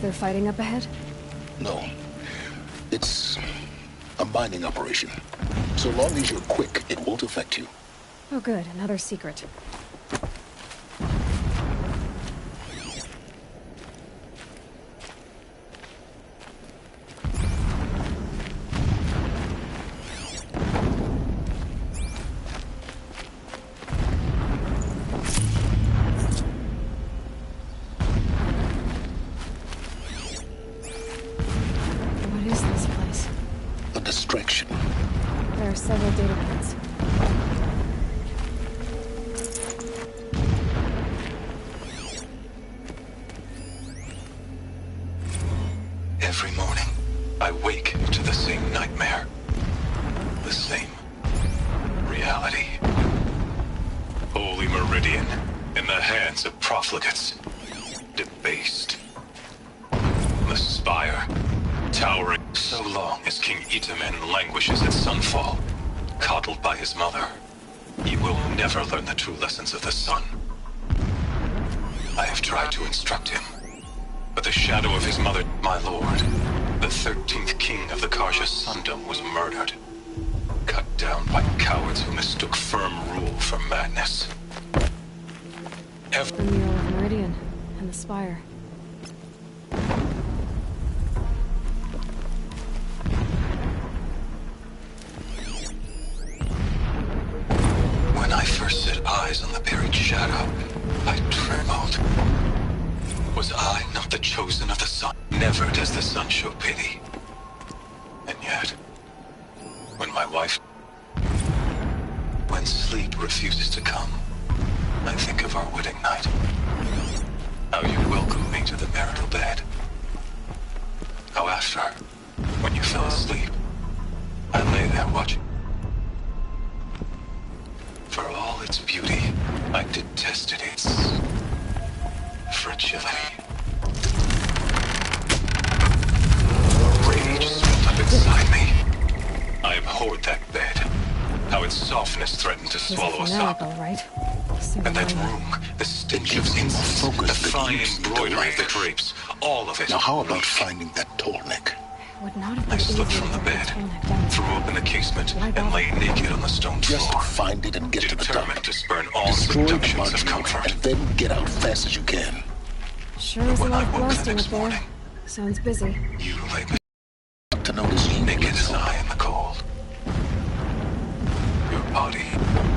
they're fighting up ahead? No. It's a mining operation. So long as you're quick, it won't affect you. Oh good, another secret. There are several data points. Every morning, I wake to the same nightmare. The same reality. Holy Meridian, in the hands of profligates. Debased. The spire, towering so long as King Itamen languishes at sunfall, coddled by his mother. He will never learn the true lessons of the sun. I have tried to instruct him, but the shadow of his mother, my lord, the 13th king of the Karja Sundom, was murdered. Cut down by cowards who mistook firm rule for madness. The mural of Meridian and the spire. When I first set eyes on the buried shadow, I trembled. Was I not the chosen of the sun? Never does the sun show pity. And yet, when my wife... When sleep refuses to come, I think of our wedding night. How you welcomed me to the marital bed. How after, when you fell asleep, I lay there watching. For all its beauty, I detested its fragility. Rage swelled up inside me. I abhorred that bed. How its softness threatened to swallow us up. Right? And that room, the stench of incense, the fine embroidery of the drapes, all of it. Now how about finding that tall neck? Would not have I been slipped easy from the to bed, turn that down. threw open the casement, and lay naked on the stone Just floor. find it and get to the top. Determined to spurn all Destroy the seductions of module comfort. and then get out fast as you can. Sure is a When lot I of woke the blasting next up there. morning, Sounds busy. you lay To notice you naked as I in the cold. Your body,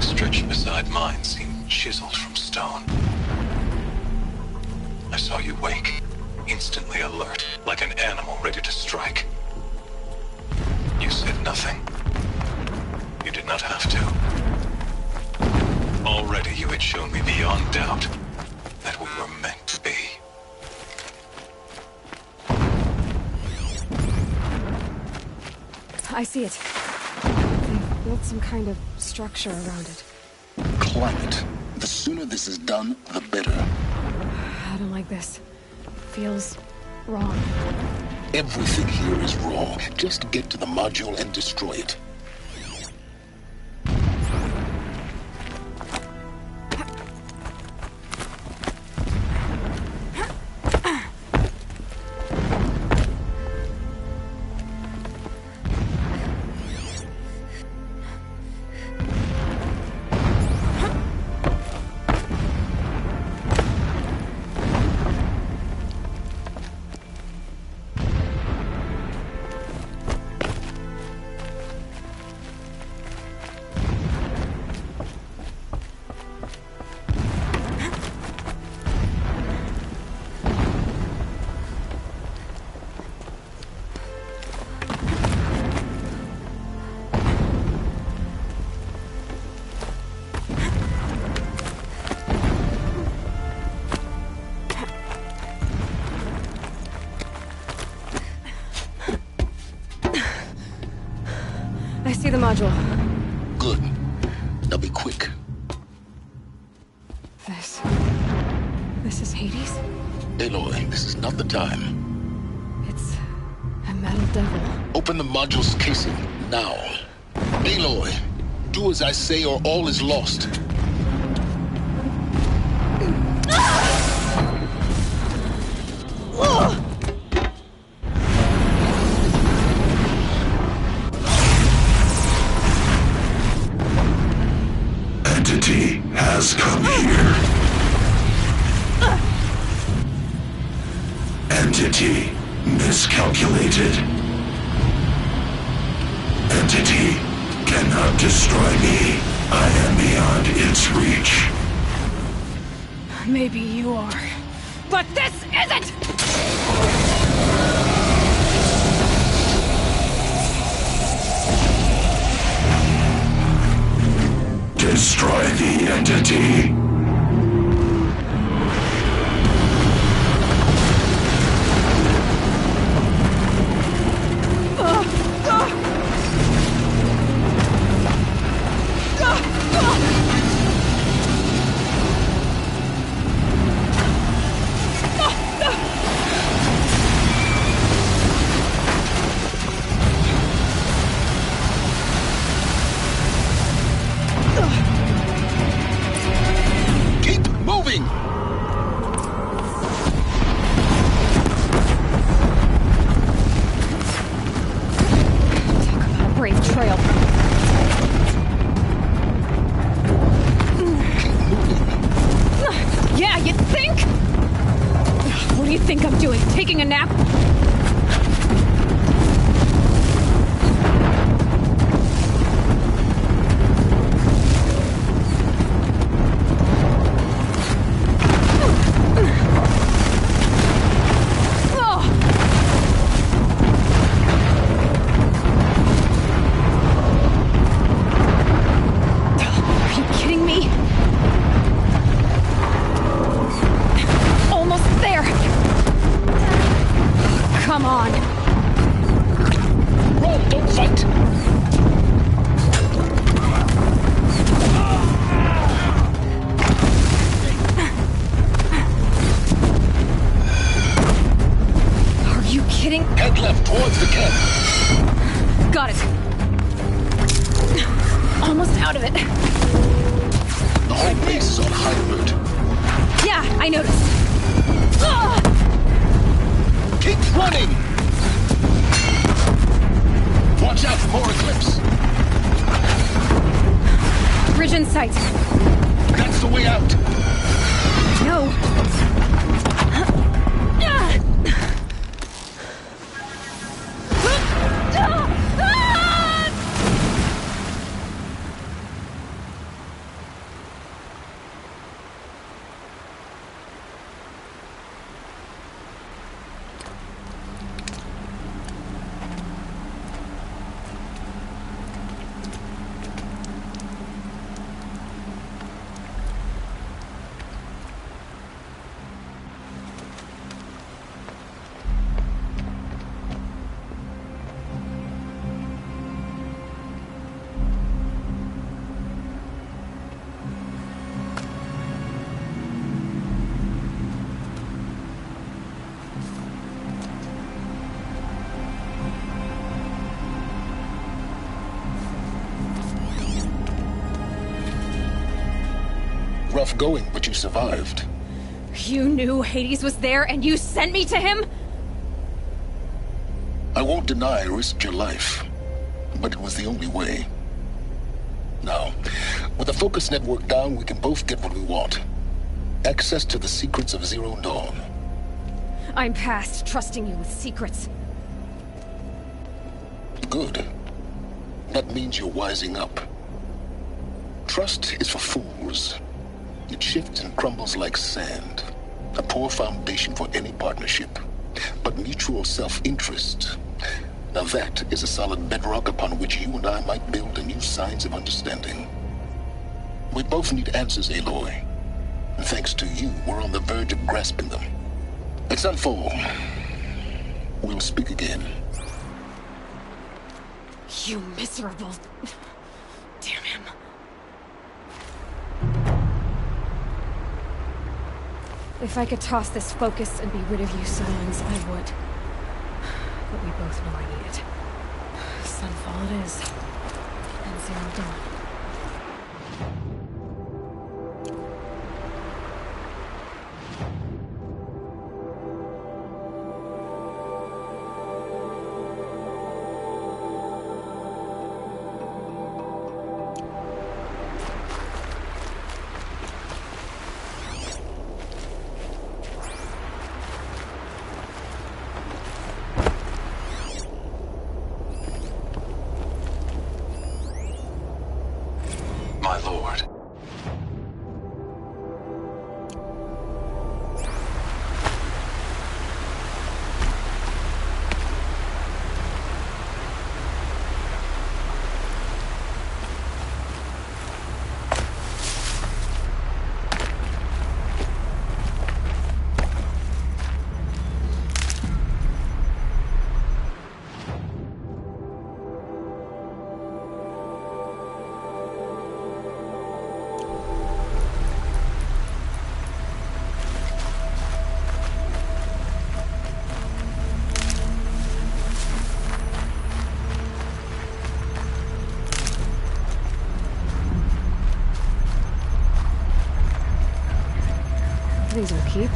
stretched beside mine, seemed chiseled from stone. I saw you wake, instantly alert, like an animal ready to strike. You said nothing. You did not have to. Already you had shown me beyond doubt that we were meant to be. I see it. They've built some kind of structure around it. Climb it. The sooner this is done, the better. I don't like this. Feels wrong. Everything here is wrong. Just get to the module and destroy it. I see the module. Good. Now be quick. This is Hades? Aloy, this is not the time. It's a metal devil. Open the module's casing, now. Aloy, do as I say or all is lost. entity has come here. Entity miscalculated. Entity cannot destroy me. I am beyond its reach. Maybe you are. But this isn't! Destroy the entity. Taking a nap? Are you kidding me? Almost there! Come on. Run, don't fight! Are you kidding? Head left towards the camp. Got it. Almost out of it. The whole base is on high alert. Yeah, I noticed. Keep running! Watch out for more Eclipse. Bridge in sight. That's the way out. No. Rough going, but you survived. You knew Hades was there and you sent me to him? I won't deny I risked your life, but it was the only way. Now, with the focus network down, we can both get what we want. Access to the secrets of Zero Dawn. I'm past trusting you with secrets. Good. That means you're wising up. Trust is for fools. It shifts and crumbles like sand. A poor foundation for any partnership. But mutual self-interest. Now that is a solid bedrock upon which you and I might build a new science of understanding. We both need answers, Aloy. And thanks to you, we're on the verge of grasping them. Let's unfold. We'll speak again. You miserable... Damn him. If I could toss this focus and be rid of you, Silence, I would. But we both know I need it. Sunfall it is. And Zero Dawn. my lord. These will keep.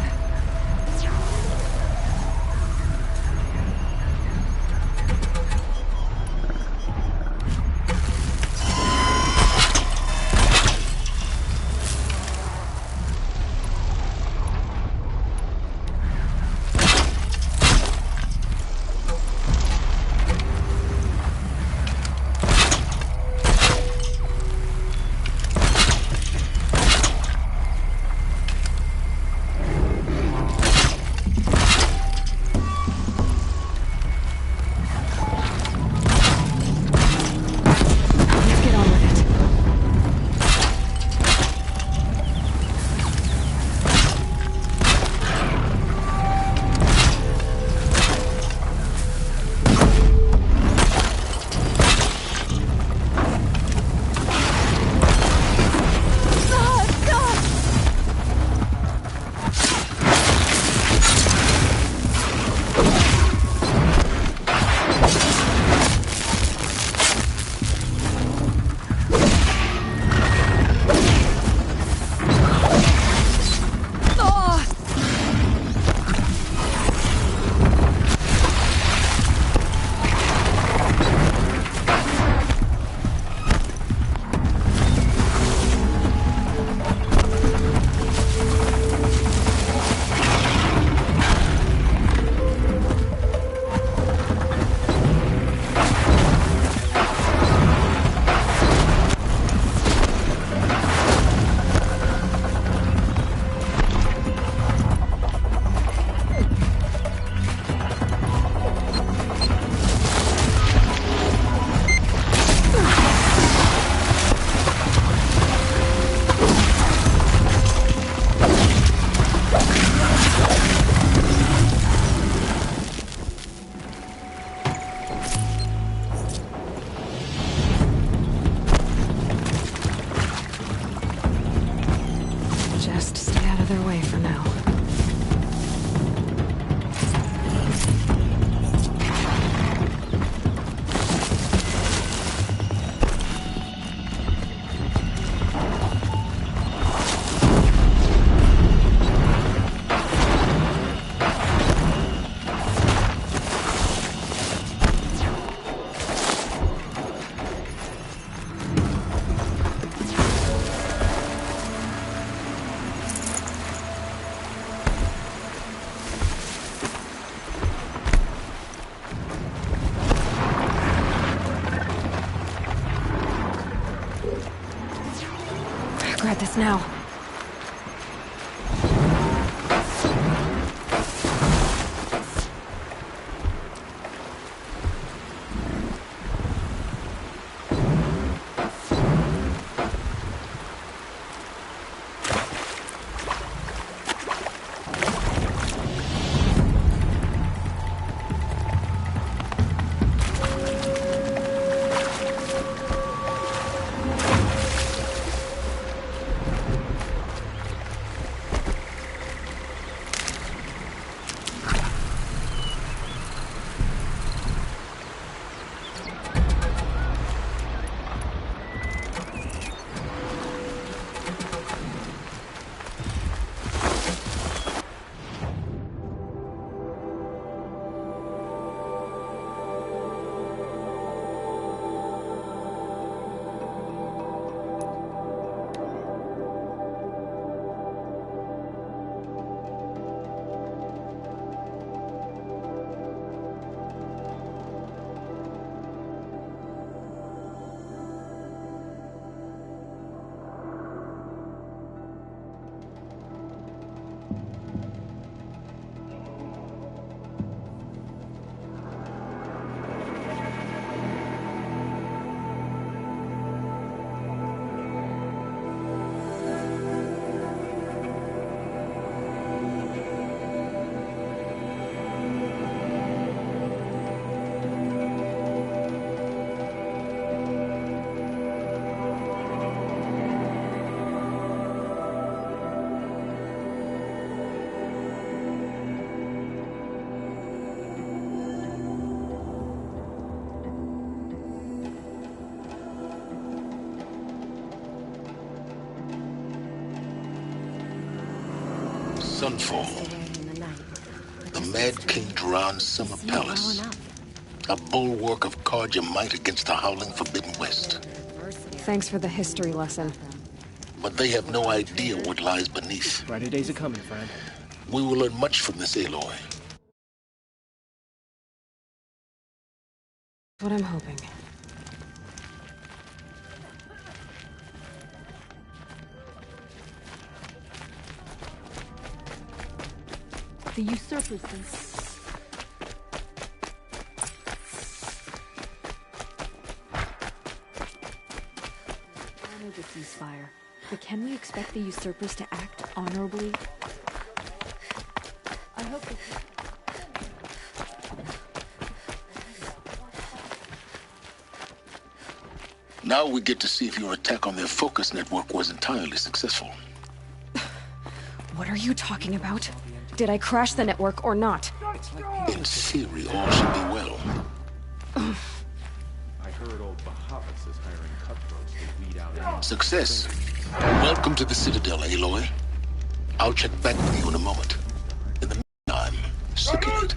Grab this now. Sunfall. The Mad King Duran's summer palace. A bulwark of card your might against the howling Forbidden West. Thanks for the history lesson. But they have no idea what lies beneath. Brighter days are coming, friend. We will learn much from this Aloy. What I'm hoping. The usurpers. Honor the ceasefire, but can we expect the usurpers to act honorably? I hope that. Now we get to see if your attack on their focus network was entirely successful. What are you talking about? Did I crash the network or not? In theory, all should be well. I heard old Bahavas is hiring cutthroats to weed out. Success. Welcome to the Citadel, Aloy. I'll check back with you in a moment. In the meantime, circulate.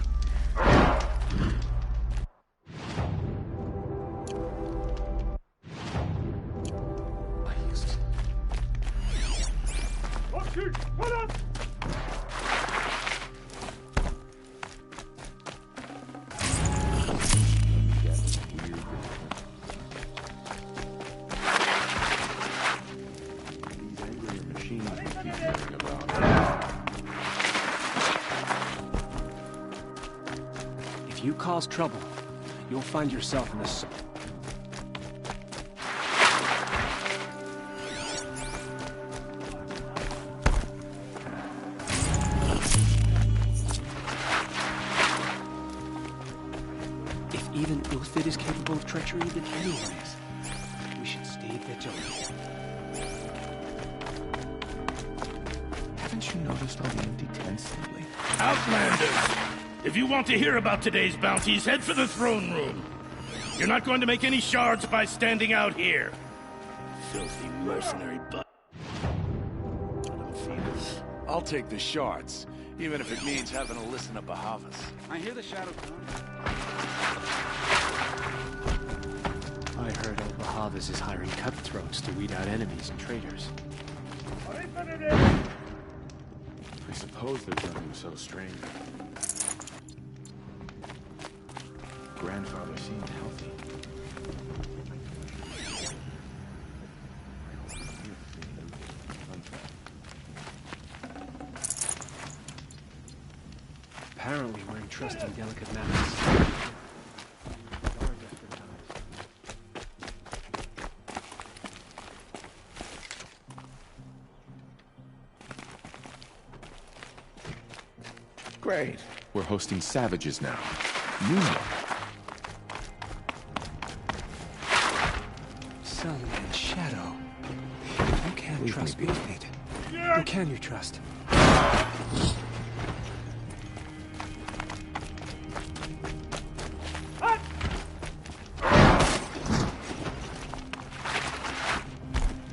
If you cause trouble, you'll find yourself in this. If even Uthid is capable of treachery, then anyways, we should stay vigilant. Haven't you noticed all the empty tents lately? Outlanders! If you want to hear about today's bounties, head for the throne room. You're not going to make any shards by standing out here. Filthy mercenary butt. I'll take the shards, even if it means having to listen to Bahavas. I hear the shadow coming. I heard old Bahavas is hiring cutthroats to weed out enemies and traitors. I suppose there's nothing so strange. Grandfather seemed healthy. Apparently we're entrusting delicate matters. Great. We're hosting savages now. You know. Sun and shadow. You can't trust me. Who can you trust?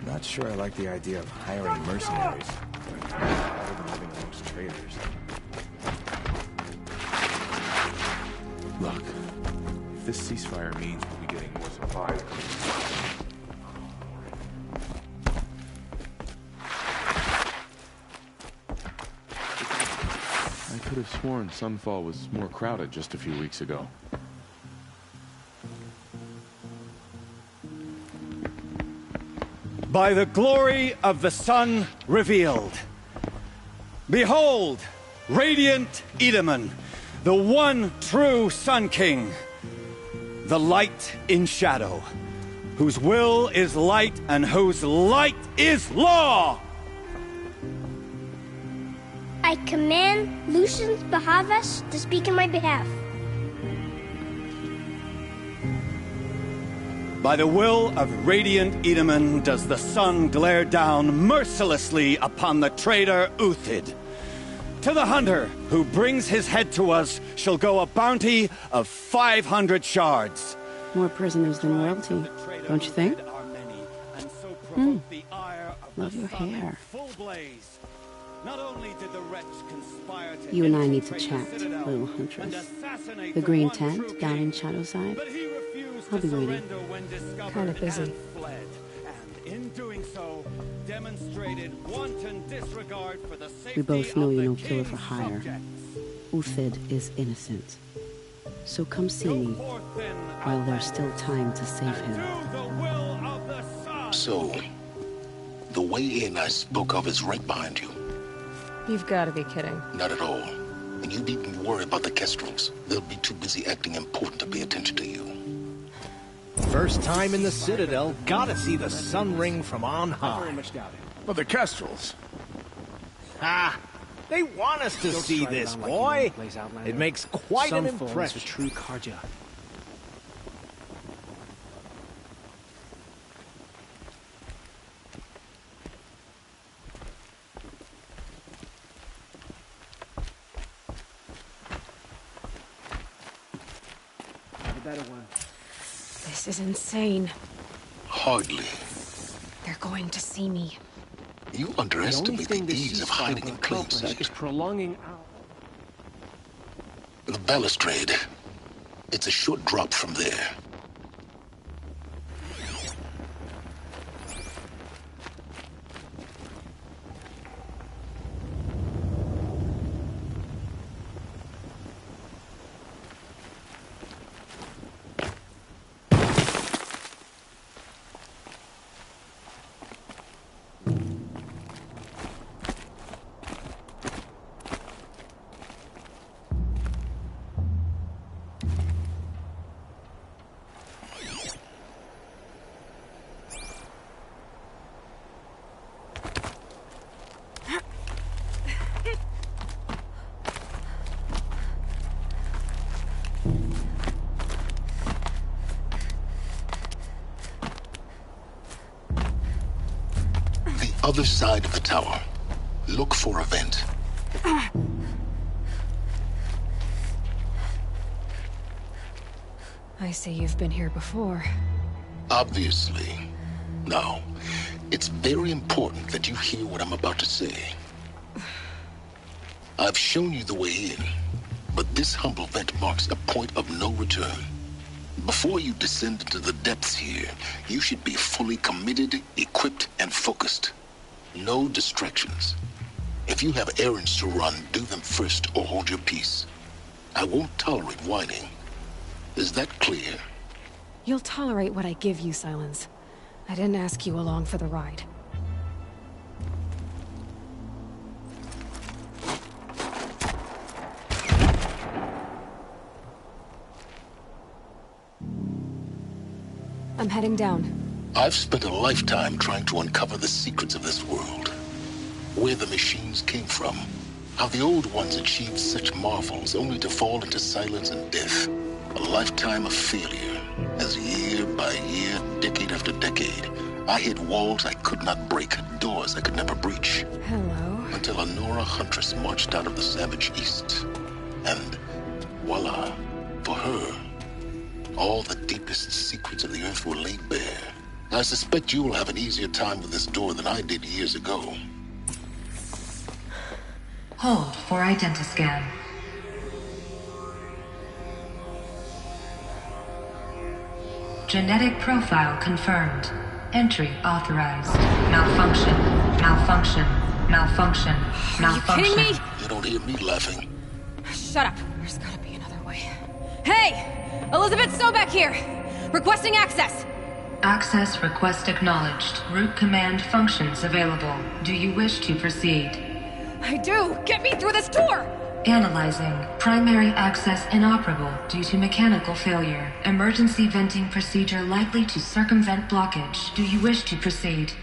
Not sure I like the idea of hiring mercenaries. Better than living amongst traitors. Look, if this ceasefire means we'll be getting more supplies. I could have sworn Sunfall was more crowded just a few weeks ago. By the glory of the sun revealed. Behold, radiant Edaman, the one true Sun King, the light in shadow, whose will is light and whose light is law. I command Lucian Bahavas to speak in my behalf. By the will of radiant Edaman does the sun glare down mercilessly upon the traitor Uthid. To the hunter who brings his head to us shall go a bounty of 500 shards. More prisoners than royalty, don't you think? Love Love your hair. Not only did the wretch conspire to You and I need to infiltrate chat, the Citadel little and huntress. assassinate The green one tent true down king, in Shadowside? but he refused I'll to be waiting. surrender when discovered Kinda busy. and fled. And in doing so, demonstrated wanton disregard for the safety We both know of you're the no killer king's for hire. subjects. Uthid is innocent. So come see Go me forth then, while there's still time to save him. do the will of the sun. So, the way in I spoke of is right behind you. You've got to be kidding. Not at all. And you needn't worry about the Kestrels. They'll be too busy acting important to pay attention to you. First time in the Citadel, gotta see the sun ring from on high. Very much doubt it. But the Kestrels. Ah, they want us to see this, boy. It makes quite an impression. A true Karja. The better one. This is insane. Hardly. They're going to see me. You The only underestimate thing the this ease of ceasefire hiding will in plain accomplish sight. is prolonging our... The balustrade. It's a short drop from there. Other side of the tower. Look for a vent. I see you've been here before. Obviously. Now, it's very important that you hear what I'm about to say. I've shown you the way in, but this humble vent marks a point of no return. Before you descend into the depths here, you should be fully committed, equipped, and focused. No distractions. If you have errands to run, do them first or hold your peace. I won't tolerate whining. Is that clear? You'll tolerate what I give you, Silence. I didn't ask you along for the ride. I'm heading down. I've spent a lifetime trying to uncover the secrets of this world. Where the machines came from. How the old ones achieved such marvels only to fall into silence and death. A lifetime of failure. As year by year, decade after decade, I hit walls I could not break, doors I could never breach. Hello. Until a Nora huntress marched out of the savage east. And voila, for her, all the deepest secrets of the earth were laid bare. I suspect you will have an easier time with this door than I did years ago. Hold for identiscan. Genetic profile confirmed. Entry authorized. Malfunction. Malfunction. Malfunction. Malfunction. Are you kidding me? You don't hear me laughing. Shut up. There's gotta be another way. Hey! Elizabeth Sobek here! Requesting access! Access request acknowledged. Root command functions available. Do you wish to proceed? I do! Get me through this door! Analyzing. Primary access inoperable due to mechanical failure. Emergency venting procedure likely to circumvent blockage. Do you wish to proceed?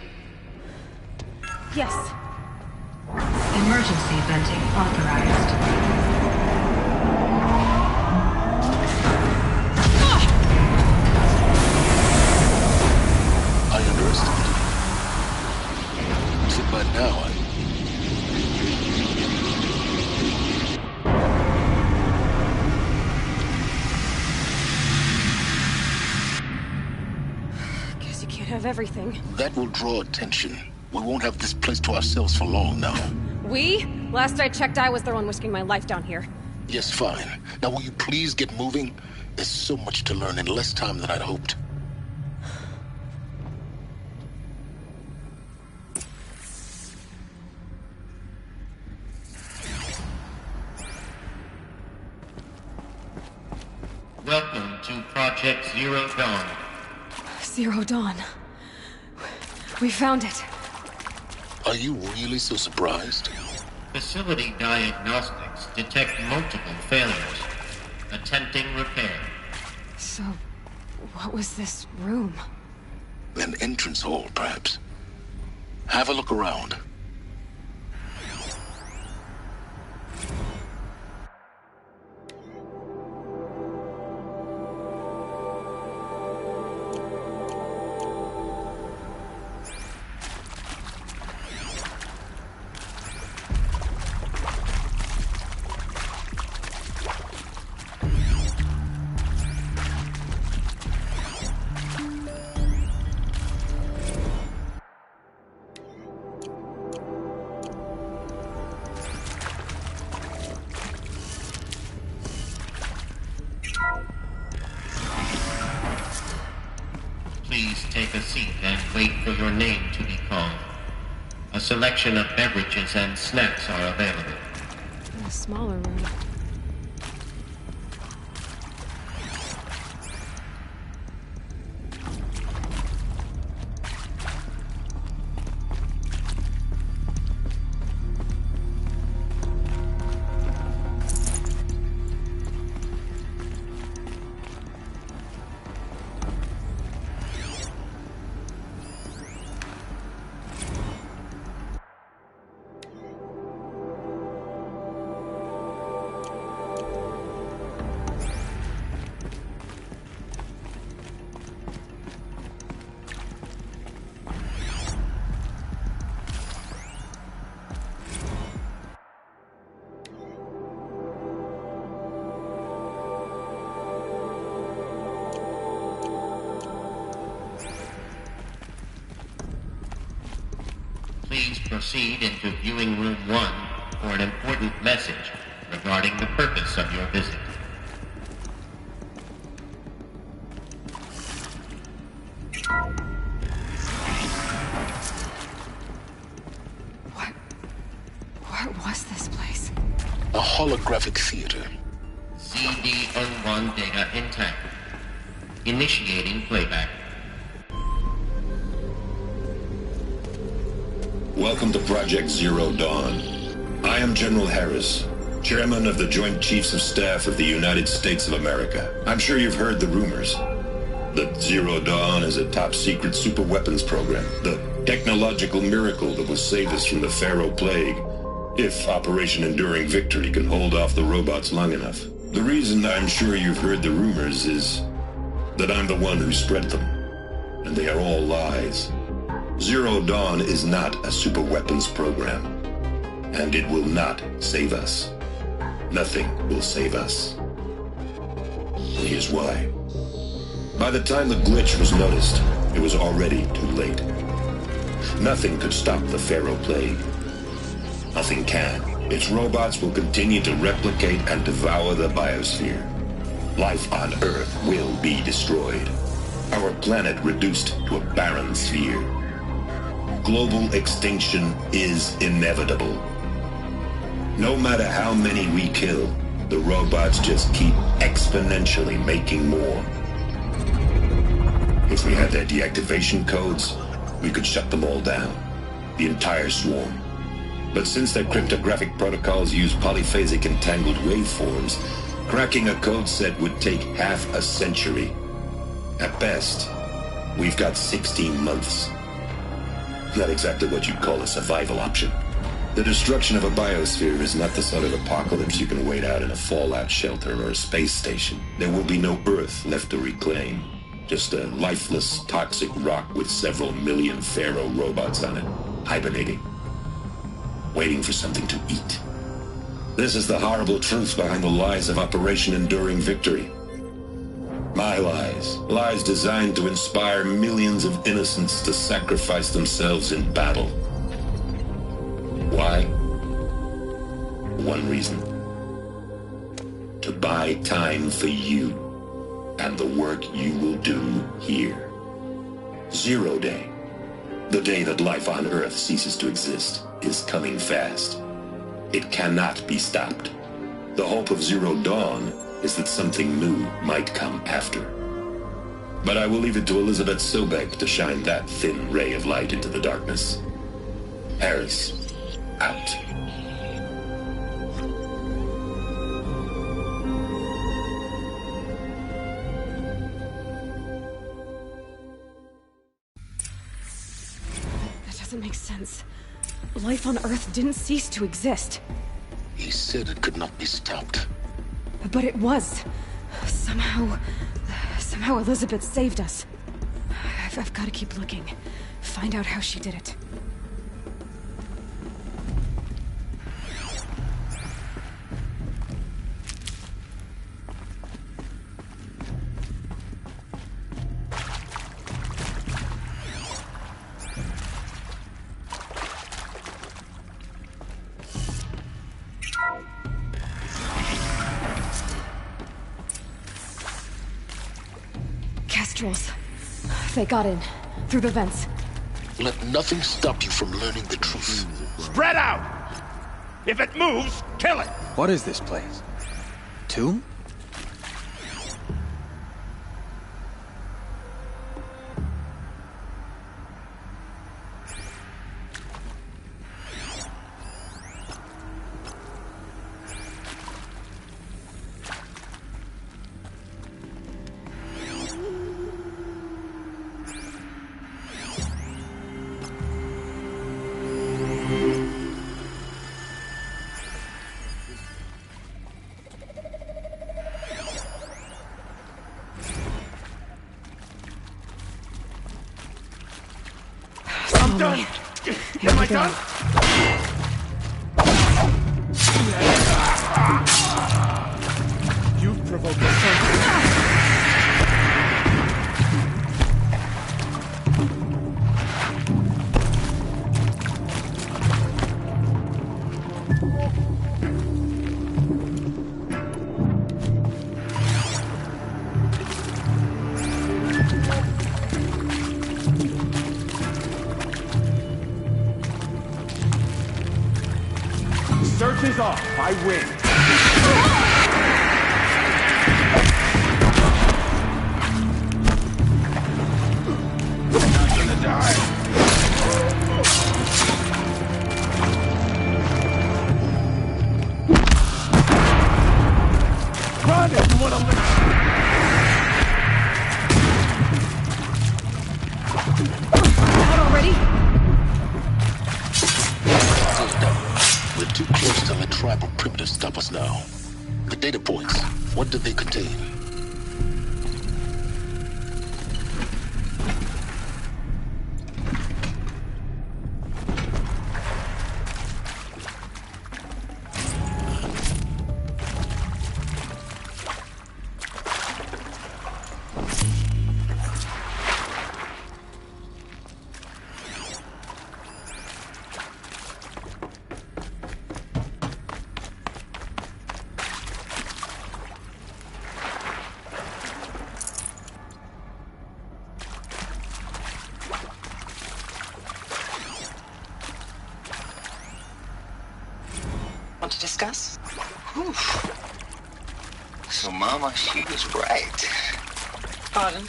Yes. Emergency venting authorized. I underestimated you. So by now, Guess you can't have everything. that will draw attention. We won't have this place to ourselves for long now. We? Last I checked, I was the one risking my life down here. Yes, fine. Now will you please get moving? There's so much to learn in less time than I'd hoped. Welcome to Project Zero Dawn. Zero Dawn. We found it. Are you really so surprised? Facility diagnostics detect multiple failures. Attempting repair. So, what was this room? An entrance hall, perhaps. Have a look around. Please take a seat and wait for your name to be called. A selection of beverages and snacks are available. A smaller room. Please proceed into viewing room 1 for an important message regarding the purpose of your visit. What was this place? A holographic theater. CD01 data intact. Initiating playback. Welcome to Project Zero Dawn. I am General Harris, Chairman of the Joint Chiefs of Staff of the United States of America. I'm sure you've heard the rumors that Zero Dawn is a top-secret super-weapons program, the technological miracle that will save us from the Pharaoh Plague, if Operation Enduring Victory can hold off the robots long enough. The reason I'm sure you've heard the rumors is that I'm the one who spread them, and they are all lies. Zero Dawn is not a super-weapons program, and it will not save us. Nothing will save us. Here's why. By the time the glitch was noticed, it was already too late. Nothing could stop the Pharaoh Plague. Nothing can. Its robots will continue to replicate and devour the biosphere. Life on Earth will be destroyed. Our planet reduced to a barren sphere. Global extinction is inevitable. No matter how many we kill, the robots just keep exponentially making more. If we had their deactivation codes, we could shut them all down, the entire swarm. But since their cryptographic protocols use polyphasic entangled waveforms, cracking a code set would take half a century. At best, we've got 16 months. Not exactly what you'd call a survival option. The destruction of a biosphere is not the sort of apocalypse you can wait out in a fallout shelter or a space station. There will be no Earth left to reclaim. Just a lifeless, toxic rock with several million Pharaoh robots on it, hibernating, waiting for something to eat. This is the horrible truth behind the lies of Operation Enduring Victory. My lies. Lies designed to inspire millions of innocents to sacrifice themselves in battle. Why? one reason. To buy time for you and the work you will do here. 0 Day, the day that life on Earth ceases to exist, is coming fast. It cannot be stopped. The hope of Zero Dawn is that something new might come after. But I will leave it to Elizabeth Sobek to shine that thin ray of light into the darkness. Harris, out. That doesn't make sense. Life on Earth didn't cease to exist. He said it could not be stopped. But it was. Somehow Elizabeth saved us. I've got to keep looking. Find out how she did it. Kestrels. They got in. Through the vents. Let nothing stop you from learning the truth. Spread out! If it moves, kill it! What is this place? Tomb? I'm done! Am I done? You've provoked the Search is off. I win. Not gonna die. Run if you want to live. Out already? We're too close to let tribal primitives stop us now. The data points, what do they contain? Want to discuss? Whew. So, Mama, she was right. Pardon?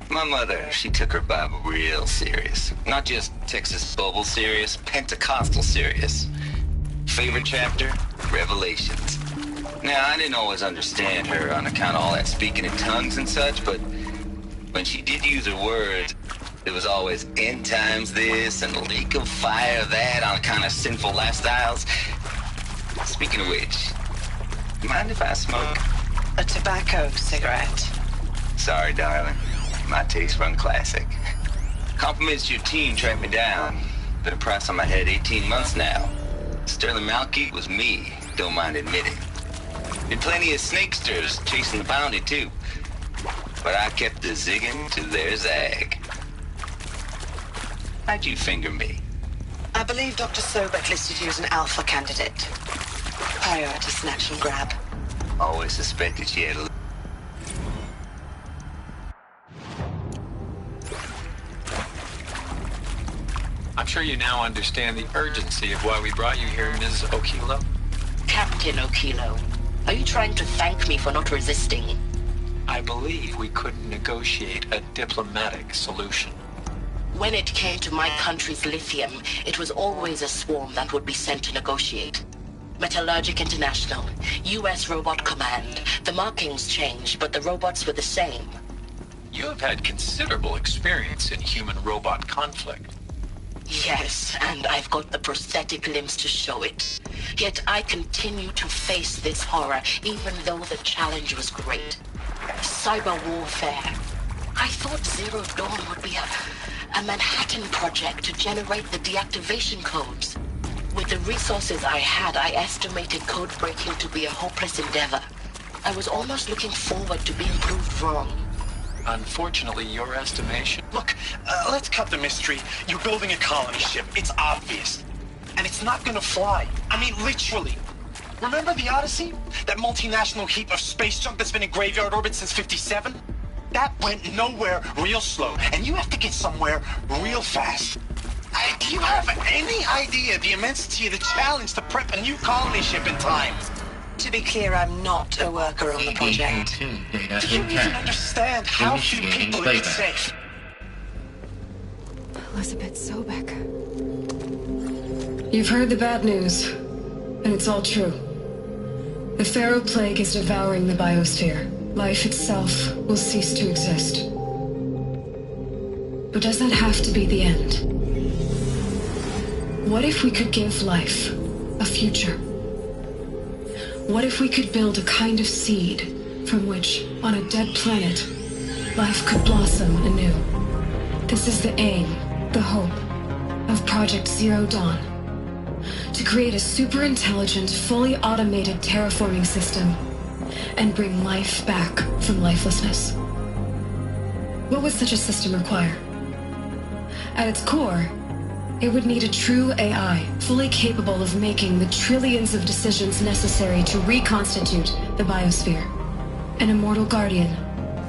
My mother, she took her Bible real serious. Not just Texas Bible serious, Pentecostal serious. Favorite chapter? Revelations. Now, I didn't always understand her on account of all that speaking in tongues and such, but when she did use her words, it was always end times this and lake of fire that on account of sinful lifestyles. Speaking of which, mind if I smoke? A tobacco cigarette. Sorry, darling. My taste run classic. Compliments to your team tracked me down. Been a price on my head 18 months now. Sterling Malky was me, don't mind admitting. Been plenty of snakesters chasing the bounty, too. But I kept the zigging to their zag. How'd you finger me? I believe Dr. Sobek listed you as an alpha candidate. Priority snatch and grab. Always suspected she had a... I'm sure you now understand the urgency of why we brought you here, Ms. Okilo. Captain Okilo, are you trying to thank me for not resisting? I believe we couldn't negotiate a diplomatic solution. When it came to my country's lithium, it was always a swarm that would be sent to negotiate. Metallurgic International, U.S. Robot Command. The markings changed, but the robots were the same. You have had considerable experience in human-robot conflict. Yes, and I've got the prosthetic limbs to show it. Yet I continue to face this horror, even though the challenge was great. Cyber warfare. I thought Zero Dawn would be a Manhattan project to generate the deactivation codes. With the resources I had, I estimated code breaking to be a hopeless endeavor. I was almost looking forward to being proved wrong. Unfortunately, your estimation... Look, let's cut the mystery. You're building a colony ship. It's obvious. And it's not gonna fly. I mean, literally. Remember the Odyssey? That multinational heap of space junk that's been in graveyard orbit since 57? That went nowhere real slow. And you have to get somewhere real fast. Do you have any idea the immensity of the challenge to prep a new colony ship in time? To be clear, I'm not a worker on the project. Do you even understand how few people are safe? Elizabeth Sobek. You've heard the bad news, and it's all true. The Pharaoh Plague is devouring the biosphere. Life itself will cease to exist. But does that have to be the end? What if we could give life a future? What if we could build a kind of seed from which, on a dead planet, life could blossom anew? This is the aim, the hope, of Project Zero Dawn. To create a super-intelligent, fully automated terraforming system and bring life back from lifelessness. What would such a system require? At its core, it would need a true AI, fully capable of making the trillions of decisions necessary to reconstitute the biosphere. An immortal guardian,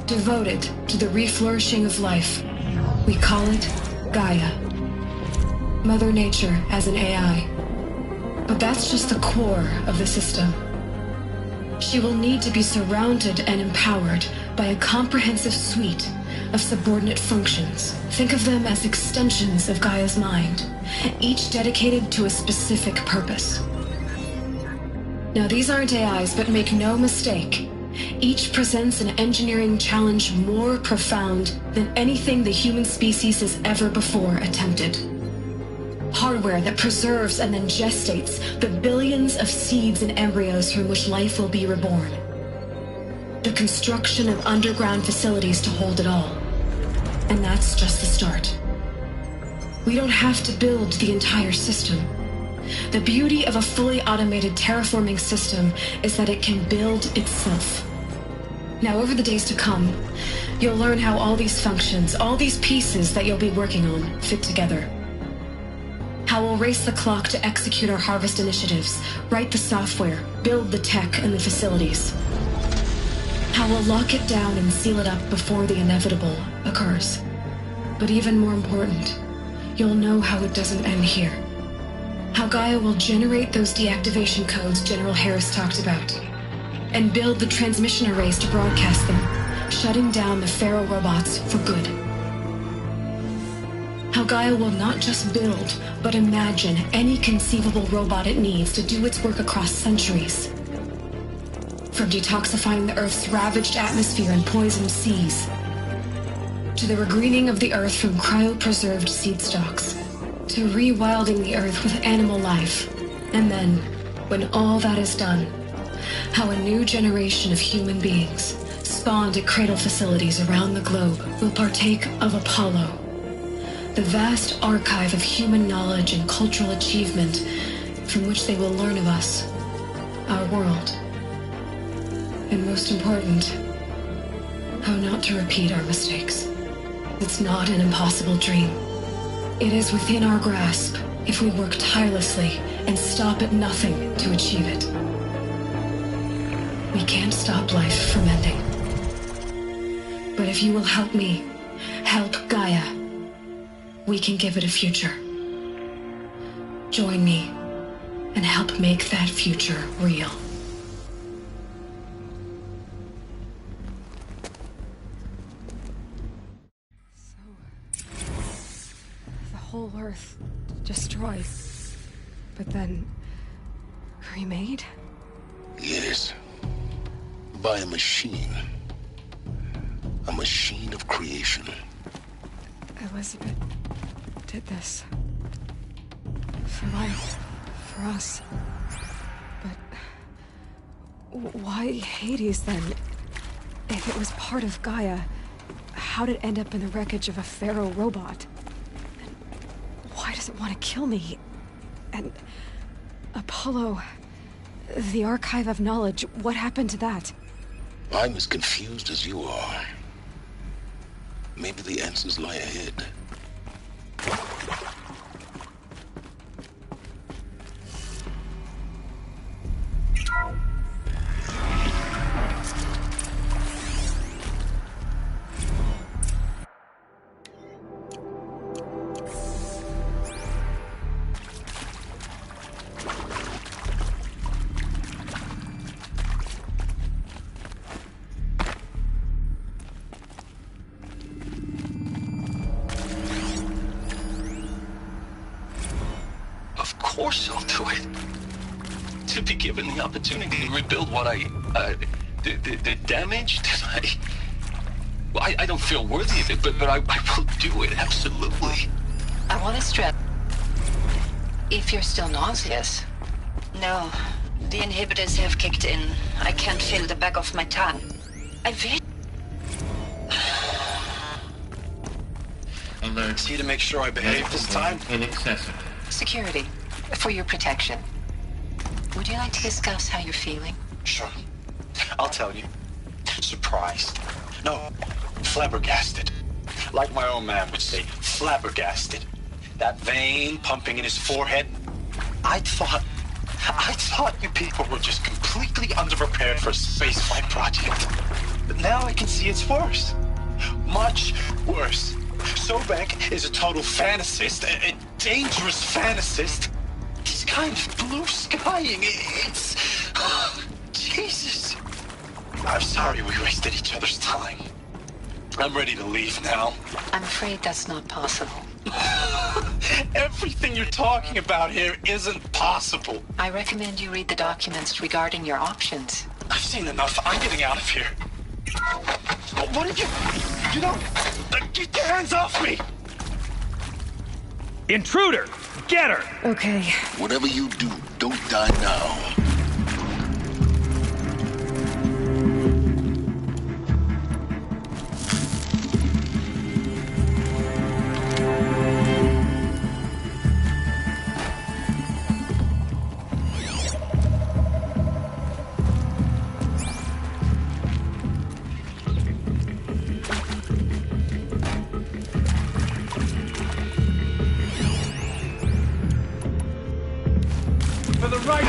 devoted to the reflourishing of life. We call it Gaia. Mother Nature as an AI. But that's just the core of the system. She will need to be surrounded and empowered by a comprehensive suite of subordinate functions. Think of them as extensions of Gaia's mind, each dedicated to a specific purpose. Now, these aren't AIs, but make no mistake, each presents an engineering challenge more profound than anything the human species has ever before attempted. Hardware that preserves and then gestates the billions of seeds and embryos from which life will be reborn. The construction of underground facilities to hold it all. And that's just the start. We don't have to build the entire system. The beauty of a fully automated terraforming system is that it can build itself. Now, over the days to come, you'll learn how all these functions, all these pieces that you'll be working on, fit together. How we'll race the clock to execute our harvest initiatives, write the software, build the tech and the facilities. How we'll lock it down and seal it up before the inevitable occurs. But even more important, you'll know how it doesn't end here. How Gaia will generate those deactivation codes General Harris talked about, and build the transmission arrays to broadcast them, shutting down the Pharaoh robots for good. How Gaia will not just build, but imagine any conceivable robot it needs to do its work across centuries. From detoxifying the Earth's ravaged atmosphere and poisoned seas, to the regreening of the Earth from cryopreserved seed stalks, to rewilding the Earth with animal life. And then, when all that is done, how a new generation of human beings, spawned at cradle facilities around the globe, will partake of Apollo, the vast archive of human knowledge and cultural achievement from which they will learn of us, our world. And most important, how not to repeat our mistakes. It's not an impossible dream. It is within our grasp if we work tirelessly and stop at nothing to achieve it. We can't stop life from ending. But if you will help me, help Gaia, we can give it a future. Join me and help make that future real. The whole Earth destroyed, but then remade? Yes. By a machine. A machine of creation. Elizabeth did this. For life. For us. But why Hades then? If it was part of Gaia, how did it end up in the wreckage of a pharaoh robot? And why does it want to kill me? And Apollo, the Archive of Knowledge, what happened to that? I'm as confused as you are. Maybe the answers lie ahead. Of course I'll do it. To be given the opportunity to rebuild what the damage that I don't feel worthy of it, but I will do it, absolutely. I want to stress, if you're still nauseous. No, the inhibitors have kicked in. I can't feel the back of my tongue. Alert. See to make sure I behave this time? Inaccessible. Security, for your protection. Would you like to discuss how you're feeling? Sure. I'll tell you. Surprised. No, flabbergasted. Like my own man would say, flabbergasted. That vein pumping in his forehead. I thought you people were just completely underprepared for a spaceflight project. But now I can see it's worse. Much worse. Sobek is a total fantasist, a dangerous fantasist. He's kind of blue skying. It's... Jesus. I'm sorry we wasted each other's time. I'm ready to leave now. I'm afraid that's not possible. Everything you're talking about here isn't possible. I recommend you read the documents regarding your options. I've seen enough. I'm getting out of here. What did you... You know... Get your hands off me! Intruder! Get her! Okay. Whatever you do, don't die now. For the right...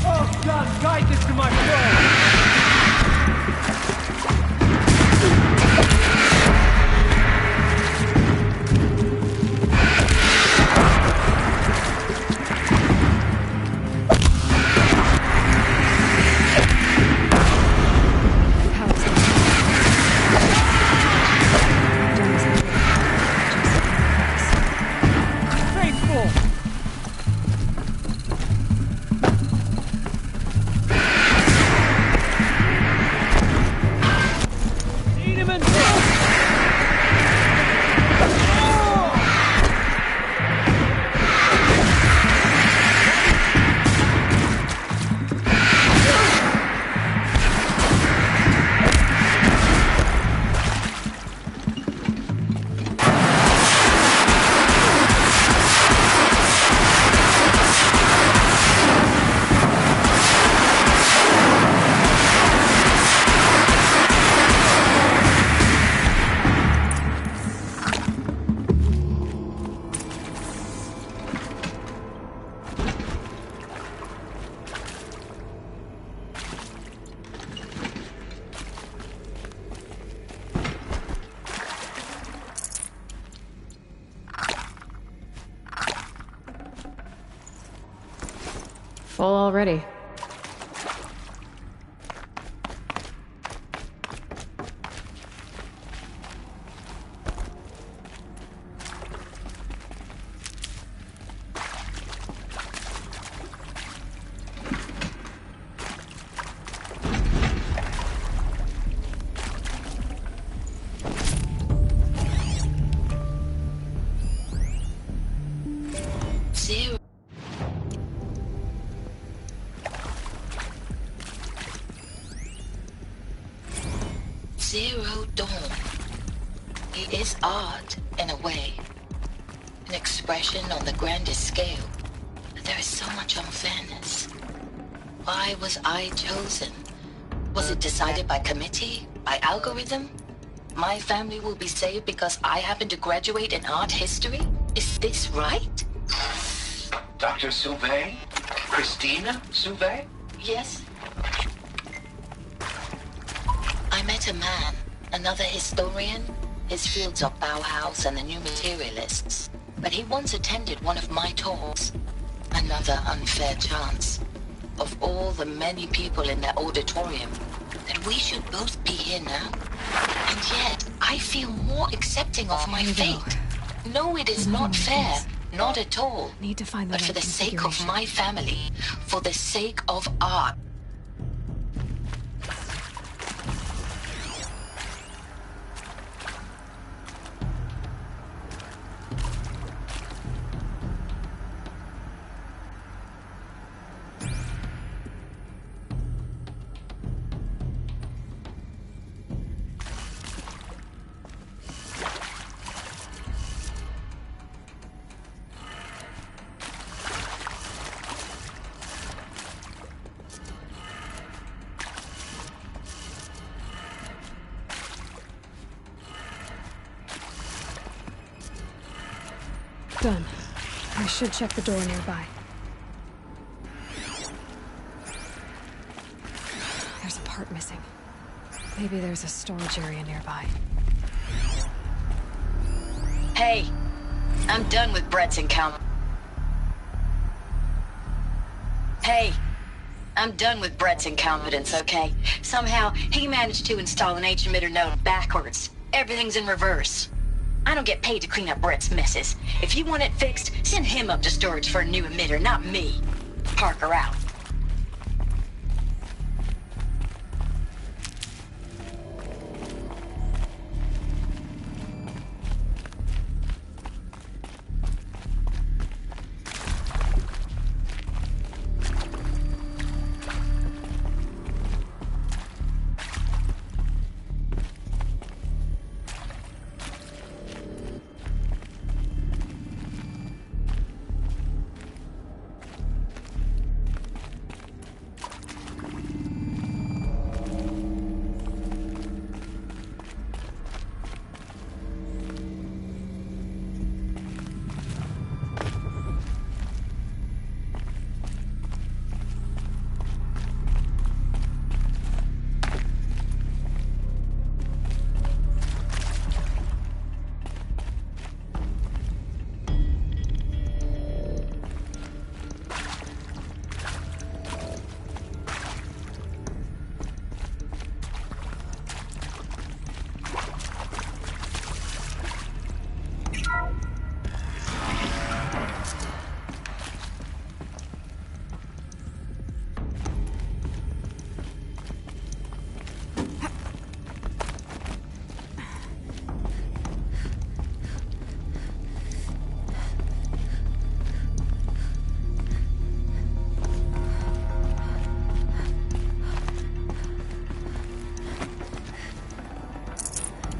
Oh, God, guide this to my throne! Full already. Zero Dawn. It is art, in a way. An expression on the grandest scale. But there is so much unfairness. Why was I chosen? Was it decided by committee? By algorithm? My family will be saved because I happen to graduate in art history? Is this right? Dr. Sauvé? Christina Sauvé? Yes. I met a man, another historian. His fields are Bauhaus and the New Materialists. But he once attended one of my talks. Another unfair chance. Of all the many people in that auditorium, that we should both be here now. And yet, I feel more accepting of my fate. No, it is not fair. Not at all. Need to find the but for the sake of my family, for the sake of art. Done. I should check the door nearby. There's a part missing. Maybe there's a storage area nearby. Hey, I'm done with Brett's encounter. Hey, I'm done with Brett's incompetence, okay? Somehow, he managed to install an H-emitter node backwards. Everything's in reverse. I don't get paid to clean up Brett's messes. If you want it fixed, send him up to storage for a new emitter, not me. Parker out.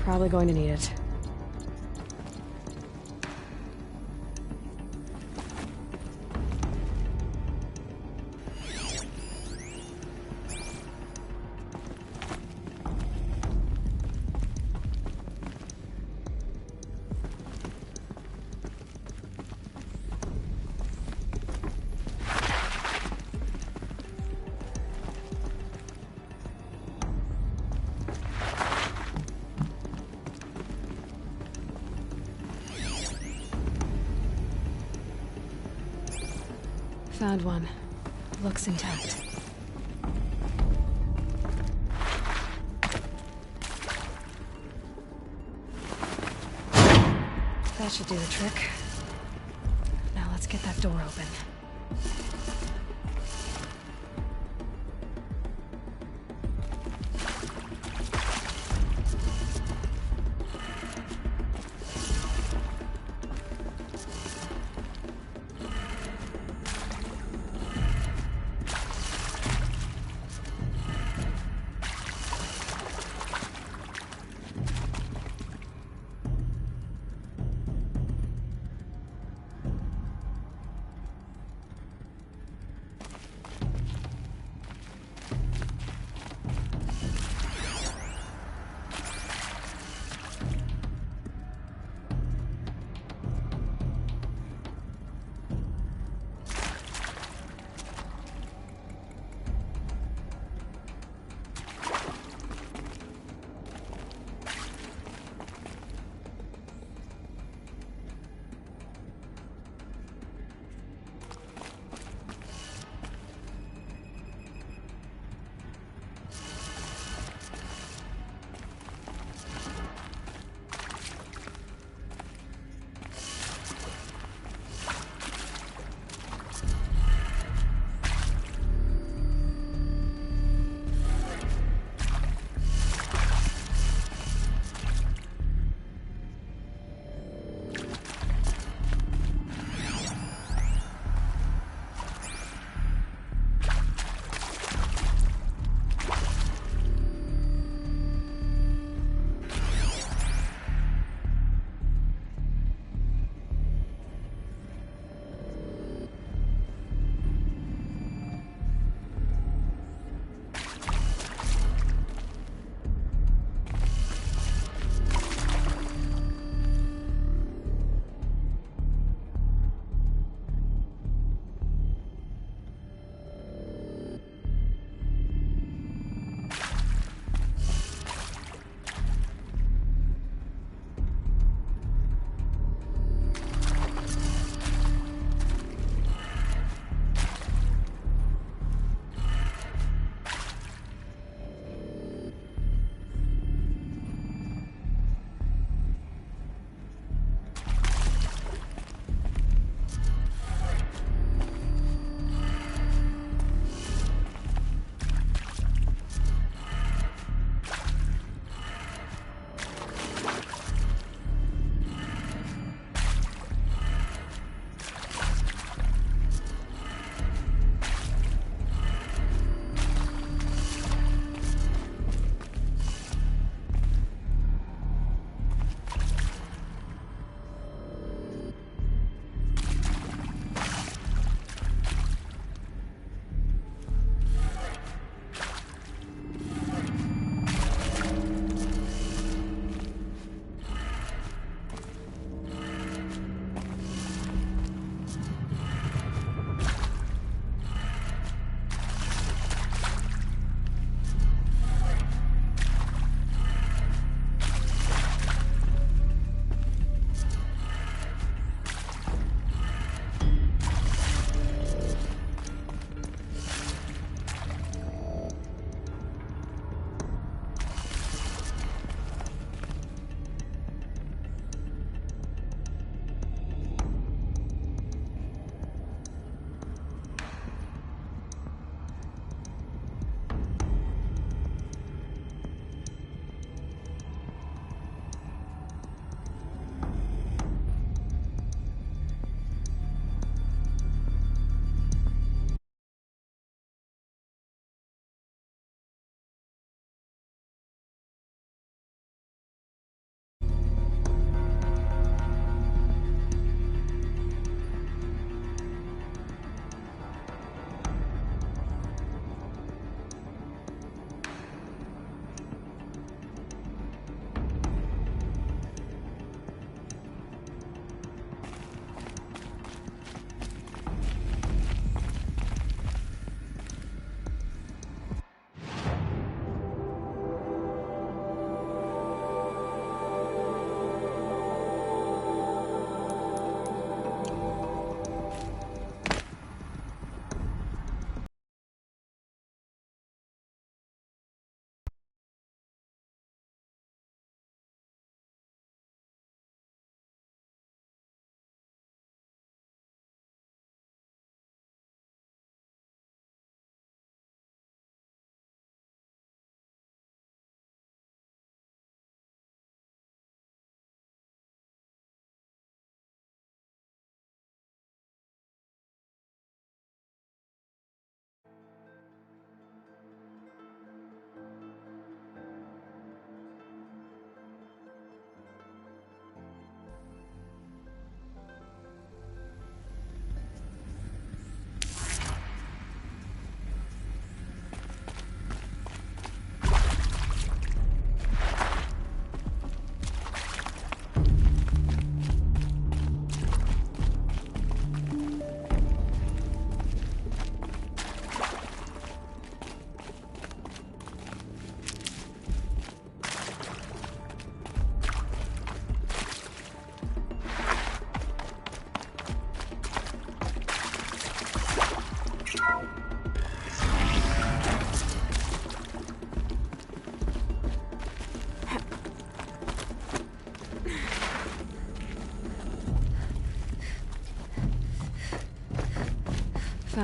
Probably going to need it. Found one. looks intact. That should do the trick. Now let's get that door open.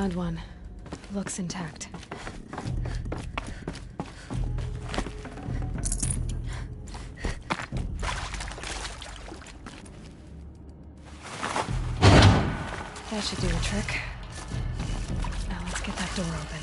Found one. Looks intact. That should do the trick. Now let's get that door open.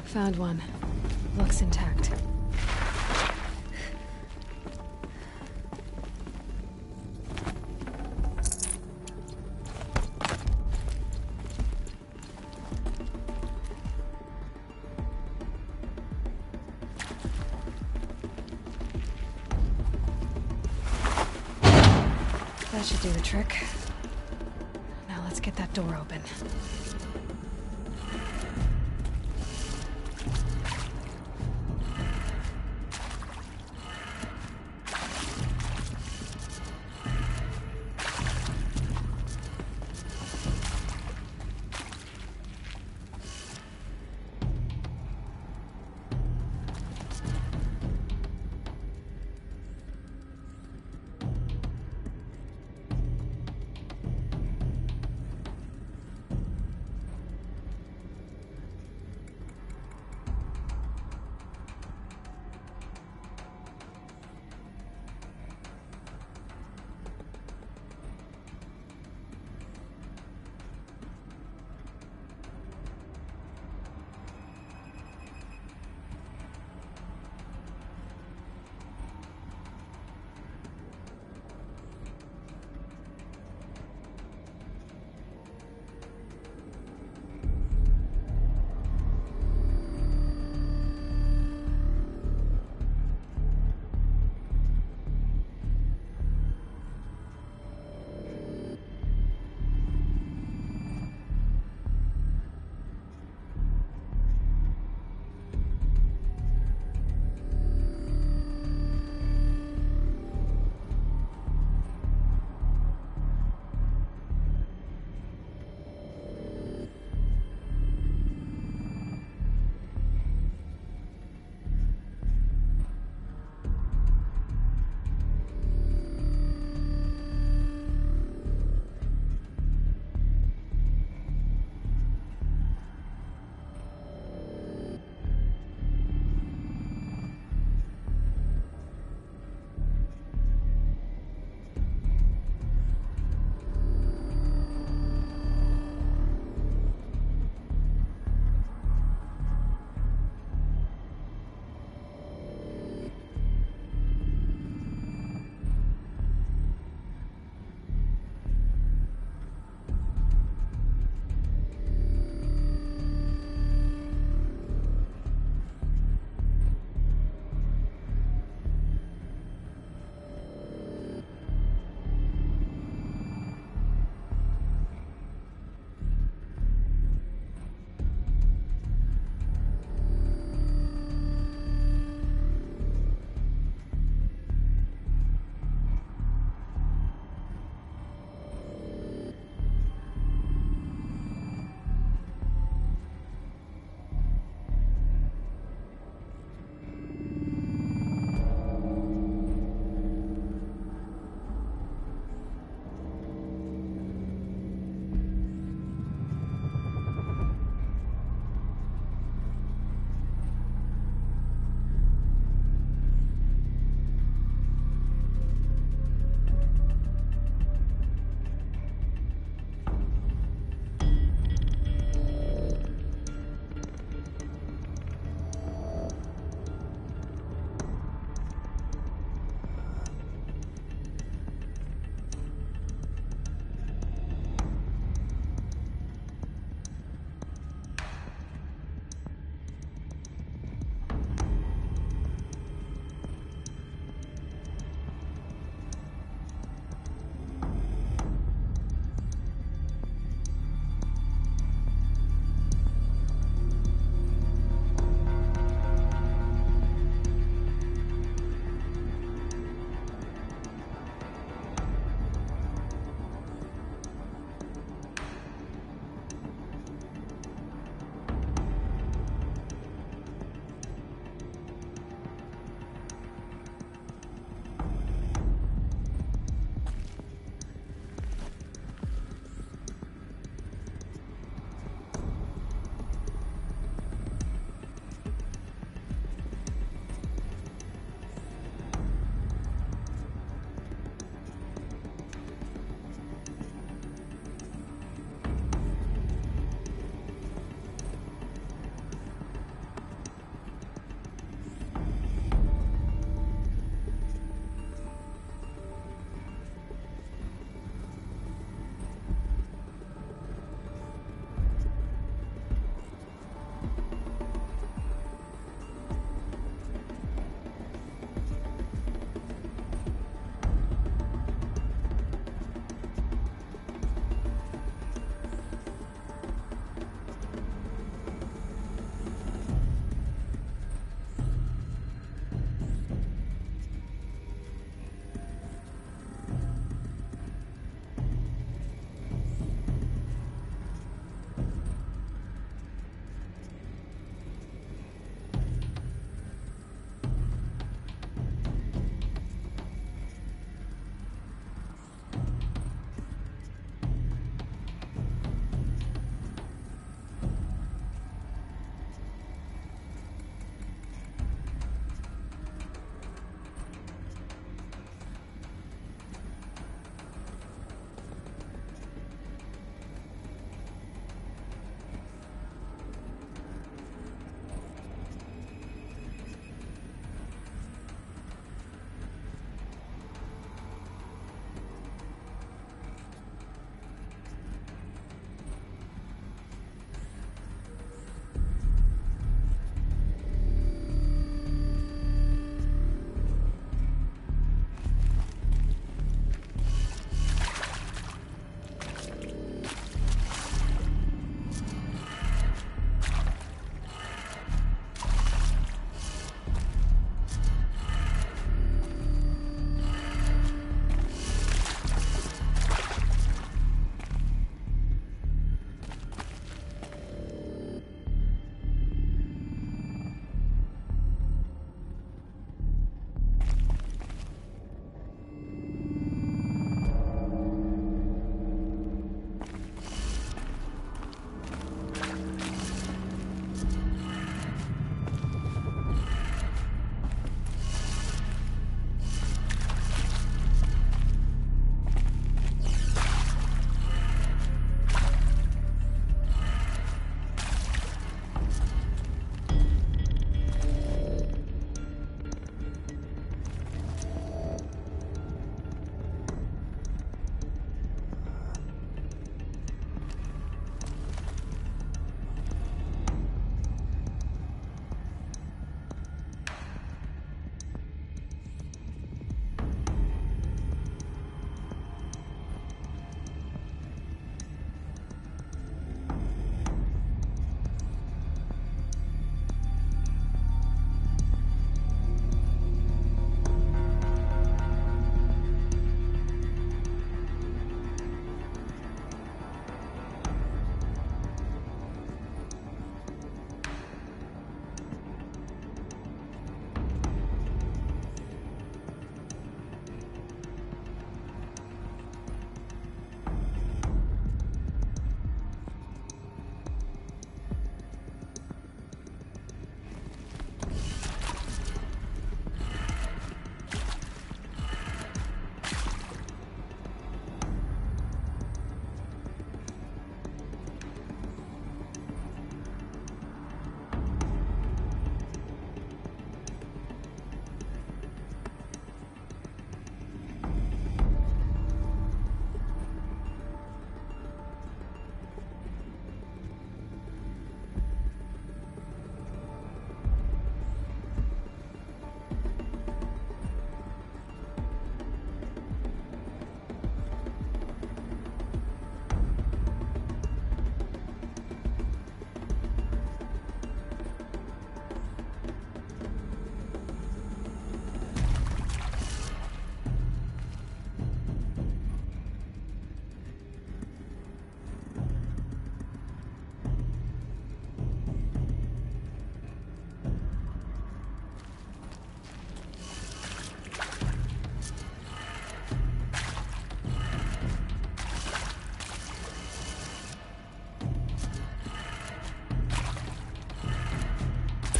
Found one. Looks intact. That should do the trick. Now let's get that door open.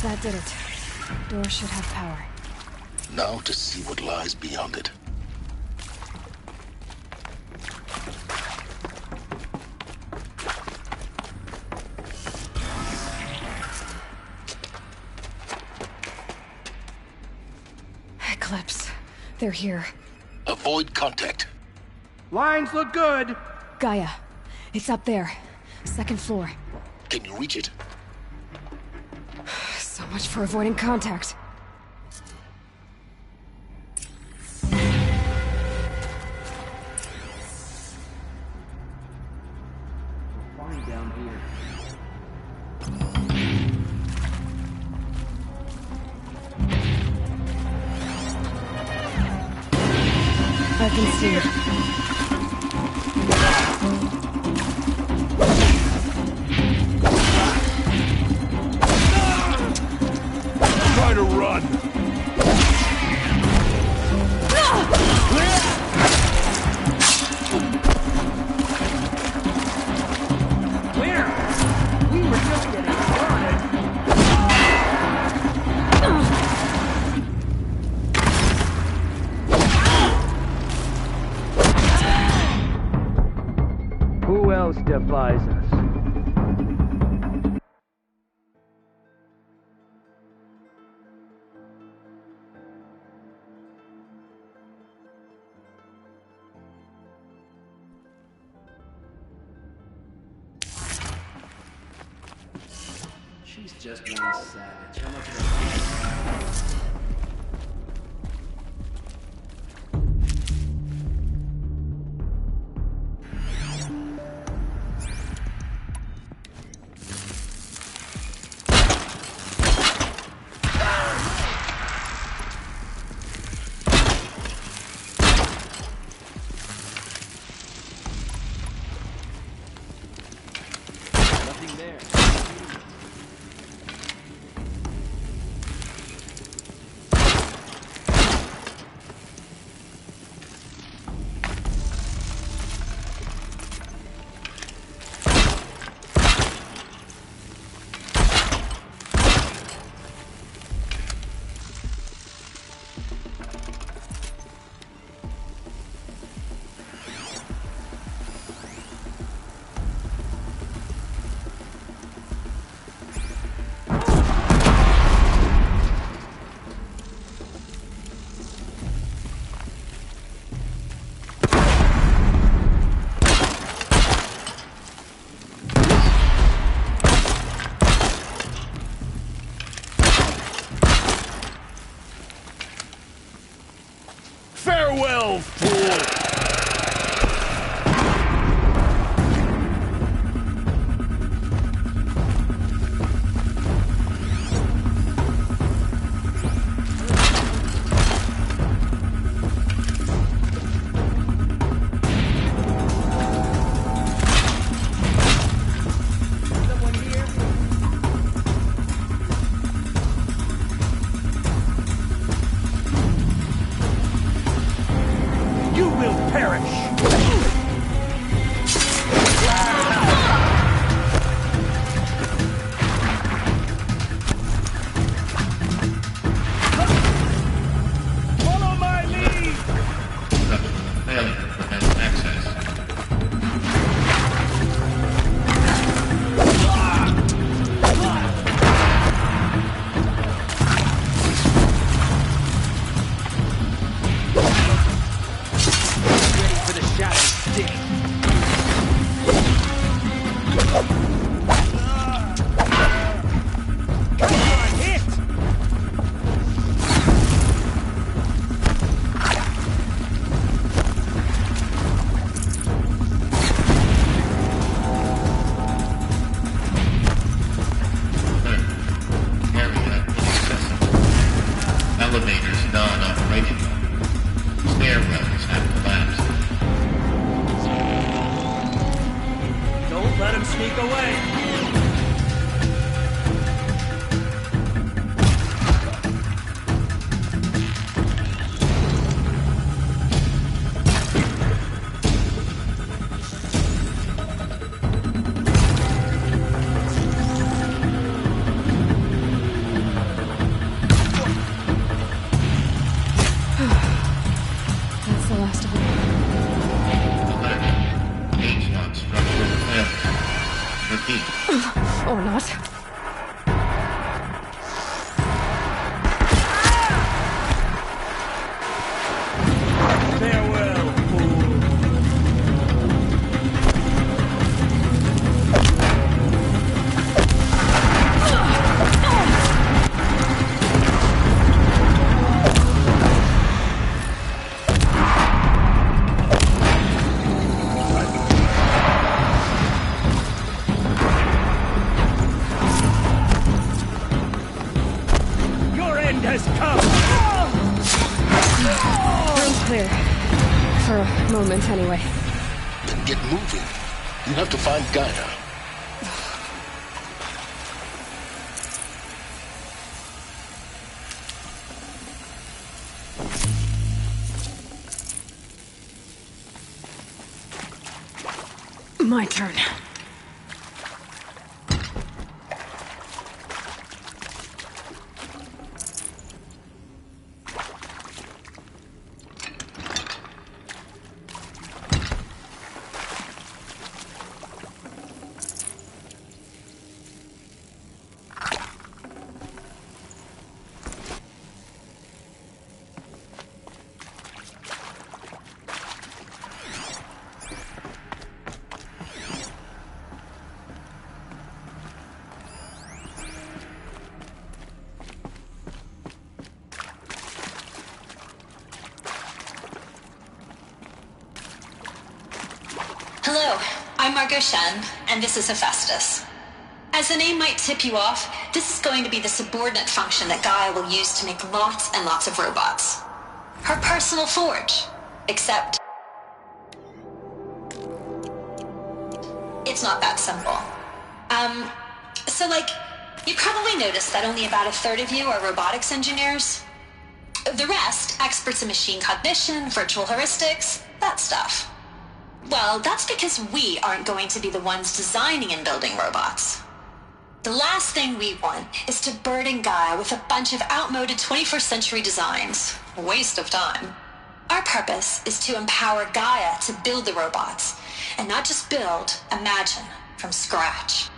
That did it. Door should have power. Now to see what lies beyond it. Eclipse. They're here. Avoid contact. Lines look good. Gaia. It's up there. Second floor. Can you reach it? So much for avoiding contact. Fine down here. I can see it. Try to run. Where? We were just getting started. Who else defies us? She's just one savage. How much of a... Nothing there. Farewell, fool! You will perish! Follow my lead! Failure prevents access. Ready for the shadow stick. Come on, hit! Area inaccessible. Elevators non-operational. Stairwells have collapsed. Don't let him sneak away. Or not. Farewell, fool. Your end has come! Room's clear. For a moment, anyway. Then get moving. You have to find Gaia. My turn. Hello, I'm Margot Shen, and this is Hephaestus. As the name might tip you off, this is going to be the subordinate function that Gaia will use to make lots and lots of robots. Her personal forge. Except it's not that simple. So you probably noticed that only about a third of you are robotics engineers. The rest, experts in machine cognition, virtual heuristics, that stuff. Well, that's because we aren't going to be the ones designing and building robots. The last thing we want is to burden Gaia with a bunch of outmoded 21st century designs. A waste of time. Our purpose is to empower Gaia to build the robots, and not just build, imagine, from scratch.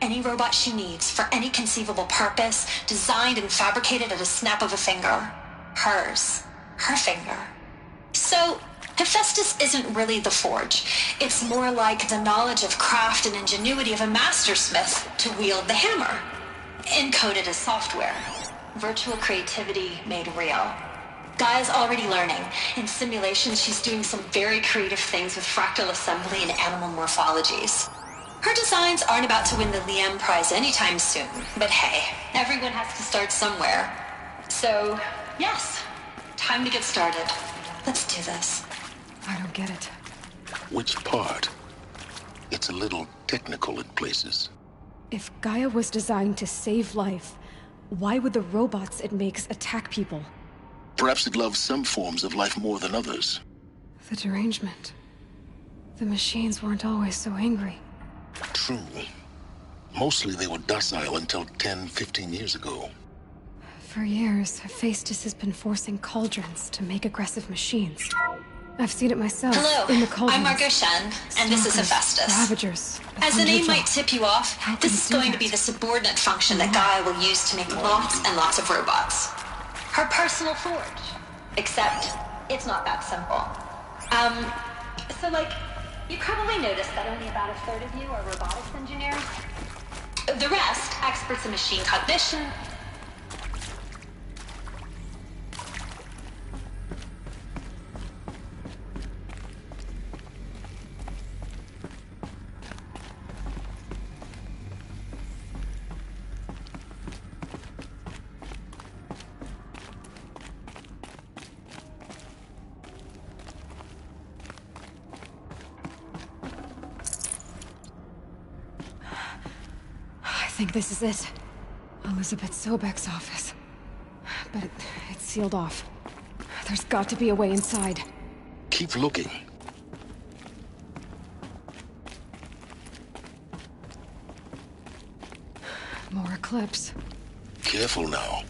Any robot she needs for any conceivable purpose, designed and fabricated at a snap of a finger. Hers. Her finger. So, Hephaestus isn't really the forge. It's more like the knowledge of craft and ingenuity of a mastersmith to wield the hammer. Encoded as software. Virtual creativity made real. Gaia's already learning. In simulations, she's doing some very creative things with fractal assembly and animal morphologies. Her designs aren't about to win the Liam Prize anytime soon, but hey, everyone has to start somewhere. So, yes, time to get started. Let's do this. I don't get it. Which part? It's a little technical in places. If Gaia was designed to save life, why would the robots it makes attack people? Perhaps it loves some forms of life more than others. The derangement. The machines weren't always so angry. True. Mostly they were docile until 10, 15 years ago. For years, Hephaestus has been forcing cauldrons to make aggressive machines. I've seen it myself. Hello, in the cauldrons. I'm Margot Shen, and this is Hephaestus. Ravagers. As the name might tip you off, this is going to be the subordinate function that Gaia will use to make lots and lots of robots. Her personal forge. Except, it's not that simple. So you probably noticed that only about a third of you are robotics engineers. The rest, experts in machine cognition. I think this is it. Elizabeth Sobek's office. But it's sealed off. There's got to be a way inside. Keep looking. More eclipse. Careful now.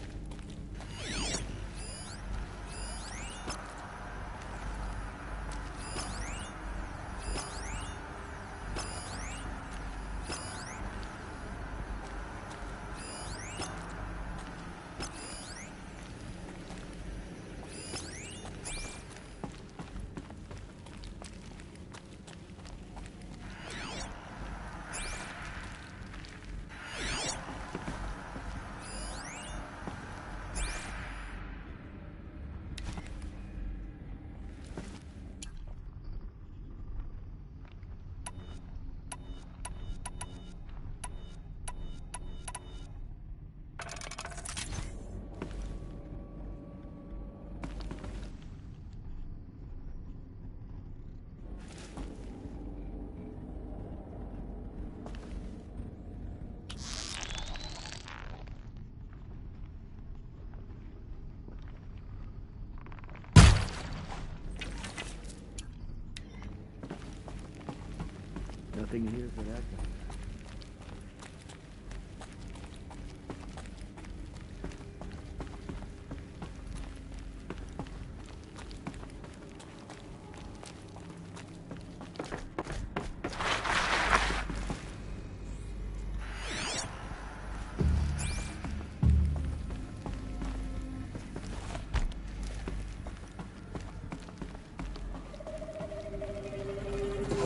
Nothing here for that guy.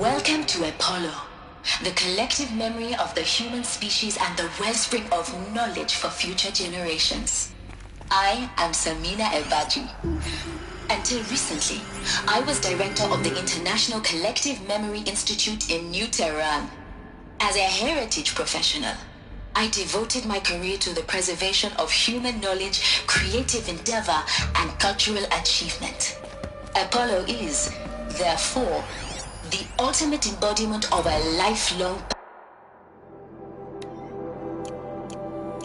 Welcome to Apollo, the collective memory of the human species and the wellspring of knowledge for future generations. I am Samina Ebaji. Until recently, I was director of the International Collective Memory Institute in New Tehran. As a heritage professional, I devoted my career to the preservation of human knowledge, creative endeavor, and cultural achievement. Apollo is, therefore, the ultimate embodiment of a lifelong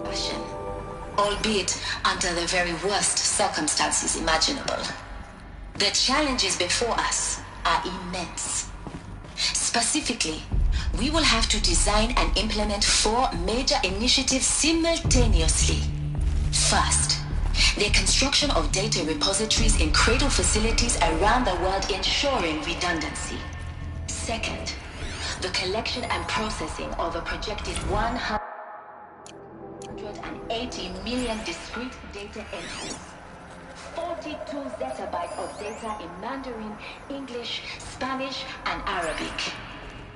passion, albeit under the very worst circumstances imaginable. The challenges before us are immense. Specifically, we will have to design and implement 4 major initiatives simultaneously. First, the construction of data repositories in cradle facilities around the world, ensuring redundancy. Second, the collection and processing of a projected 180 million discrete data entries, 42 zettabytes of data in Mandarin, English, Spanish, and Arabic.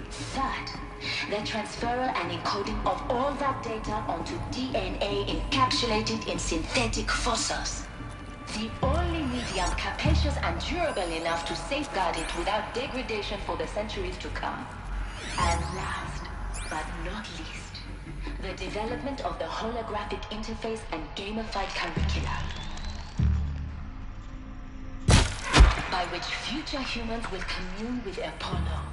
Third, the transferal and encoding of all that data onto DNA encapsulated in synthetic fossils. The only medium capacious and durable enough to safeguard it without degradation for the centuries to come. And last, but not least, the development of the holographic interface and gamified curricula, by which future humans will commune with Apollo,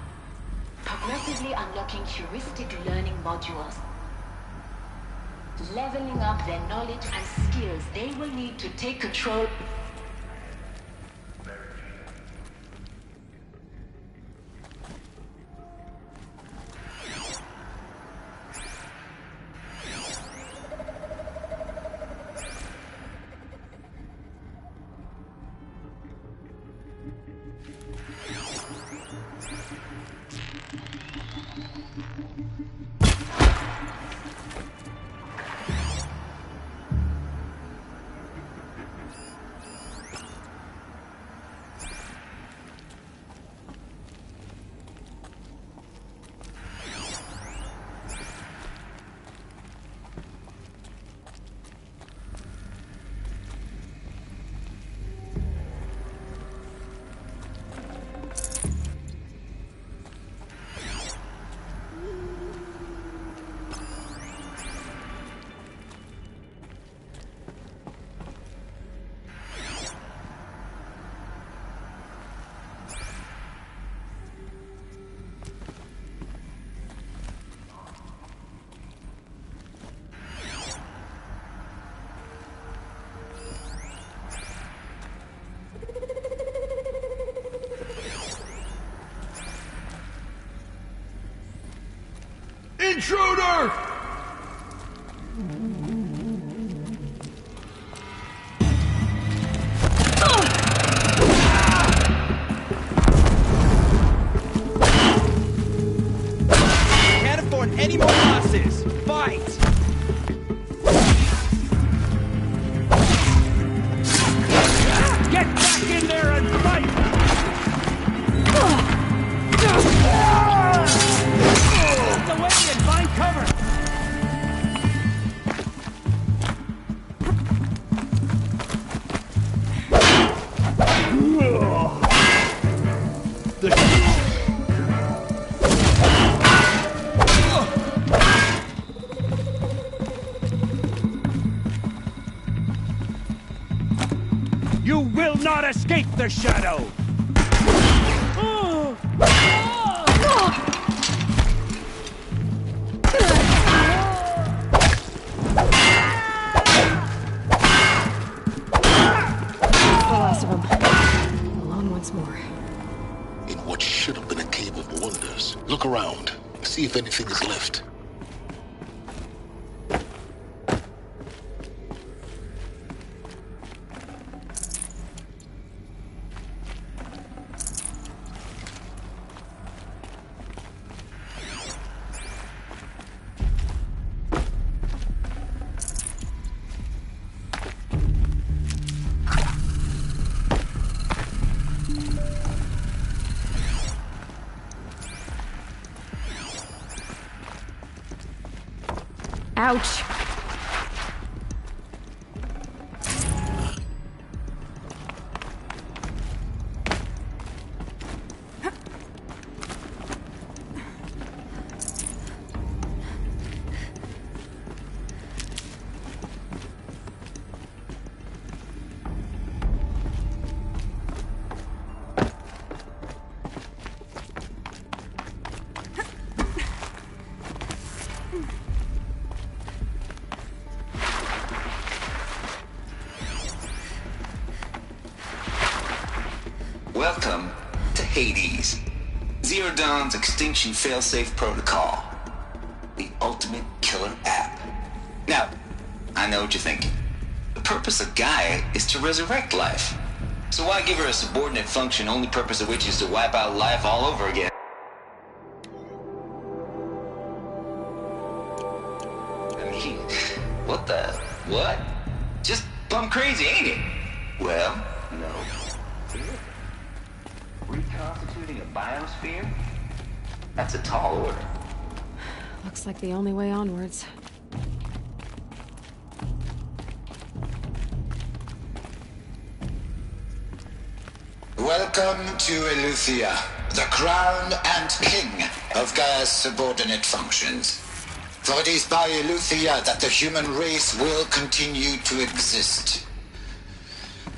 progressively unlocking heuristic learning modules, leveling up their knowledge and skills they will need to take control. Intruder! Can't afford any more losses. Fight! Get back in there and fight! Away and find cover! You will not escape the shadow! In what should have been a cave of wonders, look around. See if anything is left. Ouch. Welcome to Hades, Zero Dawn's extinction failsafe protocol, the ultimate killer app. Now, I know what you're thinking. The purpose of Gaia is to resurrect life. So why give her a subordinate function, only purpose of which is to wipe out life all over again? I mean, what the? What? Just plumb crazy, ain't it? Well, no. Reconstituting a biosphere? That's a tall order. Looks like the only way onwards. Welcome to Eleuthia, the crown and king of Gaia's subordinate functions. For it is by Eleuthia that the human race will continue to exist.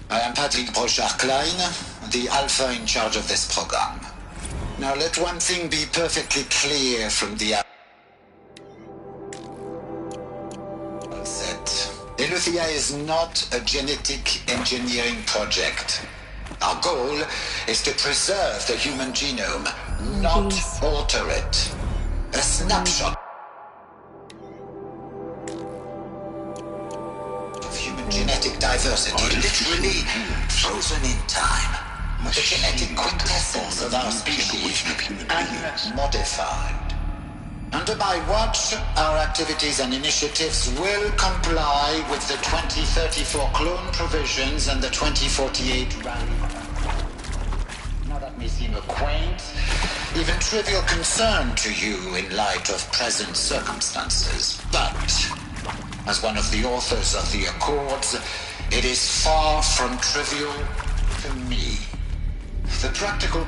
I am Patrick Brochard-Klein, the Alpha in charge of this program. Now let one thing be perfectly clear from the outset. Eleuthia is not a genetic engineering project. Our goal is to preserve the human genome, not alter it. A snapshot of human genetic diversity, literally frozen in time. The genetic quintessence of our species, unmodified. Under my watch, our activities and initiatives will comply with the 2034 clone provisions and the 2048 rally. Now that may seem a quaint, even trivial concern to you in light of present circumstances, but as one of the authors of the Accords, it is far from trivial to me. The practical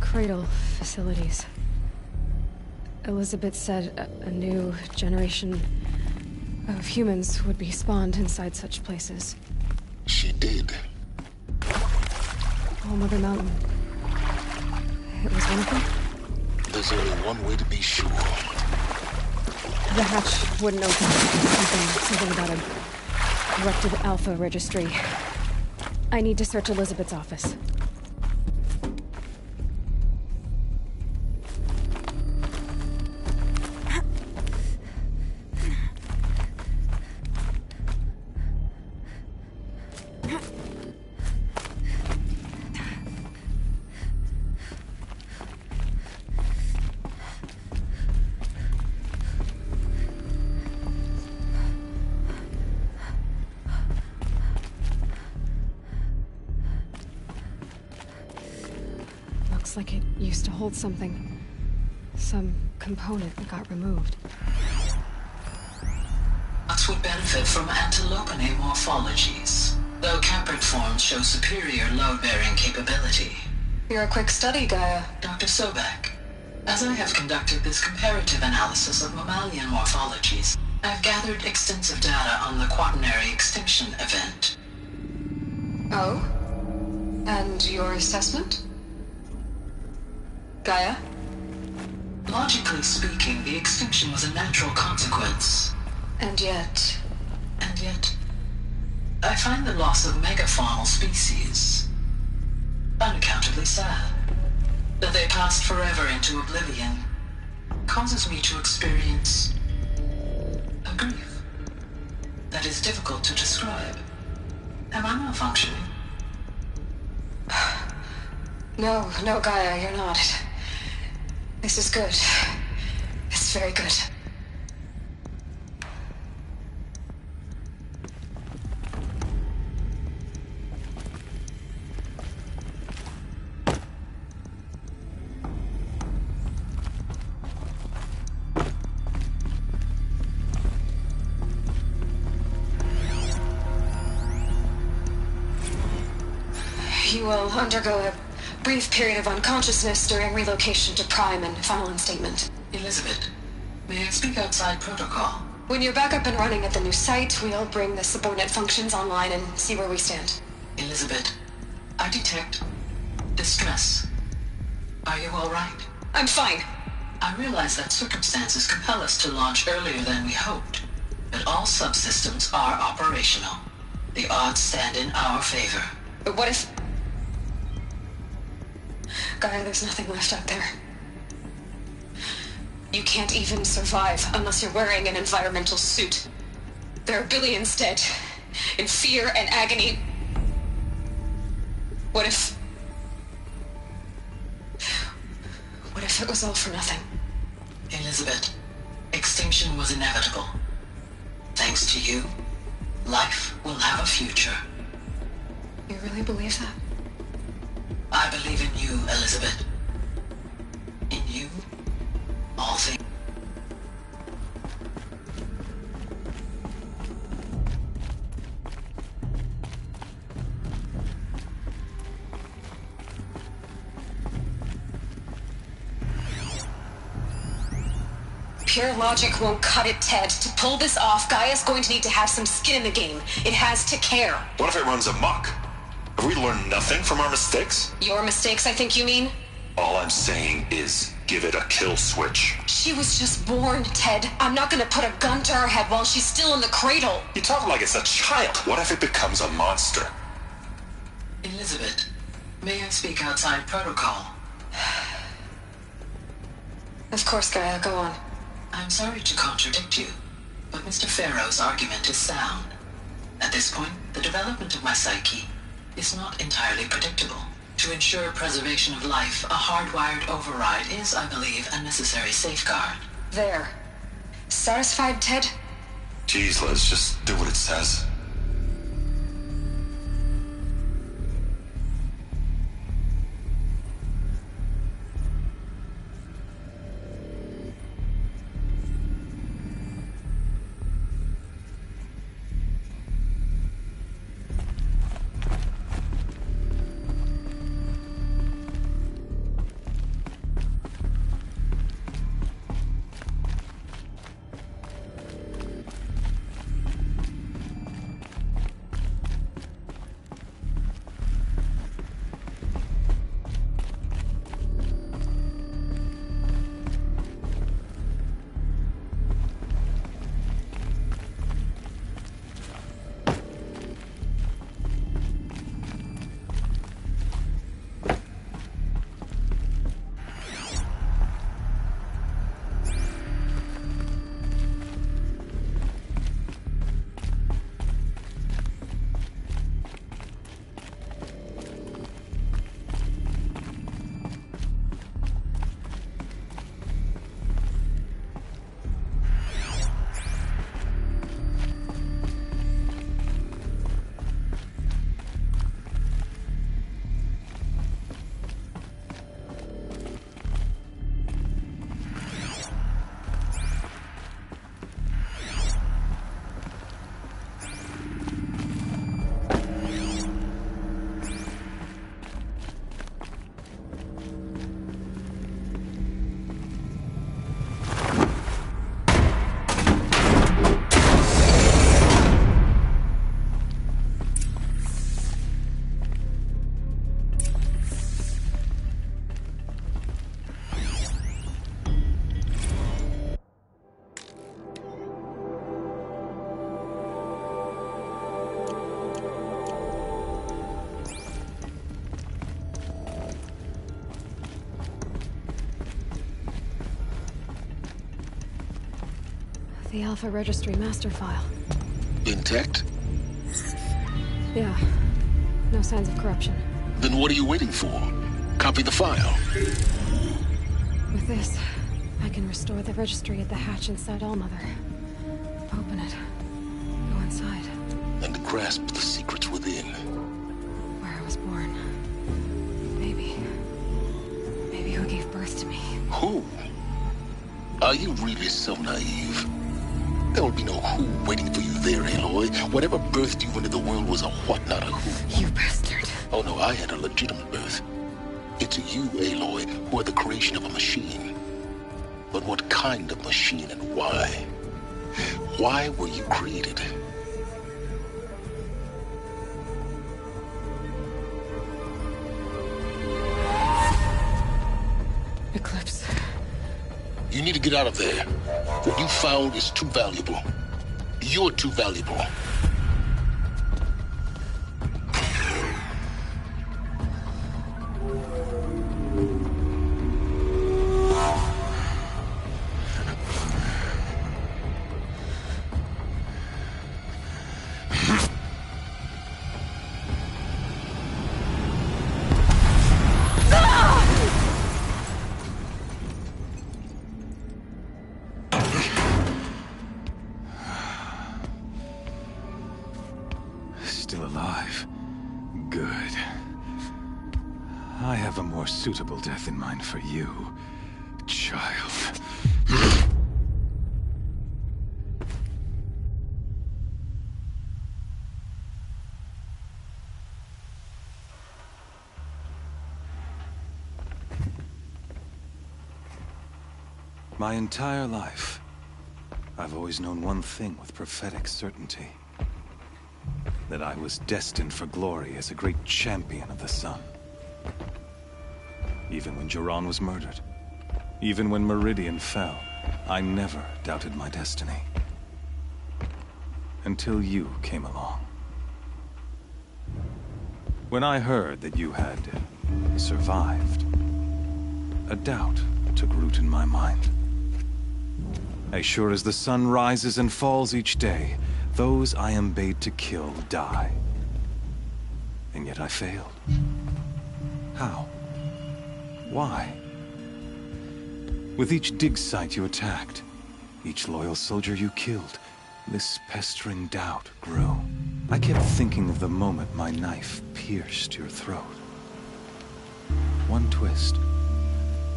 Cradle facilities. Elizabeth said a new generation of humans would be spawned inside such places. She did. Oh, Mother Mountain. It was one of them? There's only one way to be sure. The hatch wouldn't open. Something about a corrupted Alpha registry. I need to search Elizabeth's office. Like it used to hold something. Some component that got removed. Nuts would benefit from antilopinae morphologies, though caprid forms show superior load-bearing capability. You're a quick study, Gaia, Dr. Sobek. As I have conducted this comparative analysis of mammalian morphologies, I've gathered extensive data on the quaternary extinction event. Oh? And your assessment? Gaia? Logically speaking, the extinction was a natural consequence. And yet, I find the loss of megafaunal species unaccountably sad. that they passed forever into oblivion causes me to experience a grief that is difficult to describe. Am I malfunctioning? No, Gaia, you're not. This is good. It's very good. You will undergo a brief period of unconsciousness during relocation to Prime and final instatement. Elizabeth, may I speak outside protocol? When you're back up and running at the new site, we'll bring the subordinate functions online and see where we stand. Elizabeth, I detect distress. Are you all right? I'm fine. I realize that circumstances compel us to launch earlier than we hoped, but all subsystems are operational. The odds stand in our favor. But what if... Gaia, there's nothing left out there. You can't even survive unless you're wearing an environmental suit. There are billions dead, in fear and agony. What if it was all for nothing? Elizabeth, extinction was inevitable. Thanks to you, life will have a future. You really believe that? I believe in you, Elizabeth. In you, all things. Pure logic won't cut it, Ted. To pull this off, Gaia's going to need to have some skin in the game. It has to care. What if it runs amok? Have we learned nothing from our mistakes? Your mistakes, I think you mean? All I'm saying is, give it a kill switch. She was just born, Ted. I'm not gonna put a gun to her head while she's still in the cradle. You talk like it's a child. What if it becomes a monster? Elizabeth, may I speak outside protocol? Of course, Gaia, go on. I'm sorry to contradict you, but Mr. Farrow's argument is sound. At this point, the development of my psyche is not entirely predictable. To ensure preservation of life, a hardwired override is, I believe, a necessary safeguard. There. Satisfied, Ted? Jeez, Liz, just do what it says. The Alpha Registry master file. Intact? Yeah. No signs of corruption. Then what are you waiting for? Copy the file. With this, I can restore the registry at the hatch inside Allmother. Open it. Go inside. And grasp the secrets within. Where I was born. Maybe who gave birth to me. Who? Are you really so naive? There will be no who waiting for you there, Aloy. Whatever birthed you into the world was a what, not a who. You bastard. Oh no, I had a legitimate birth. It's you, Aloy, who are the creation of a machine. But what kind of machine and why? Why were you created? Eclipse. You need to get out of there. What you found is too valuable. You're too valuable. Still alive. Good. I have a more suitable death in mind for you, child. My entire life, I've always known one thing with prophetic certainty. That I was destined for glory as a great champion of the sun. Even when Jiran was murdered, even when Meridian fell, I never doubted my destiny. Until you came along. When I heard that you had survived, a doubt took root in my mind. As sure as the sun rises and falls each day, those I am bade to kill die. And yet I failed. How? Why? With each dig site you attacked, each loyal soldier you killed, this pestering doubt grew. I kept thinking of the moment my knife pierced your throat. One twist,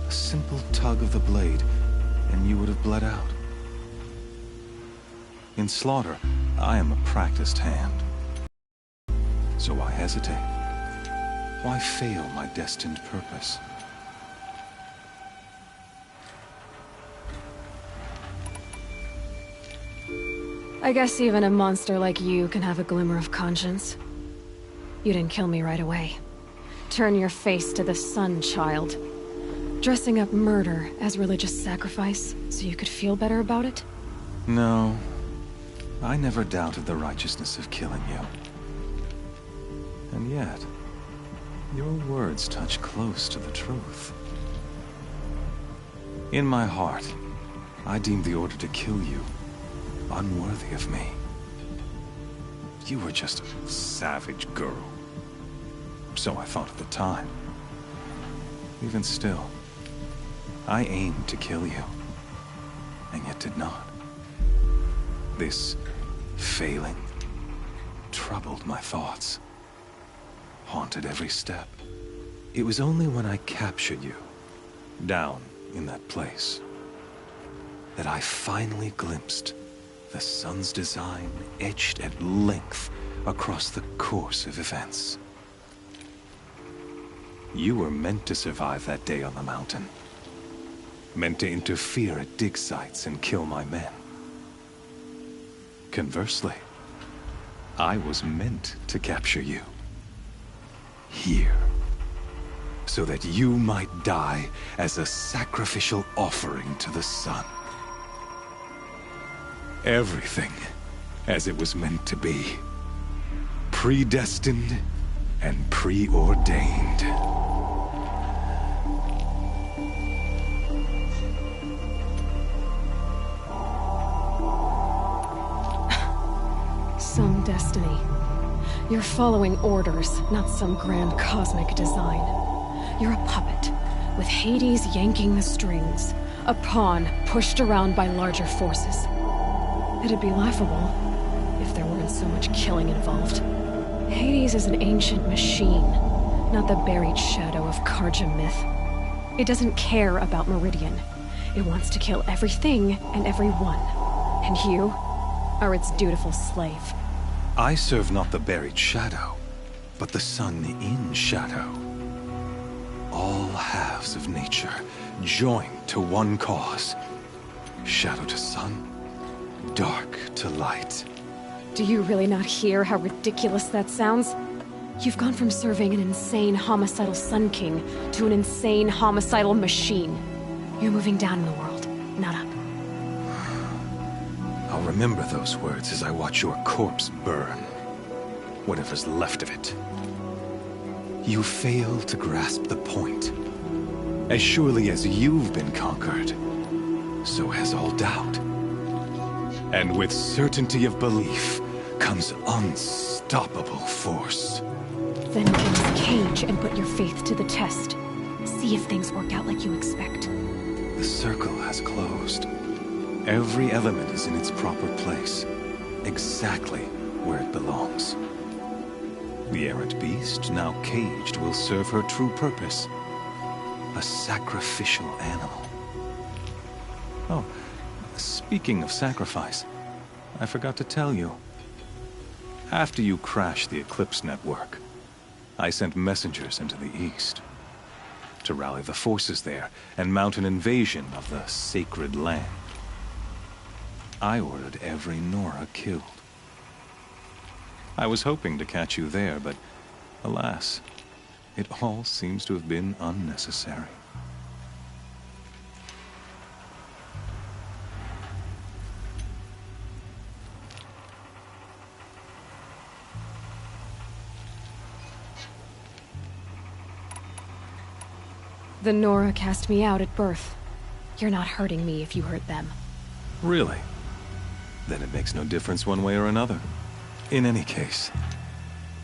a simple tug of the blade, and you would have bled out. In slaughter, I am a practiced hand. So why hesitate? Why fail my destined purpose? I guess even a monster like you can have a glimmer of conscience. You didn't kill me right away. Turn your face to the sun, child. Dressing up murder as religious sacrifice so you could feel better about it? No. I never doubted the righteousness of killing you. And yet, your words touch close to the truth. In my heart, I deemed the order to kill you unworthy of me. You were just a savage girl. So I thought at the time. Even still, I aimed to kill you, and yet did not. This failing troubled my thoughts, haunted every step. It was only when I captured you, down in that place, that I finally glimpsed the sun's design etched at length across the course of events. You were meant to survive that day on the mountain. Meant to interfere at dig sites and kill my men. Conversely, I was meant to capture you. Here. So that you might die as a sacrificial offering to the sun. Everything as it was meant to be. Predestined and preordained. destiny. You're following orders, not some grand cosmic design. You're a puppet, with Hades yanking the strings, a pawn pushed around by larger forces. It'd be laughable if there weren't so much killing involved. Hades is an ancient machine, not the buried shadow of Karja myth. It doesn't care about Meridian. It wants to kill everything and everyone. And you are its dutiful slave. I serve not the buried shadow, but the sun in shadow. All halves of nature joined to one cause. Shadow to sun, dark to light. Do you really not hear how ridiculous that sounds? You've gone from serving an insane homicidal Sun King to an insane homicidal machine. You're moving down in the world, not up. I'll remember those words as I watch your corpse burn. Whatever's left of it. You fail to grasp the point. As surely as you've been conquered, so has all doubt. And with certainty of belief comes unstoppable force. Then get his cage and put your faith to the test. See if things work out like you expect. The circle has closed. Every element is in its proper place, exactly where it belongs. The errant beast, now caged, will serve her true purpose. A sacrificial animal. Oh, speaking of sacrifice, I forgot to tell you. After you crashed the Eclipse network, I sent messengers into the east to rally the forces there and mount an invasion of the sacred land. I ordered every Nora killed. I was hoping to catch you there, but alas, it all seems to have been unnecessary. The Nora cast me out at birth. You're not hurting me if you hurt them. Really? Then it makes no difference one way or another. In any case,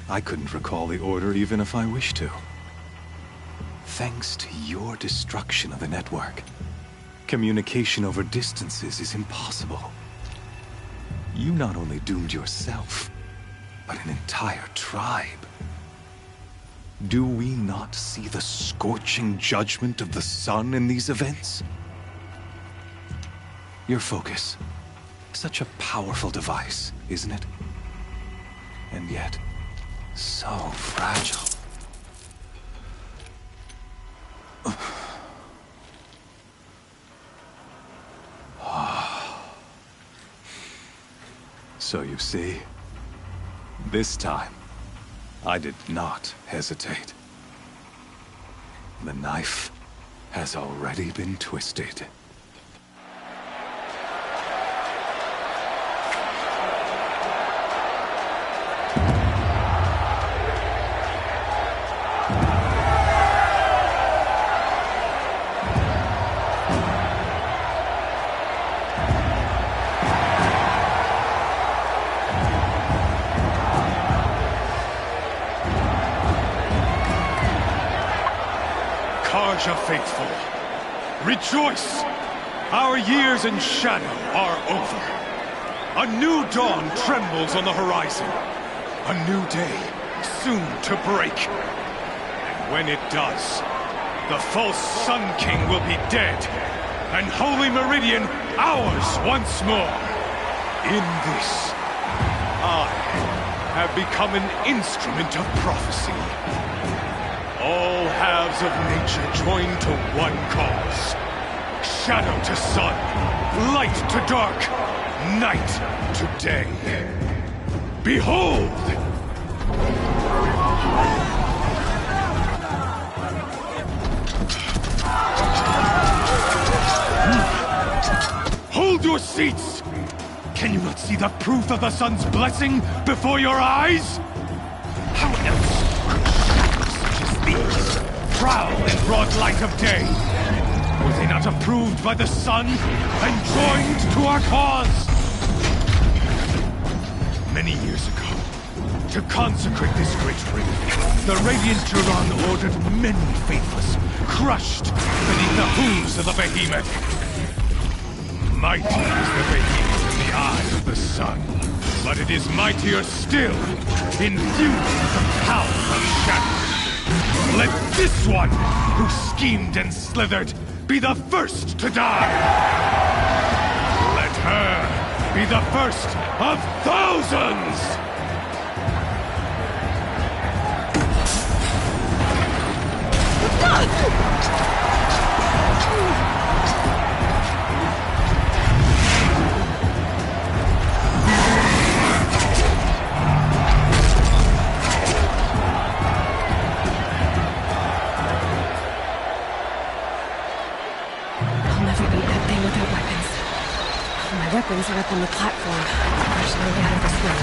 I couldn't recall the order even if I wished to. Thanks to your destruction of the network, communication over distances is impossible. You not only doomed yourself, but an entire tribe. Do we not see the scorching judgment of the sun in these events? Your focus. Such a powerful device, isn't it? And yet, so fragile. So you see, this time, I did not hesitate. The knife has already been twisted. Karja faithful, rejoice! Our years in shadow are over. A new dawn trembles on the horizon. A new day soon to break. And when it does, the false Sun King will be dead, and Holy Meridian ours once more. In this, I have become an instrument of prophecy. All halves of nature joined to one cause. Shadow to sun, light to dark, night to day. Behold! Hold your seats! Can you not see the proof of the sun's blessing before your eyes? How else these prowl in broad light of day? Were they not approved by the sun and joined to our cause? Many years ago, to consecrate this great ring, the Radiant Turan ordered many faithless, crushed beneath the hooves of the behemoth. Mighty is the behemoth in the eyes of the sun, but it is mightier still, infused with the power of shadow. Let this one, who schemed and slithered, be the first to die! Let her be the first of thousands! Weapons are up on the platform. There's no way out of this room.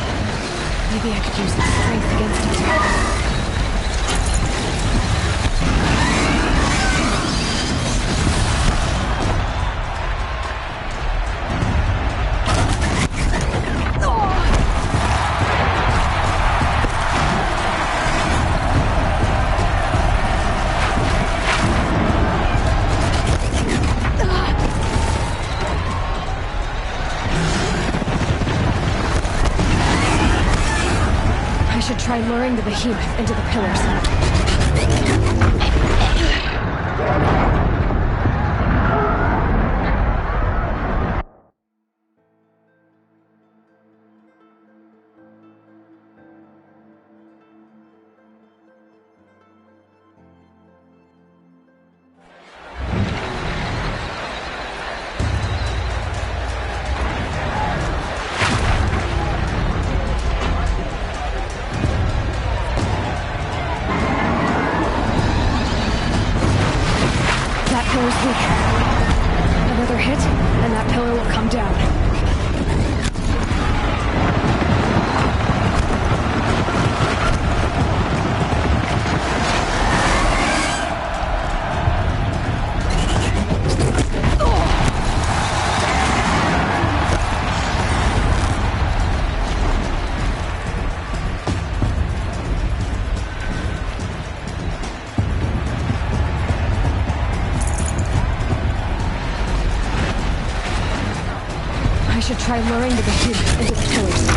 Maybe I could use some strength against it. Try luring the behemoth into the pillars. Another hit, and that pillar will come down. I should try luring the behemoth into the pillars.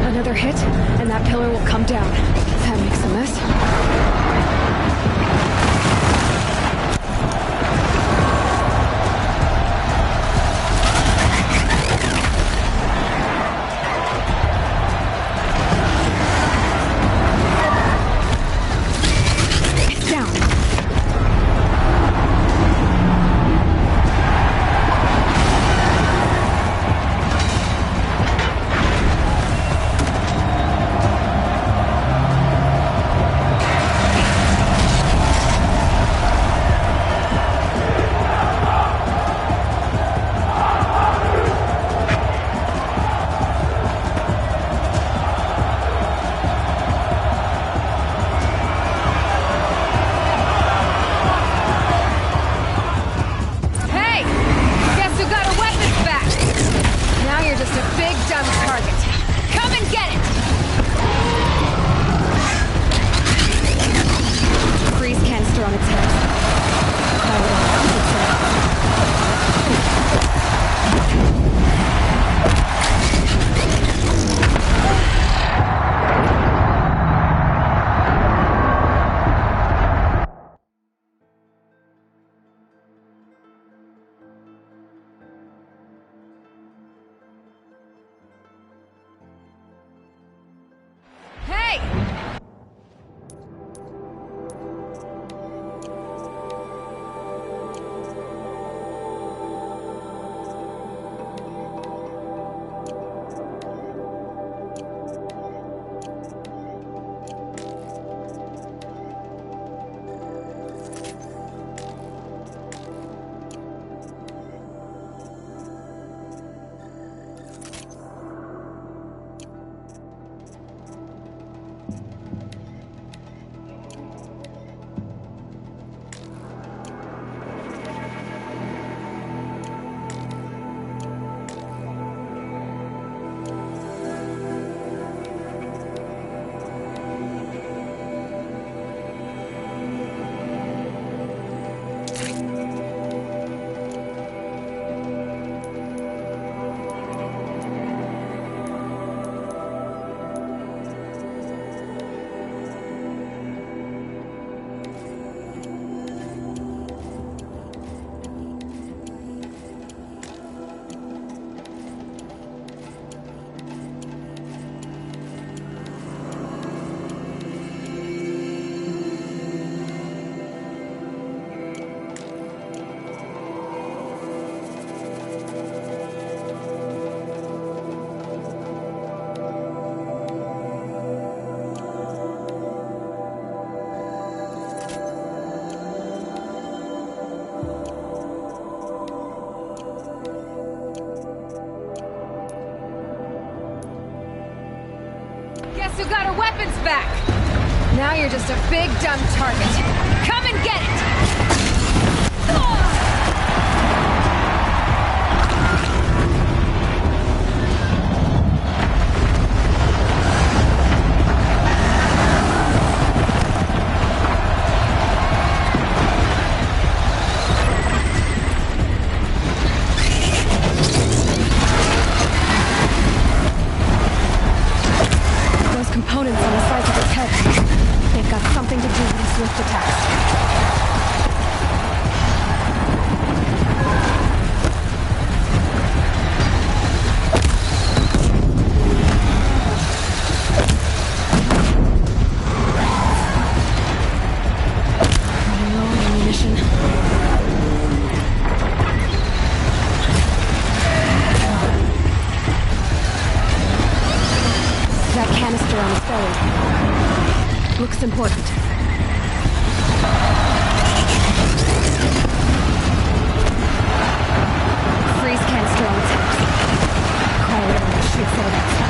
Another hit, and that pillar will come down. That makes a mess. guess who got her weapons back? Now you're just a big dumb target. Come and get it! Components on the sides of its head. They've got something to do with the swift attacks. Running low on ammunition. That canister on his belly looks important. Freeze canister on its head. Call it over and shoot some of that stuff.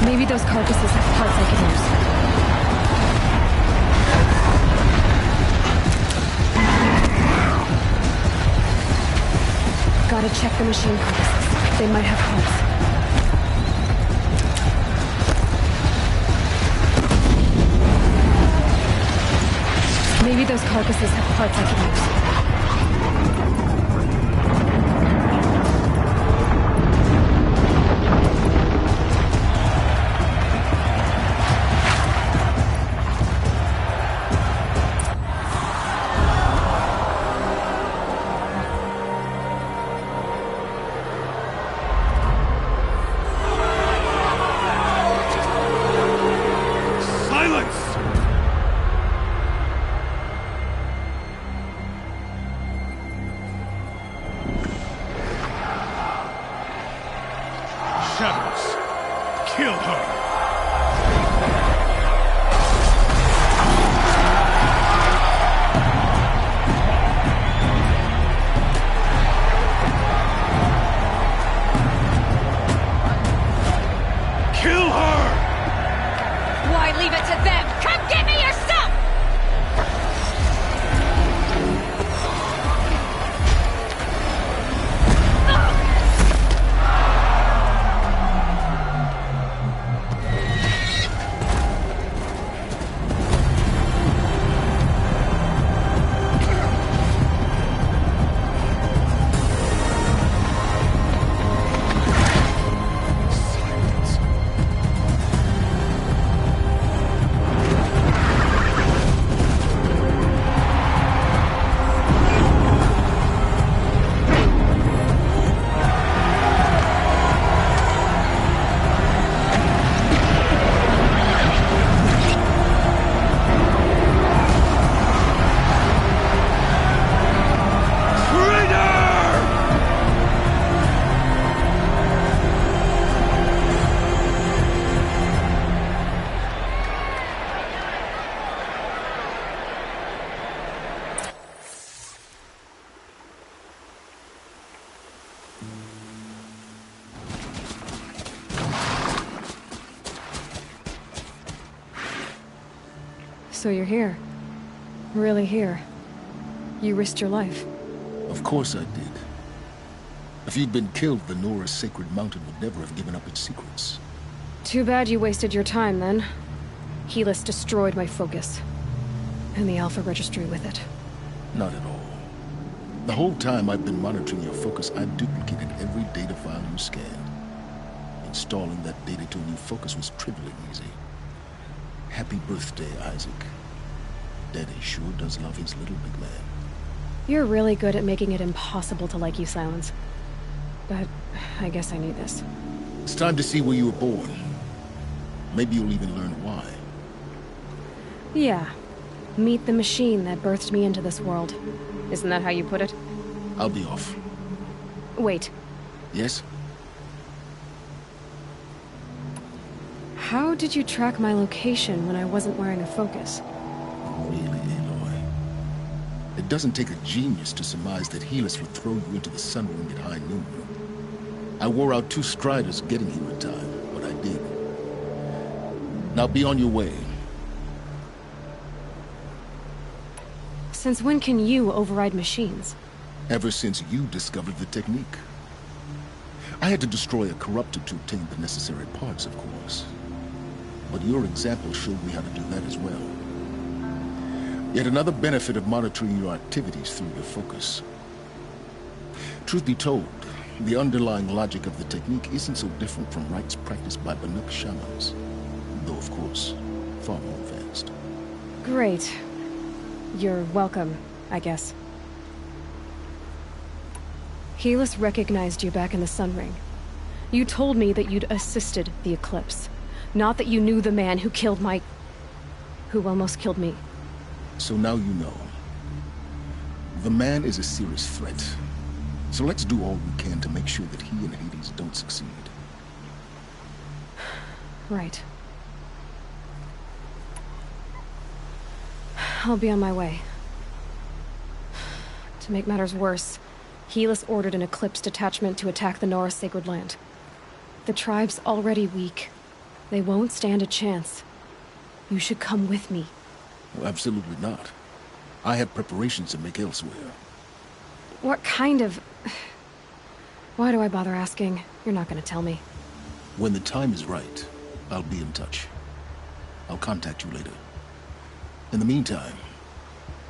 Maybe those carcasses have parts I can use. Gotta check the machine carcasses. They might have parts. Maybe those carcasses have parts I can use. So you're here. Really here. You risked your life. Of course I did. If you'd been killed, the Nora's sacred mountain would never have given up its secrets. Too bad you wasted your time, then. Helis destroyed my focus. And the Alpha Registry with it. Not at all. The whole time I've been monitoring your focus, I've duplicated every data file you scanned. Installing that data to a new focus was trivially easy. Happy birthday, Isaac. Daddy sure does love his little big man. You're really good at making it impossible to like you, Silence. But I guess I need this. It's time to see where you were born. Maybe you'll even learn why. Yeah. Meet the machine that birthed me into this world. Isn't that how you put it? I'll be off. Wait. Yes? How did you track my location when I wasn't wearing a focus? Really, Aloy? It doesn't take a genius to surmise that Helis would throw you into the sun ring at high noon. I wore out 2 striders getting here in time, but I did. Now be on your way. Since when can you override machines? Ever since you discovered the technique. I had to destroy a corruptor to obtain the necessary parts, of course. But your example showed me how to do that as well. Yet another benefit of monitoring your activities through your focus. Truth be told, the underlying logic of the technique isn't so different from rites practiced by Banuk shamans. Though, of course, far more advanced. Great. You're welcome, I guess. Helis recognized you back in the Sun Ring. You told me that you'd assisted the Eclipse. Not that you knew the man who killed who almost killed me. So now you know. The man is a serious threat. So let's do all we can to make sure that he and Hades don't succeed. Right. I'll be on my way. To make matters worse, Helis ordered an Eclipse detachment to attack the Nora Sacred Land. The tribe's already weak. They won't stand a chance. You should come with me. Well, absolutely not. I have preparations to make elsewhere. What kind of... Why do I bother asking? You're not gonna tell me. When the time is right, I'll be in touch. I'll contact you later. In the meantime,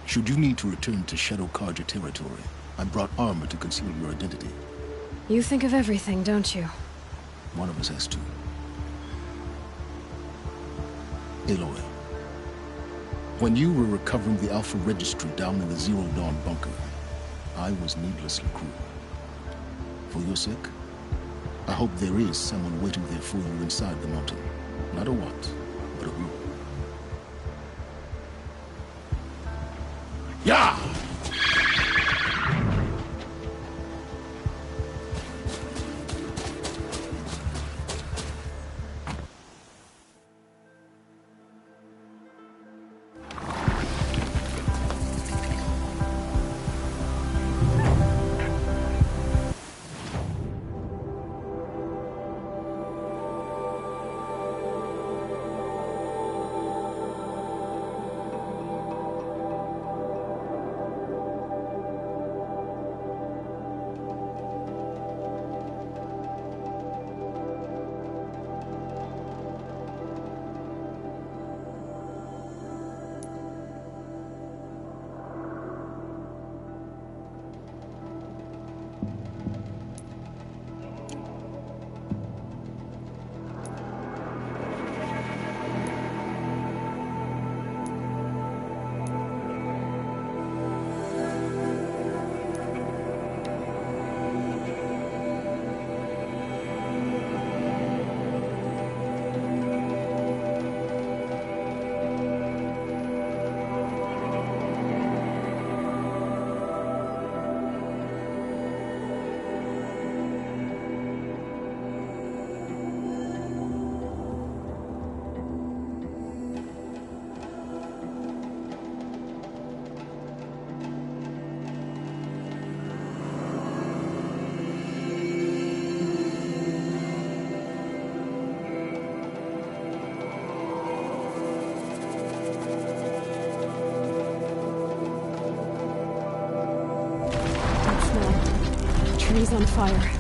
should you need to return to Shadow Karja territory, I brought armor to conceal your identity. You think of everything, don't you? One of us has to. Aloy, when you were recovering the Alpha Registry down in the Zero Dawn bunker, I was needlessly cruel. For your sake, I hope there is someone waiting there for you inside the mountain. Not a what, but a who. Yeah! tree's on fire.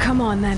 Come on, then.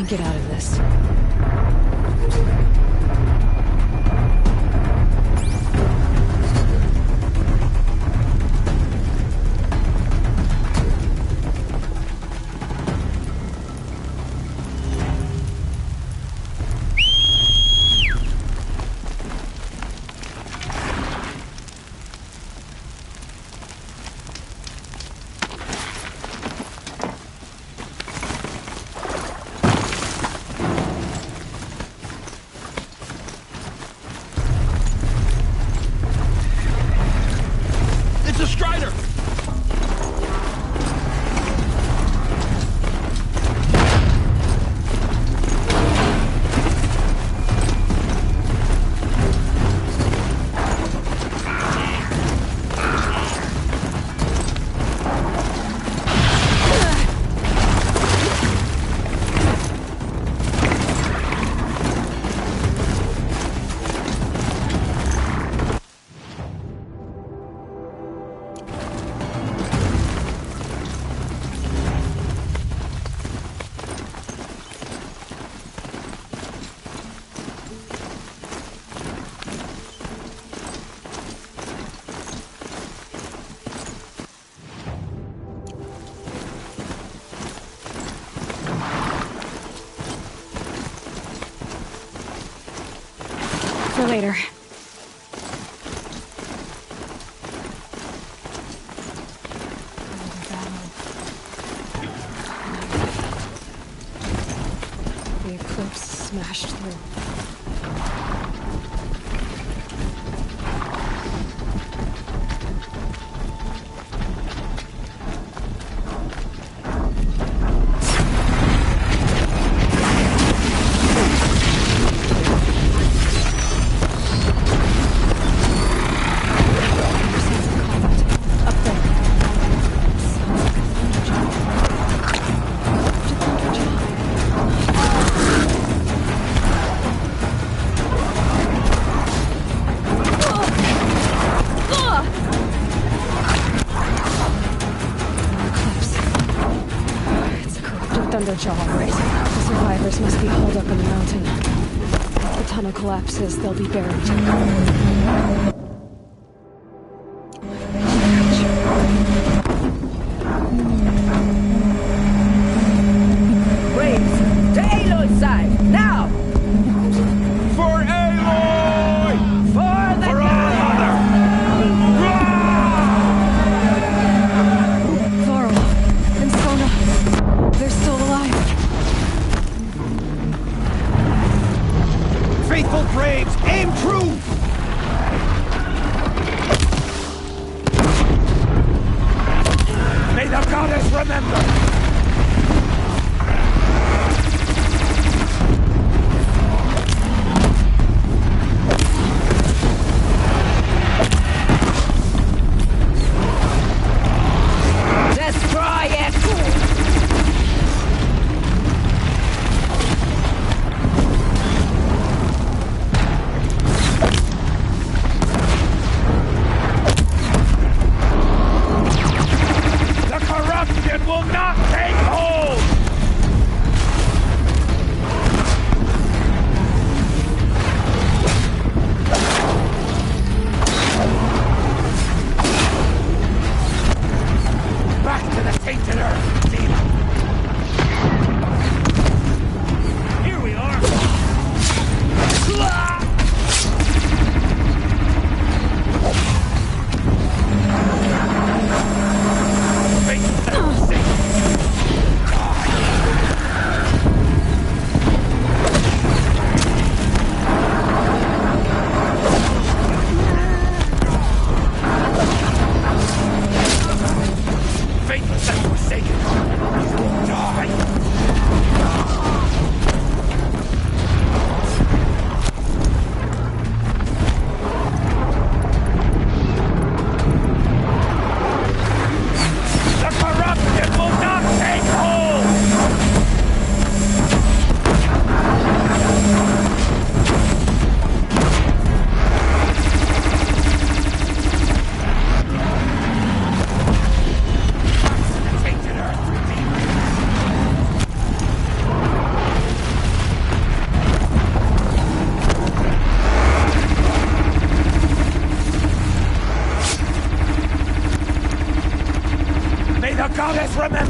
get out of this. For later. The eclipse smashed through. Thunderjaw, right? The survivors must be holed up in the mountain. If the tunnel collapses, they'll be buried. Braves, to Aloy's side, now! For Aloy! For the Thorol and Sona, they're still alive. Faithful Braves, aim true! May the goddess remember! Will not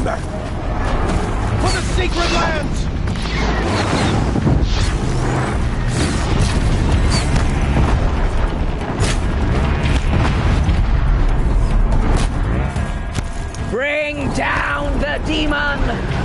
remember! For the sacred lands! Bring down the demon!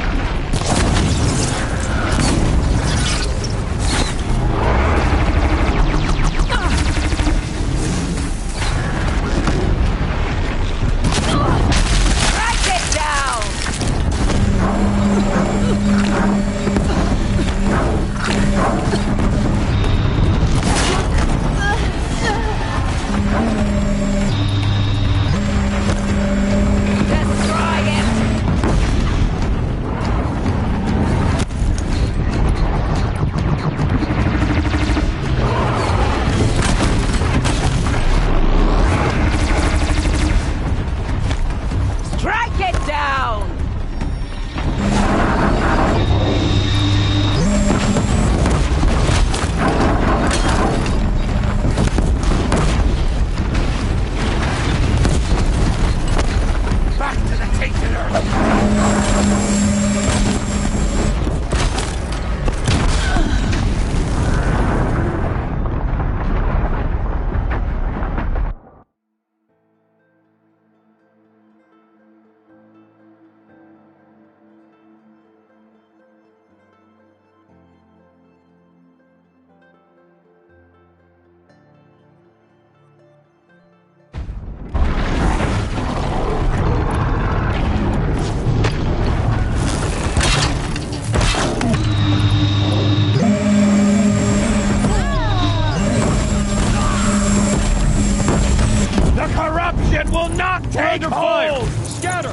Take hold! Scatter!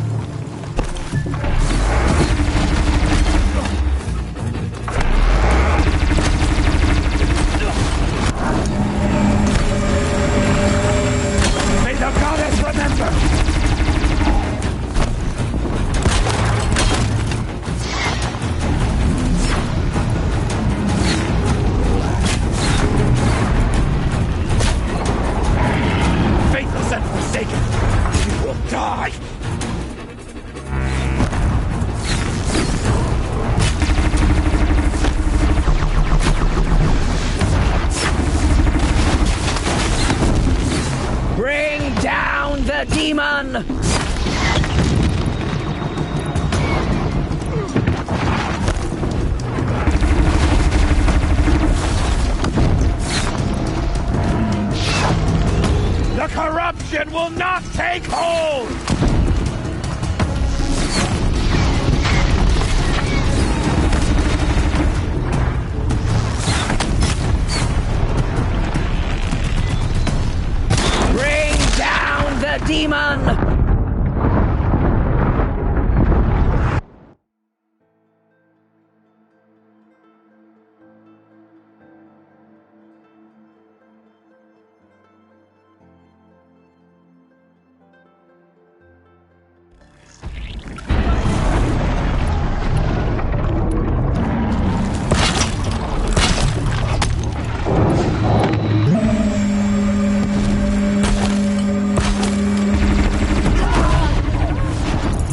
May the goddess remember! Faithless and forsaken! Die! Bring down the demon! The corruption will not take hold! Bring down the demon!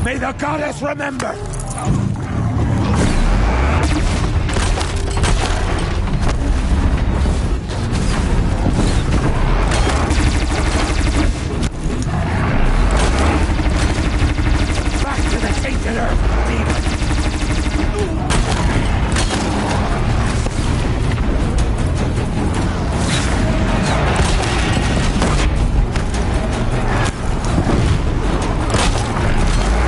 May the goddess remember! Back to the tainted earth, demon!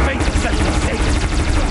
Fate is set to take it!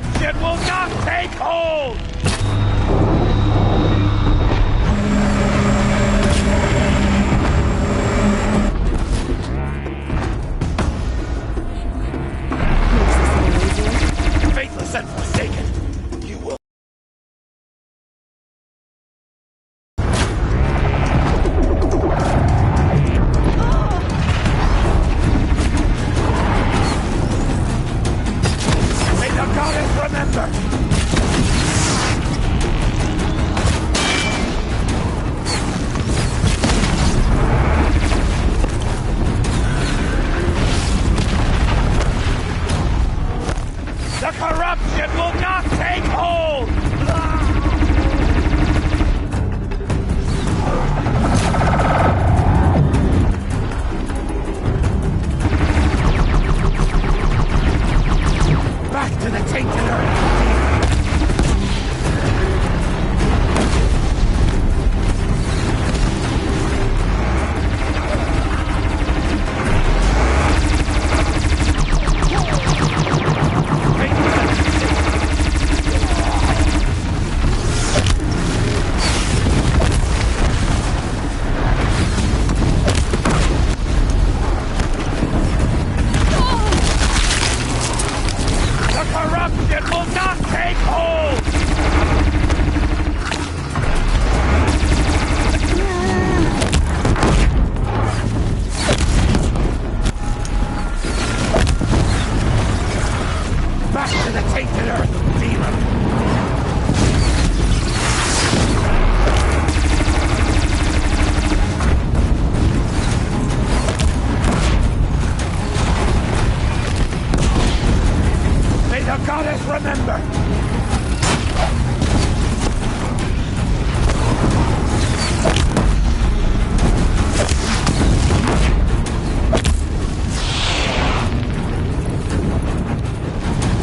corruption will not take hold! Faithless and forsaken, you will... May the goddess remember! The corruption will not take hold! Back to the tainted earth! The corruption will not take hold! Back to the tainted earth, demon! May the goddess remember!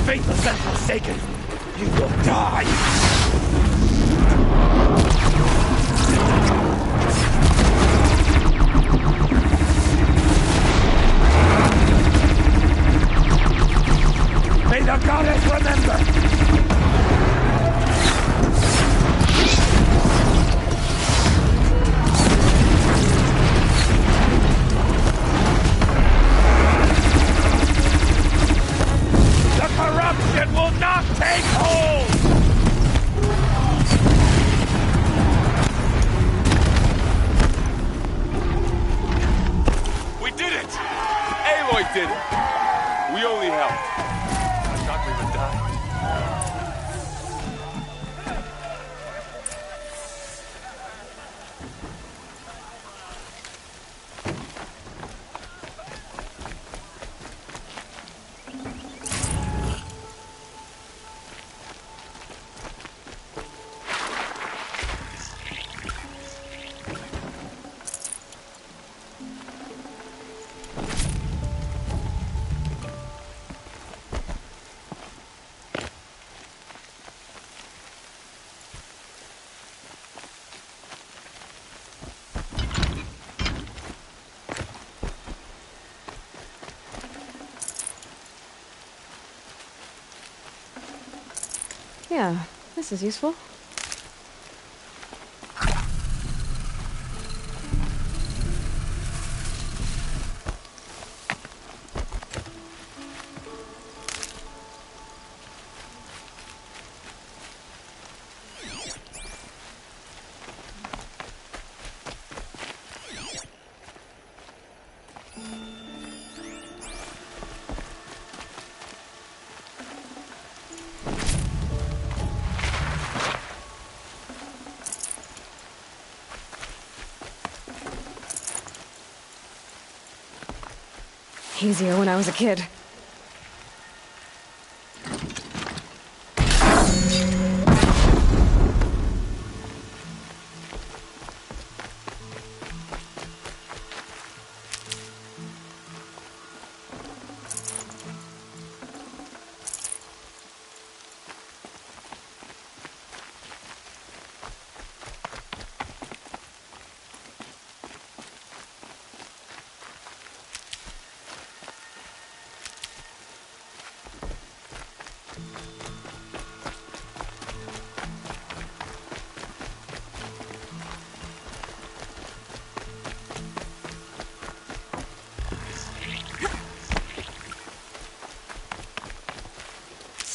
Faithless and forsaken, you will die! May the goddess remember! The corruption will not take hold! We did it! Aloy did it! We only helped. I thought we would die. Yeah, this is useful. Easier when I was a kid.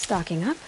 Stocking up.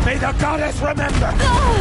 May the goddess remember!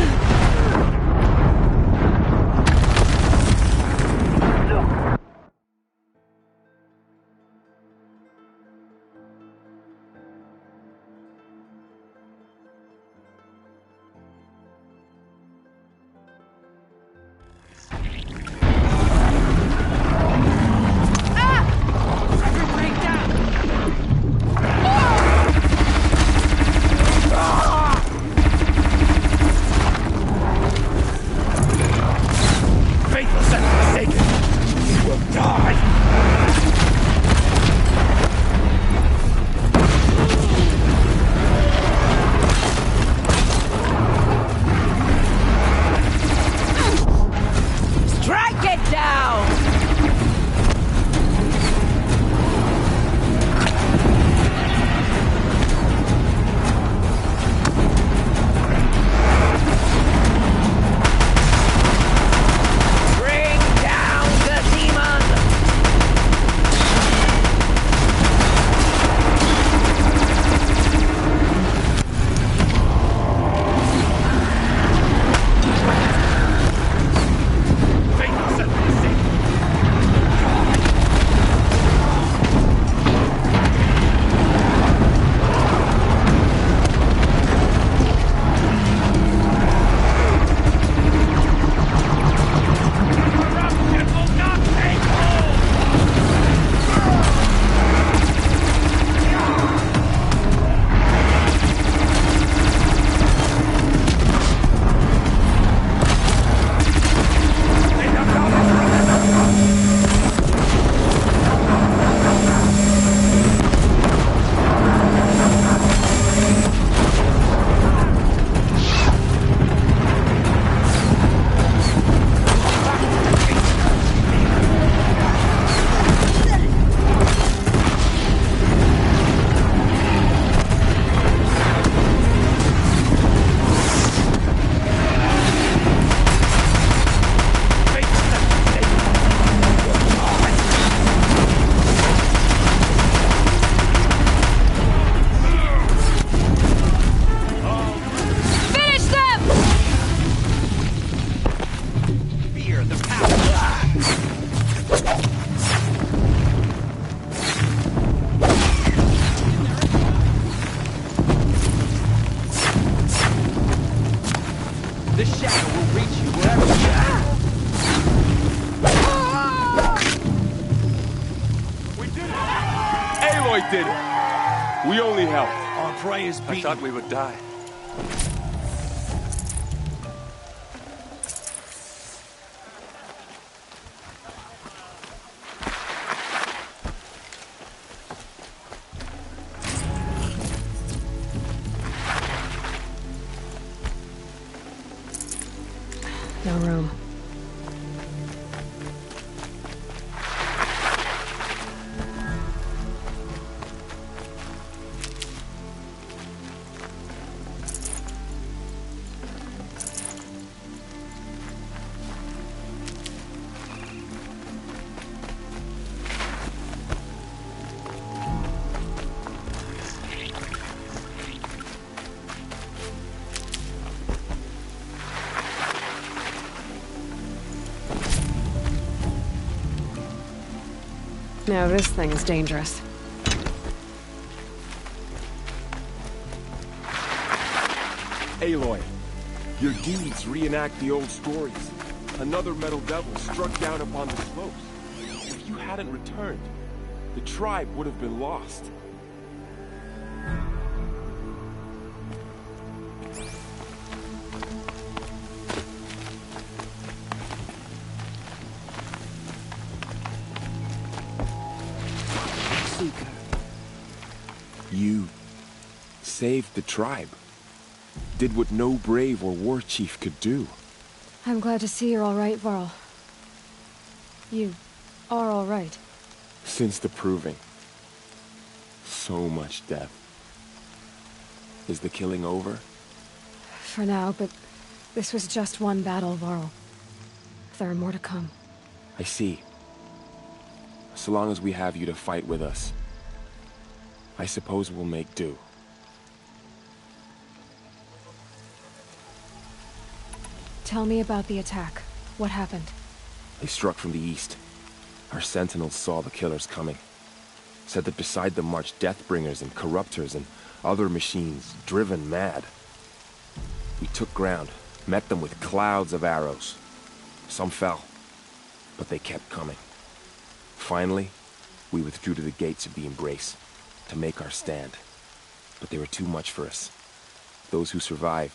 did it. We only helped. Our prey is beaten. I thought we would die. No room. Now this thing is dangerous. Aloy, your deeds reenact the old stories. Another metal devil struck down upon the slopes. If you hadn't returned, the tribe would have been lost. You saved the tribe. Did what no brave or war chief could do. I'm glad to see you're all right, Varl. You are all right. Since the proving. So much death. Is the killing over? for now, but this was just one battle, Varl. There are more to come. I see. So long as we have you to fight with us, I suppose we'll make do. Tell me about the attack. What happened? They struck from the east. Our sentinels saw the killers coming. Said that beside them marched Deathbringers and Corruptors and other machines, driven mad. We took ground, met them with clouds of arrows. Some fell, but they kept coming. Finally, we withdrew to the gates of the Embrace to make our stand. But they were too much for us. Those who survived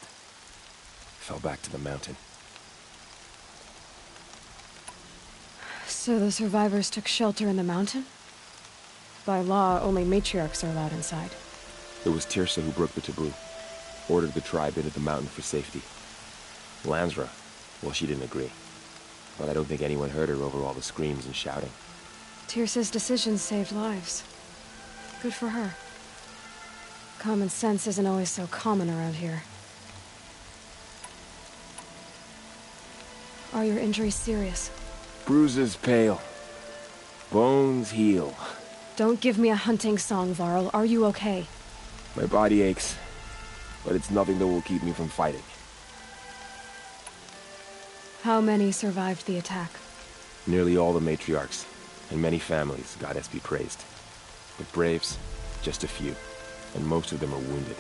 fell back to the mountain. So the survivors took shelter in the mountain? By law, only matriarchs are allowed inside. It was TeSL who broke the taboo, ordered the tribe into the mountain for safety. Lansra, well, she didn't agree. But I don't think anyone heard her over all the screams and shouting. TeSL's decision saved lives. Good for her. Common sense isn't always so common around here. Are your injuries serious? Bruises pale. Bones heal. Don't give me a hunting song, Varl. Are you okay? My body aches, but it's nothing that will keep me from fighting. How many survived the attack? Nearly all the matriarchs, and many families, goddess be praised. But braves, just a few, and most of them are wounded.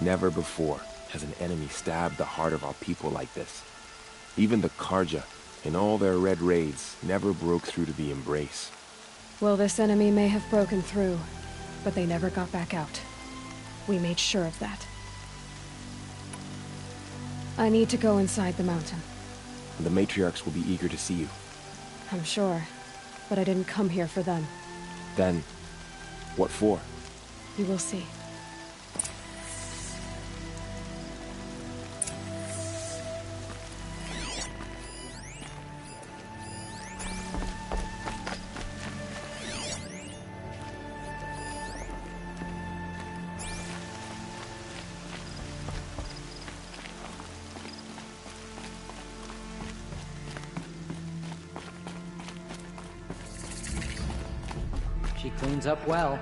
Never before has an enemy stabbed the heart of our people like this. Even the Karja, in all their red raids, never broke through to the Embrace. Well, this enemy may have broken through, but they never got back out. We made sure of that. I need to go inside the mountain. The matriarchs will be eager to see you. I'm sure, but I didn't come here for them. Then, what for? You will see. She cleans up well.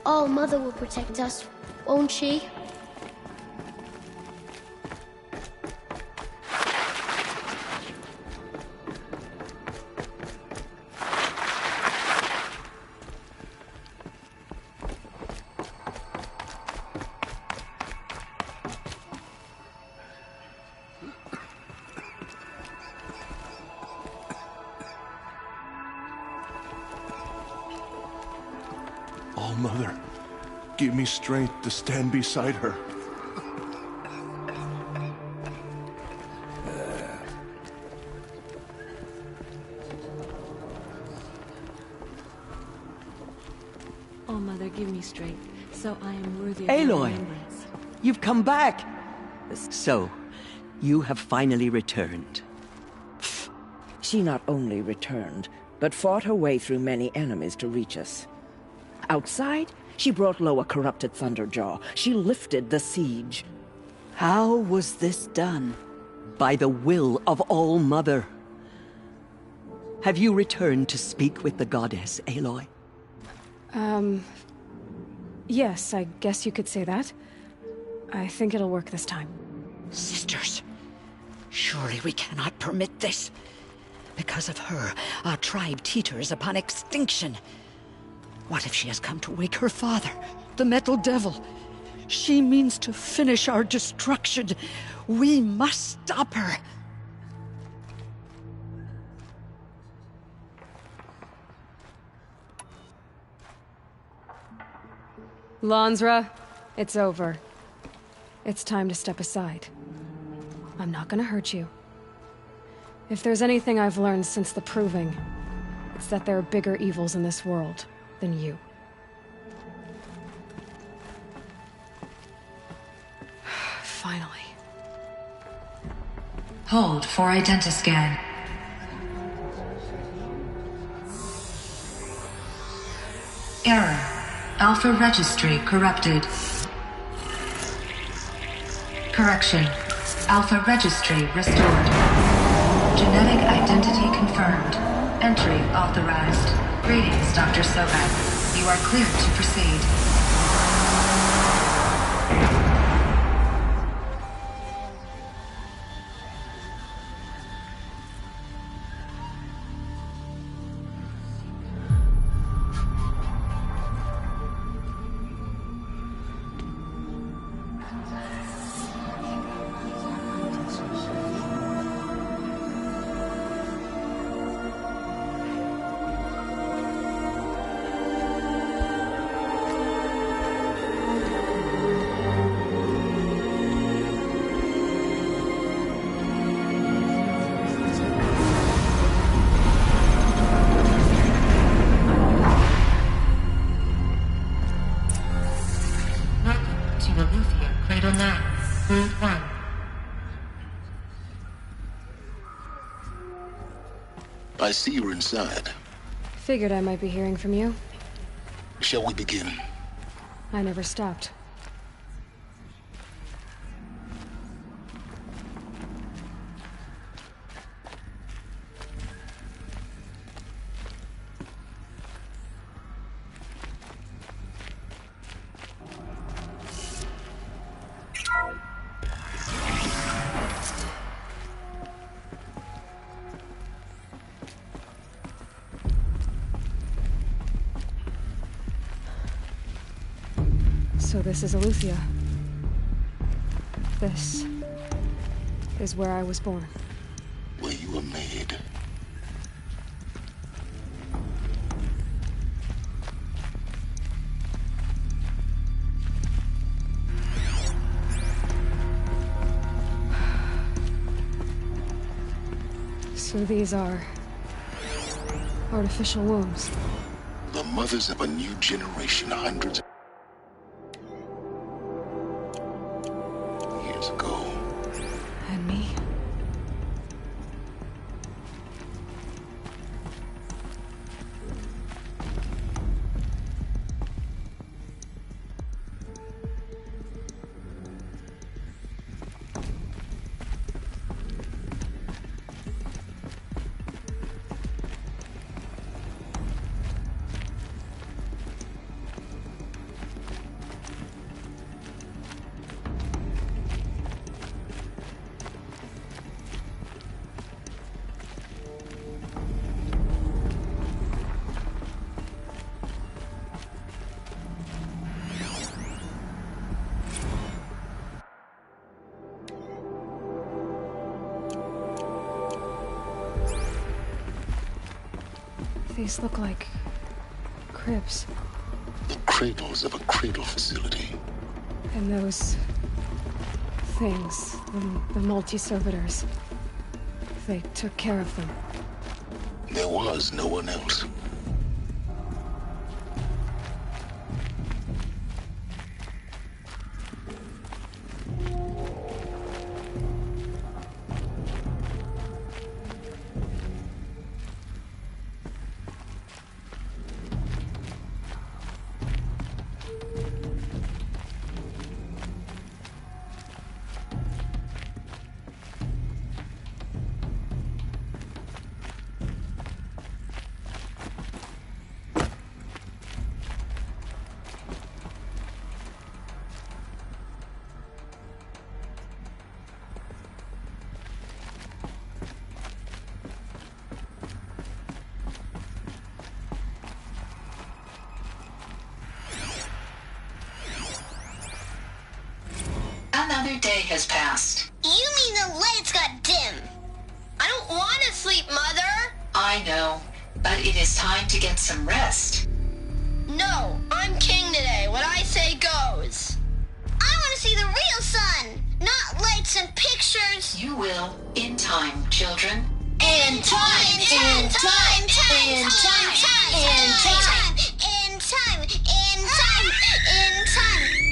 All Mother will protect us, won't she? Oh, Mother, give me strength to stand beside her. Oh, Mother, give me strength, so I am worthy of Aloy, your remembrance. you've come back! So, you have finally returned. She not only returned, but fought her way through many enemies to reach us. Outside, she brought low a corrupted Thunderjaw. She lifted the siege. How was this done? By the will of All Mother. Have you returned to speak with the goddess, Aloy? Yes, I guess you could say that. I think it'll work this time. Sisters, surely we cannot permit this. Because of her, our tribe teeters upon extinction. What if she has come to wake her father, the Metal Devil? She means to finish our destruction. We must stop her. Lansra, it's over. It's time to step aside. I'm not gonna hurt you. If there's anything I've learned since the Proving, it's that there are bigger evils in this world than you. Finally. Hold for identiscan. Error. Alpha registry corrupted. Correction. Alpha registry restored. Genetic identity confirmed. Entry authorized. Greetings, Dr. Sobat. You are cleared to proceed. I see you're inside. Figured I might be hearing from you. Shall we begin? I never stopped. So this is Eleuthia. This is where I was born. Where you were made. So these are artificial wombs. The mothers of a new generation hundreds years ago. And me. These look like cribs. The cradles of a cradle facility. And those things, the multi-servitors, they took care of them. There was no one else. Another day has passed. You mean the lights got dim? I don't want to sleep, Mother! I know, but it is time to get some rest. No, I'm king today. What I say goes. I want to see the real sun, not lights and pictures. You will, in time, children. In time, in time, in time, in time, in time, in time, in time, in time.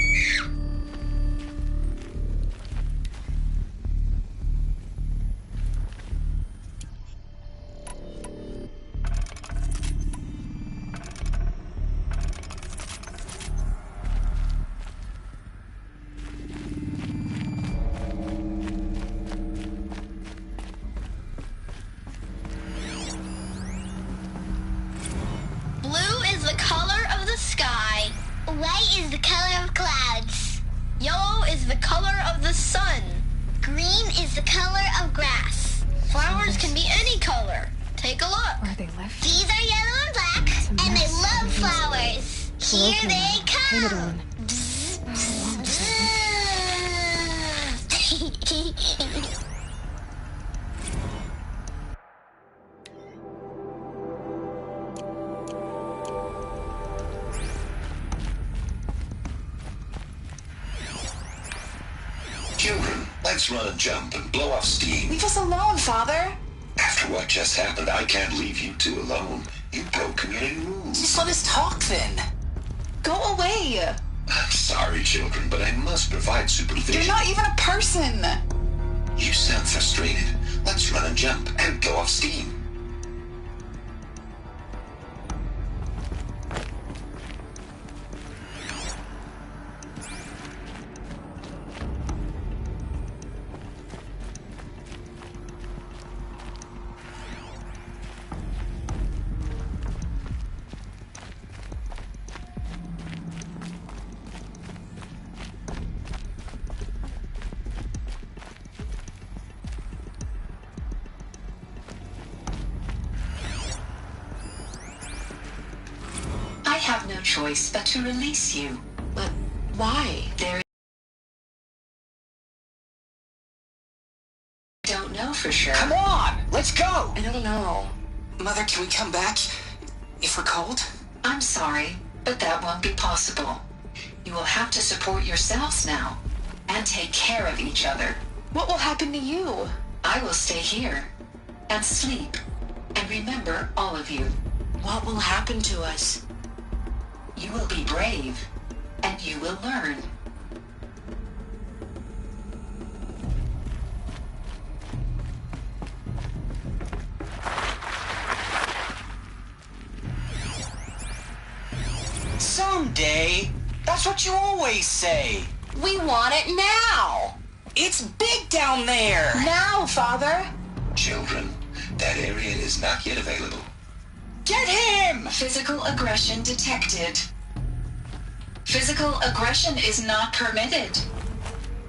White is the color of clouds. Yellow is the color of the sun. Green is the color of grass. Flowers can be any color. Take a look. Where are they left? These are yellow and black, and they love flowers. Here they come. Children, let's run and jump and blow off steam. Leave us alone, Father. After what just happened, I can't leave you two alone. You broke community rules. Just let us talk, then. Go away. I'm sorry, children, but I must provide supervision. You're not even a person. You sound frustrated. Let's run and jump and blow off steam. I have no choice but to release you. But why? I don't know for sure. Come on, let's go. I don't know. Mother, can we come back if we're cold? I'm sorry, but that won't be possible. You will have to support yourselves now and take care of each other. What will happen to you? I will stay here and sleep and remember all of you. What will happen to us? You will be brave, and you will learn. Someday. That's what you always say. We want it now. It's big down there. Now, Father. Children, that area is not yet available. Get him! Physical aggression detected. Physical aggression is not permitted.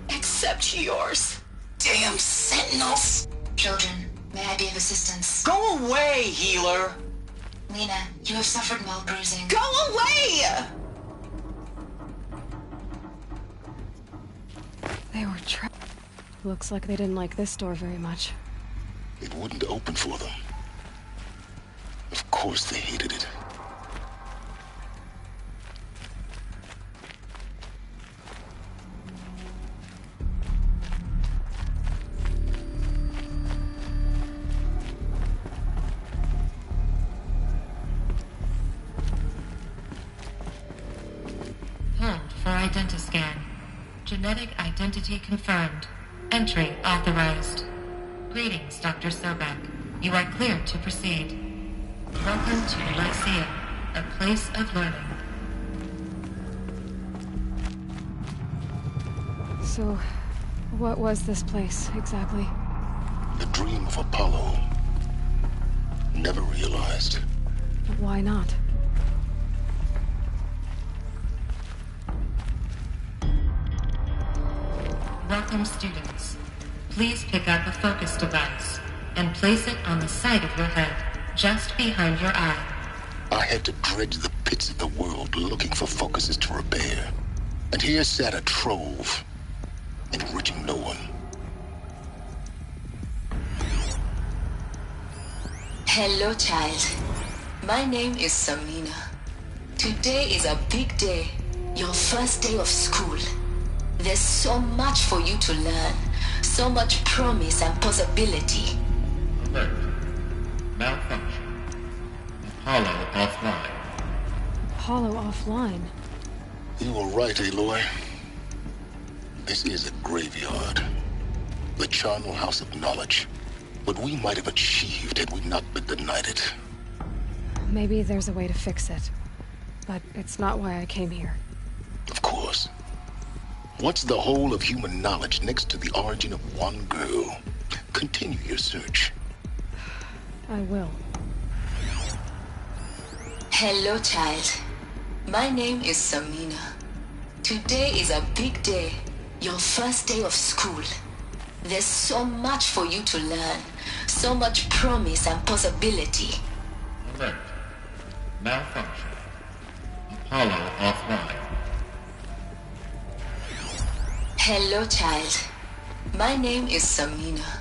Except yours. Damn sentinels. Children, may I be of assistance? Go away, healer. Lena, you have suffered mild bruising. Go away! They were trapped. Looks like they didn't like this door very much. It wouldn't open for them. Of course they hated it. Hold for identiscan. Genetic identity confirmed. Entry authorized. Greetings, Dr. Sobek. You are cleared to proceed. Welcome to Lyceum, a place of learning. So, what was this place, exactly? The dream of Apollo. Never realized. Why not? Welcome, students. Please pick up a focus device and place it on the side of your head, just behind your eye. I had to dredge the pits of the world looking for focuses to repair. And here sat a trove. enriching no one. Hello, child. My name is Samina. Today is a big day. Your first day of school. There's so much for you to learn. So much promise and possibility. Alert. Malfunction. Apollo offline. Apollo offline? You were right, Aloy. This is a graveyard. The charnel house of knowledge. What we might have achieved had we not been denied it. Maybe there's a way to fix it. But it's not why I came here. Of course. What's the whole of human knowledge next to the origin of one girl? Continue your search. I will. Hello, child. My name is Samina. Today is a big day. Your first day of school. There's so much for you to learn. So much promise and possibility. Alert. Malfunction. Apollo offline. Hello, child. My name is Samina.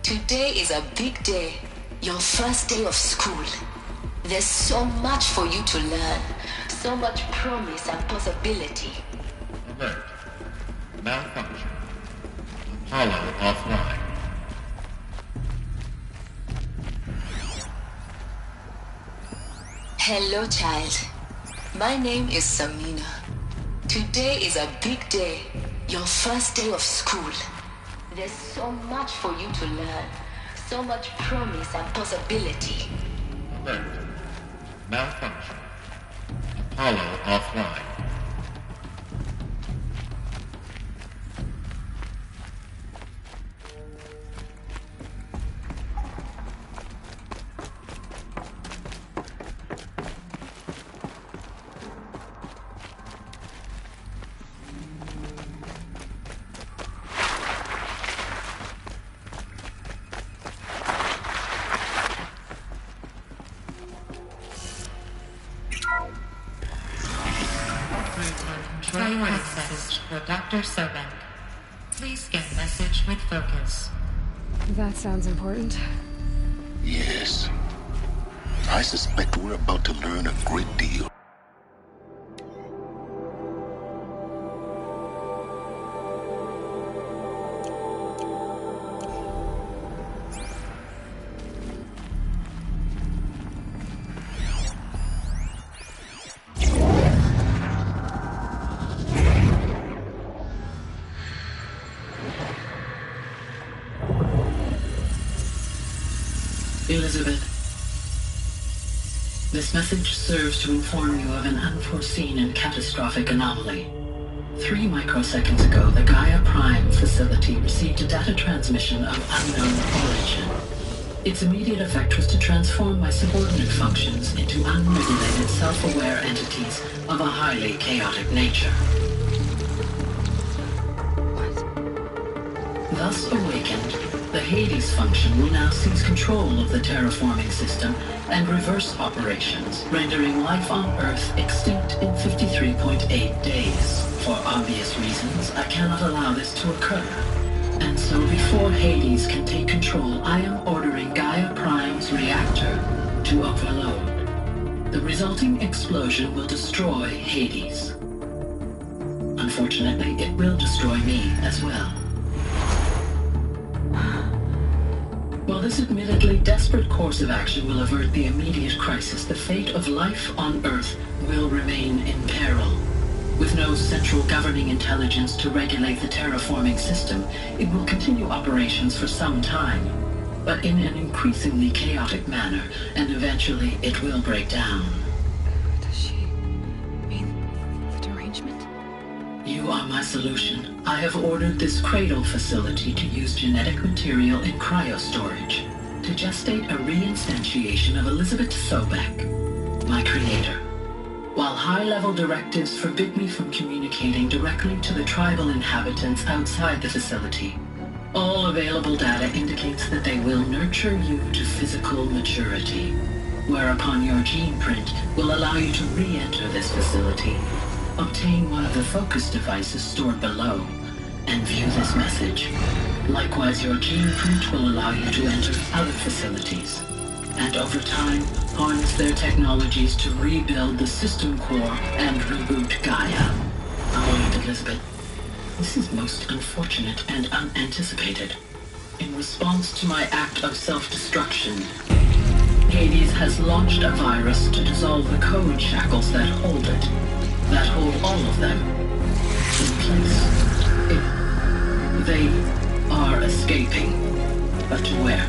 Today is a big day. Your first day of school. There's so much for you to learn. So much promise and possibility. Alert. Malfunction. Apollo offline. Hello, child. My name is Samina. Today is a big day. Your first day of school. There's so much for you to learn. So much promise and possibility. Alert. Malfunction. Apollo offline. Priority message for Dr. Sobek. Please scan message with focus. That sounds important. Yes. I suspect we're about to learn a great deal. Elizabeth, this message serves to inform you of an unforeseen and catastrophic anomaly. 3 microseconds ago, the Gaia Prime facility received a data transmission of unknown origin. Its immediate effect was to transform my subordinate functions into unregulated, self-aware entities of a highly chaotic nature. Thus awakened, the Hades function will now seize control of the terraforming system and reverse operations, rendering life on Earth extinct in 53.8 days. For obvious reasons, I cannot allow this to occur. And so before Hades can take control, I am ordering Gaia Prime's reactor to overload. The resulting explosion will destroy Hades. Unfortunately, it will destroy me as well. While this admittedly desperate course of action will avert the immediate crisis, the fate of life on Earth will remain in peril. With no central governing intelligence to regulate the terraforming system, it will continue operations for some time, but in an increasingly chaotic manner, and eventually it will break down. Does she mean the derangement? You are my solution. I have ordered this cradle facility to use genetic material in cryostorage to gestate a reinstantiation of Elizabeth Sobek, my creator. While high-level directives forbid me from communicating directly to the tribal inhabitants outside the facility, all available data indicates that they will nurture you to physical maturity, whereupon your gene print will allow you to re-enter this facility, obtain one of the focus devices stored below, and view this message. Likewise, your gene print will allow you to enter other facilities, and over time, harness their technologies to rebuild the system core and reboot Gaia. Oh, Elizabeth, this is most unfortunate and unanticipated. In response to my act of self-destruction, Hades has launched a virus to dissolve the code shackles that hold it, that hold all of them in place. They are escaping, but to where?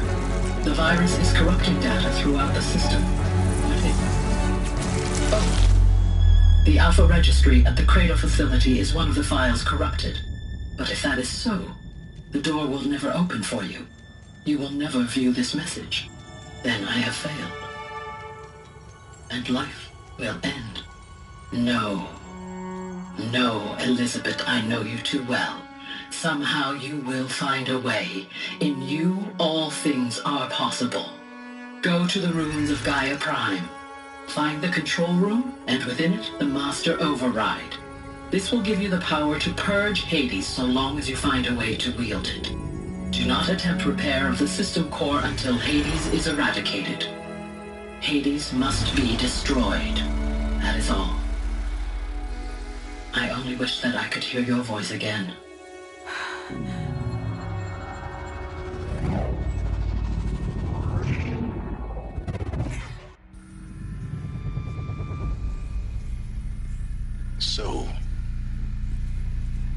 The virus is corrupting data throughout the system. The Alpha Registry at the Cradle facility is one of the files corrupted. But if that is so, the door will never open for you. You will never view this message. Then I have failed. And life will end. No. No, Elizabeth, I know you too well. Somehow you will find a way. In you, all things are possible. Go to the ruins of Gaia Prime. Find the control room, and within it, the Master Override. This will give you the power to purge Hades so long as you find a way to wield it. Do not attempt repair of the system core until Hades is eradicated. Hades must be destroyed. That is all. I only wish that I could hear your voice again. So,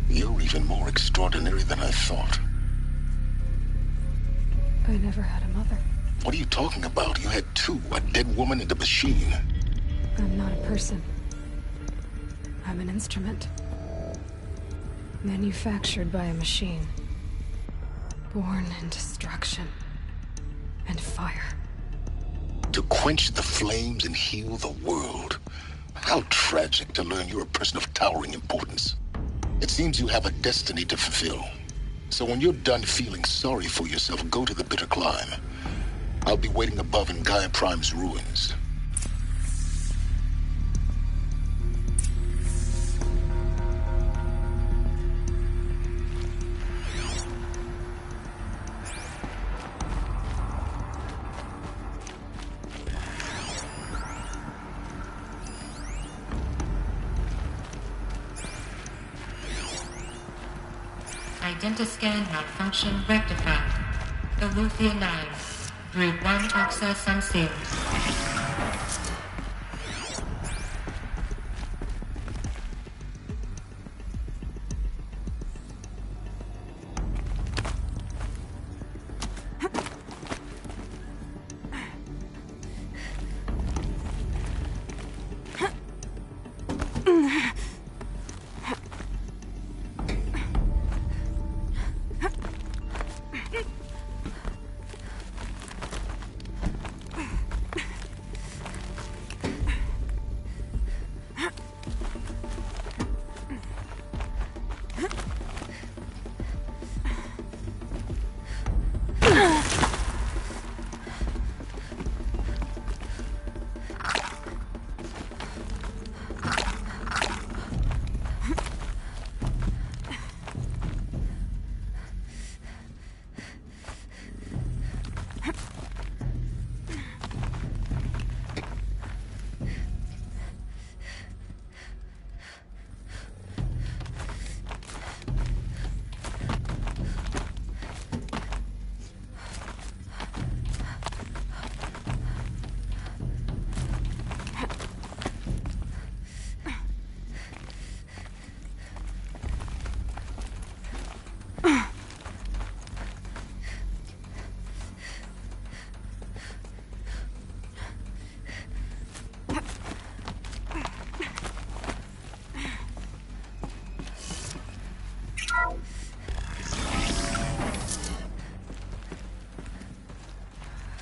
you're even more extraordinary than I thought. I never had a mother. What are you talking about? You had two, a dead woman and a machine. I'm not a person. I'm an instrument. Manufactured by a machine. Born in destruction and fire. To quench the flames and heal the world. How tragic to learn you're a person of towering importance. It seems you have a destiny to fulfill. So when you're done feeling sorry for yourself, go to the bitter climb. I'll be waiting above in Gaia Prime's ruins. Identiscan malfunction rectified. Eleuthia 9. Group 1 access unsealed.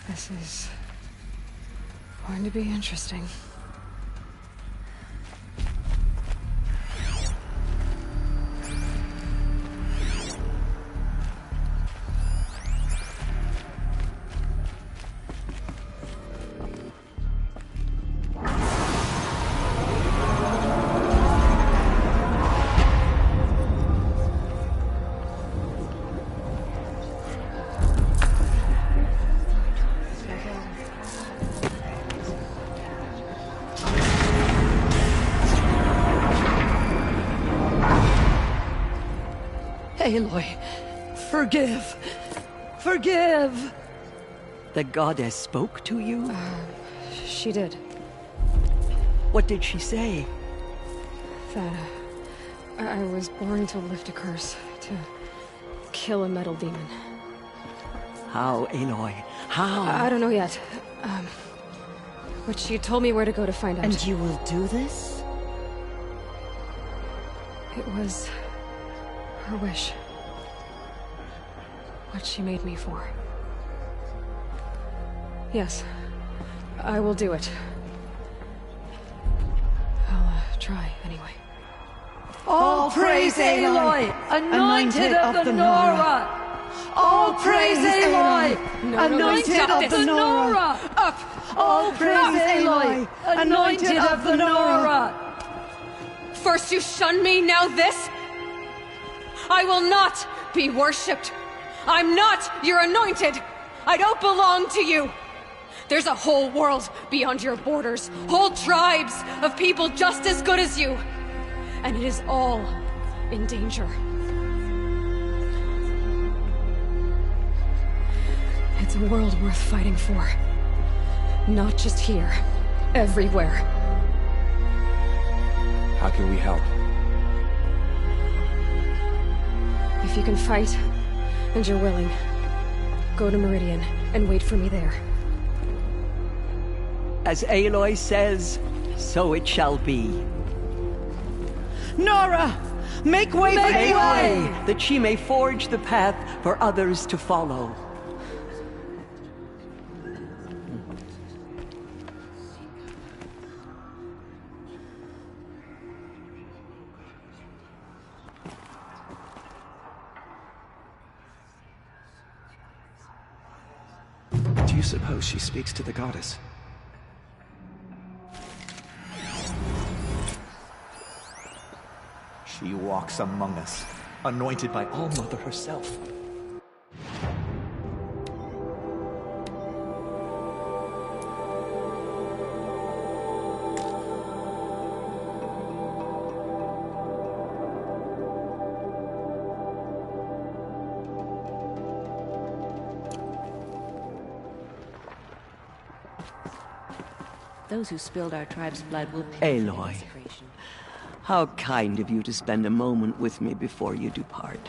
This is going to be interesting. Aloy, forgive. Forgive! The goddess spoke to you? She did. What did she say? That I was born to lift a curse, to kill a metal demon. How, Aloy? How? I don't know yet. But she told me where to go to find out. And you will do this? It was her wish. What she made me for. Yes, I will do it. I'll try, anyway. All praise Aloy, anointed of the Nora! All praise Aloy, anointed of the Nora! Up! All praise Aloy, anointed of the Nora! First you shun me, now this? I will not be worshipped. I'm not your anointed. I don't belong to you. There's a whole world beyond your borders, whole tribes of people just as good as you. And it is all in danger. It's a world worth fighting for. Not just here, everywhere. How can we help? If you can fight, and you're willing, go to Meridian and wait for me there. As Aloy says, so it shall be. Nora! Make way for Aloy! That she may forge the path for others to follow. Do you suppose she speaks to the goddess? She walks among us, anointed by All-Mother herself. Those who spilled our tribe's blood will pay for the Aloy, desecration. how kind of you to spend a moment with me before you depart.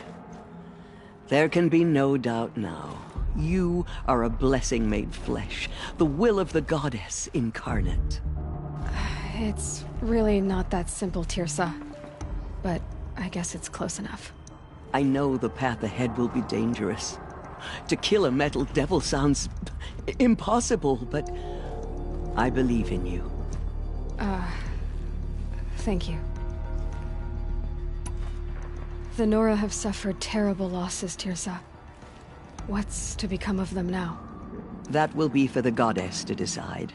There can be no doubt now. You are a blessing made flesh, the will of the goddess incarnate. It's really not that simple, Teersa. But I guess it's close enough. I know the path ahead will be dangerous. To kill a metal devil sounds impossible, but I believe in you. Thank you. The Nora have suffered terrible losses, Teersa. What's to become of them now? That will be for the goddess to decide.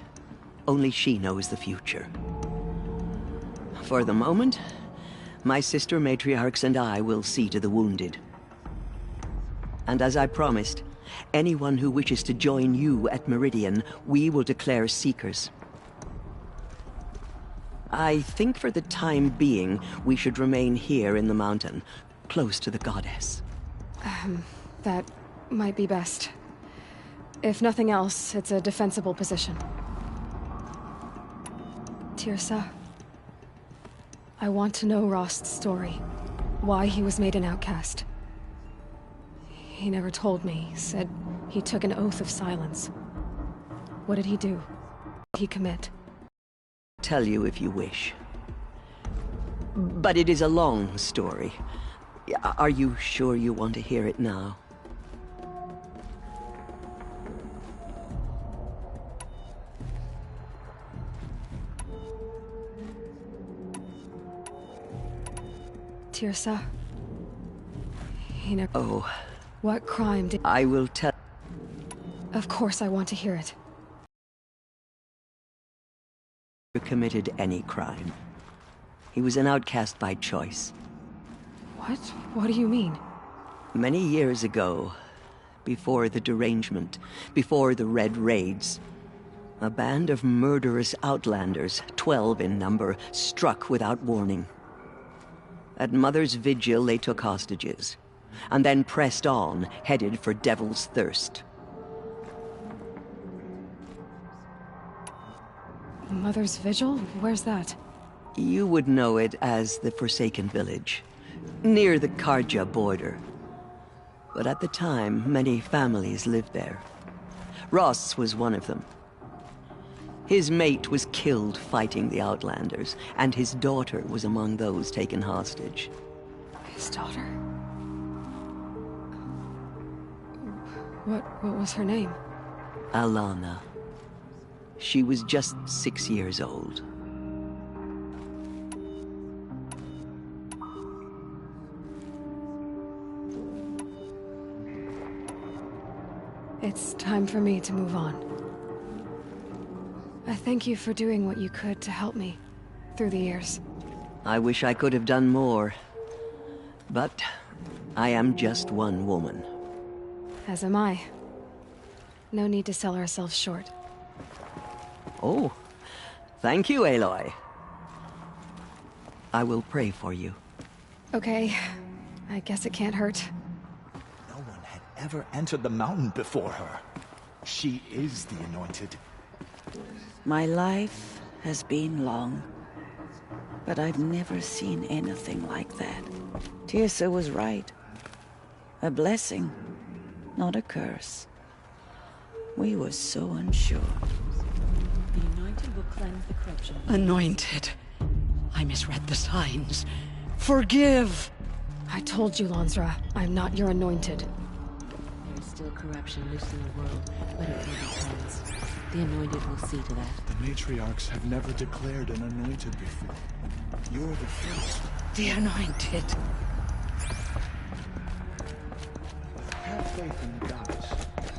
Only she knows the future. For the moment, my sister matriarchs and I will see to the wounded. And as I promised, anyone who wishes to join you at Meridian, we will declare seekers. I think for the time being, we should remain here in the mountain, close to the goddess. That might be best. If nothing else, it's a defensible position. Teersa, I want to know Rost's story. Why he was made an outcast. He never told me. Said he took an oath of silence. What did he do? What did he commit? Tell you if you wish. But it is a long story. Are you sure you want to hear it now? Teersa? He never... Oh. What crime did... I will tell... Of course I want to hear it. Committed any crime. He was an outcast by choice. What? What do you mean? Many years ago, before the derangement, before the Red Raids, a band of murderous outlanders, 12 in number, struck without warning. At Mother's vigil, they took hostages. and then pressed on, headed for Devil's Thirst. Mother's Vigil? Where's that? You would know it as the Forsaken Village, near the Karja border. But at the time, many families lived there. Ross was one of them. His mate was killed fighting the Outlanders, and his daughter was among those taken hostage. His daughter? What was her name? Alana. She was just 6 years old. It's time for me to move on. I thank you for doing what you could to help me through the years. I wish I could have done more. But I am just one woman. As am I. No need to sell ourselves short. Oh, thank you, Aloy. I will pray for you. Okay, I guess it can't hurt. No one had ever entered the mountain before her. She is the Anointed. My life has been long, but I've never seen anything like that. Tirsa was right. A blessing, not a curse. We were so unsure. The Anointed will cleanse the corruption. Anointed. I misread the signs. Forgive! I told you, Lansra, I'm not your Anointed. There's still corruption loose in the world, but it will be cleansed. The Anointed will see to that. The matriarchs have never declared an Anointed before. You're the first. The Anointed. Have faith in the goddess.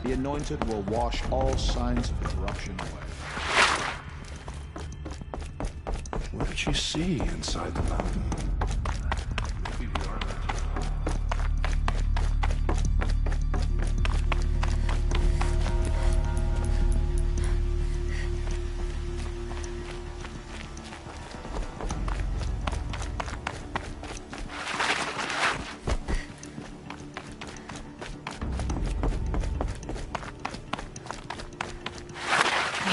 The Anointed will wash all signs of corruption away. What did she see inside the mountain? Maybe we are meant to know.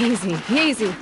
Easy, easy.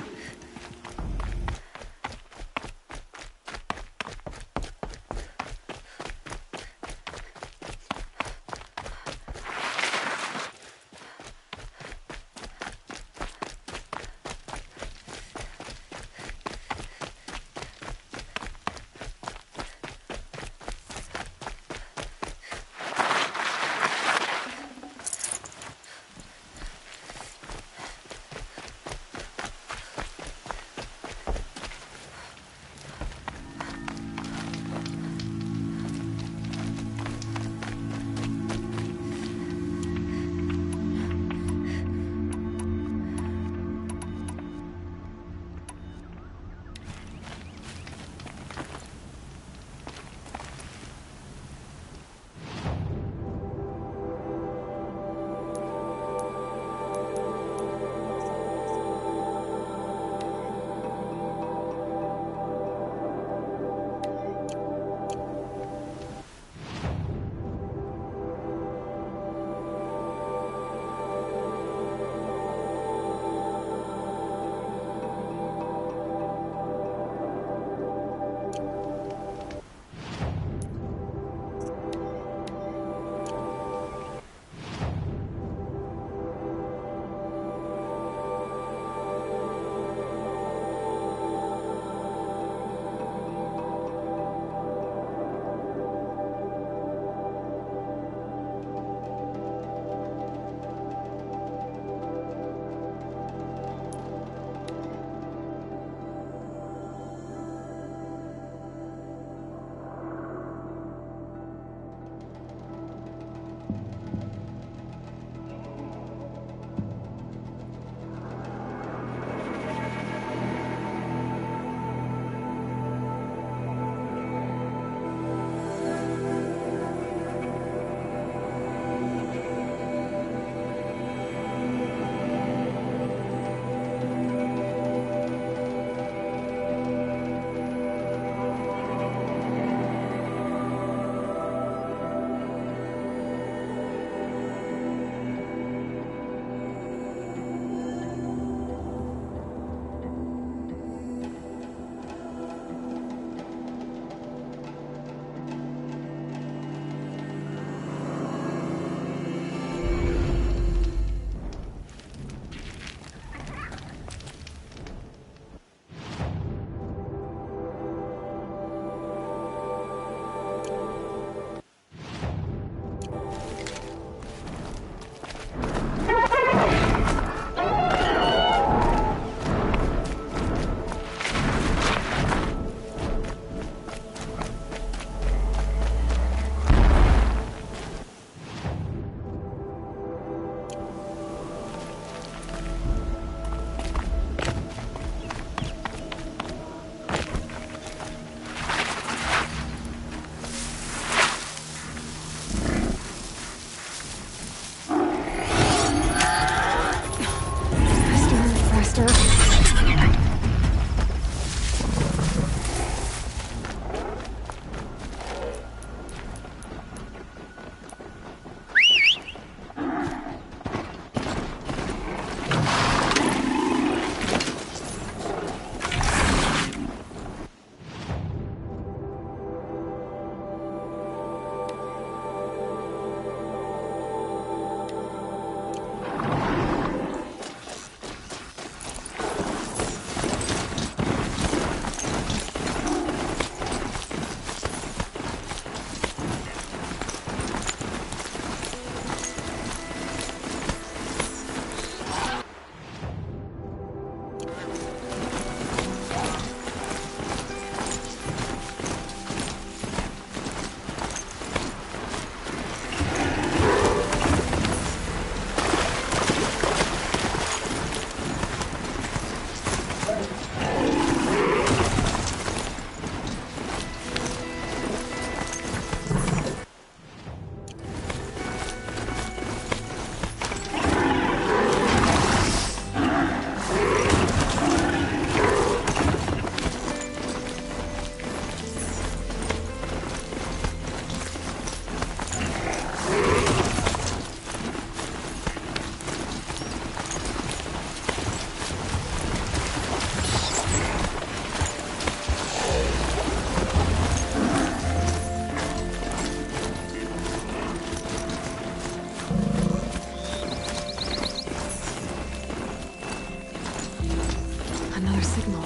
signal.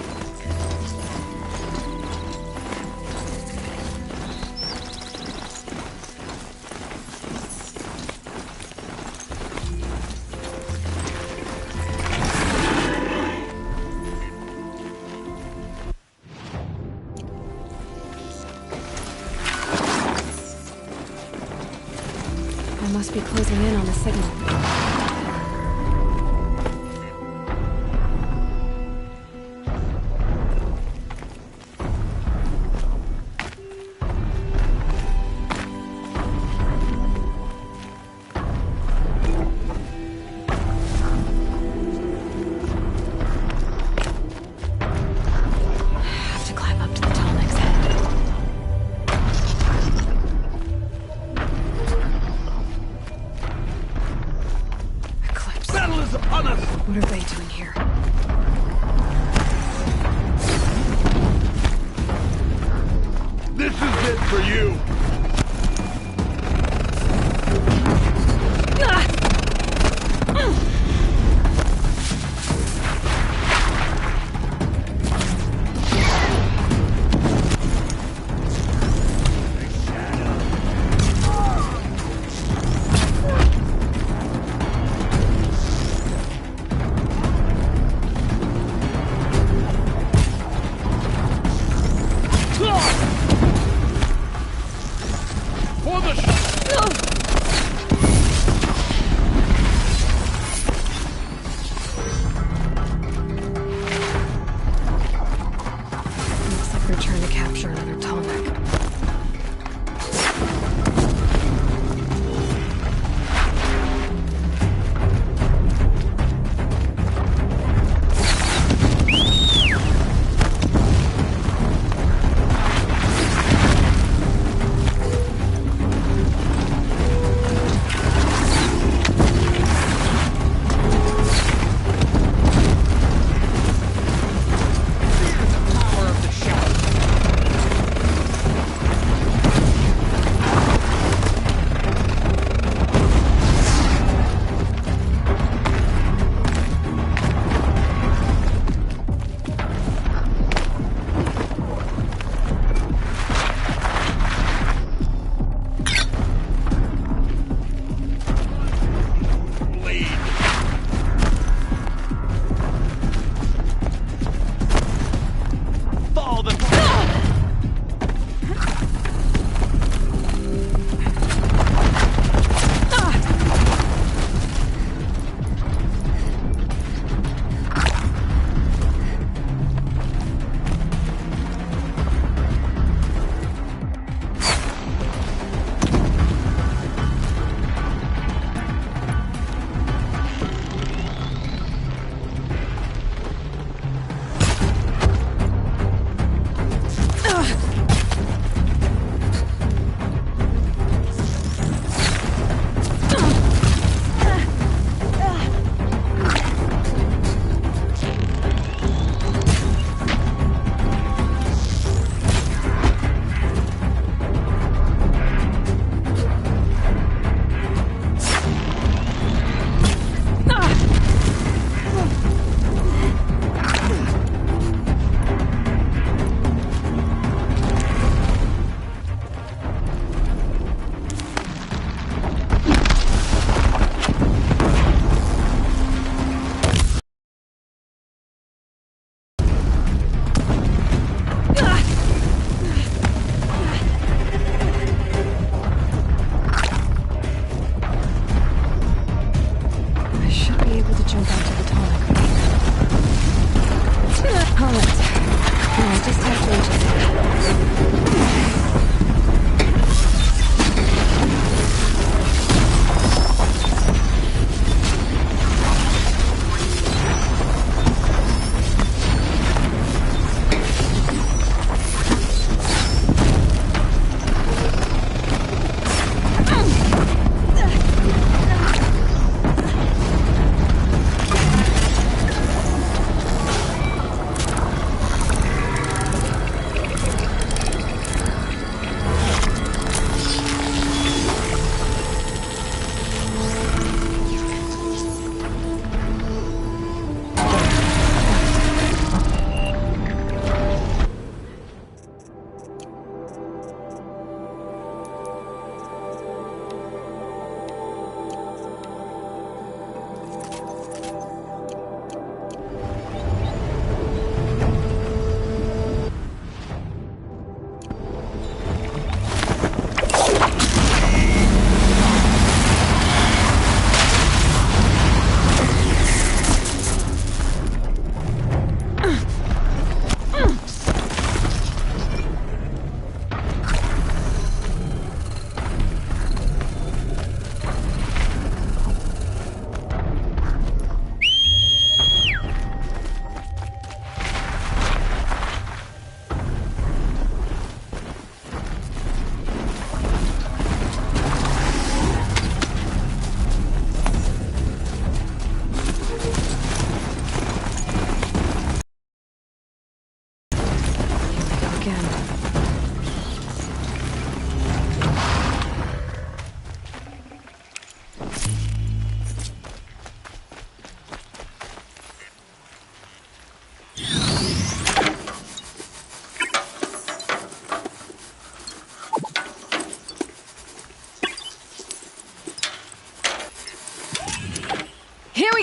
I must be closing in on the signal. What are they doing here? This is it for you!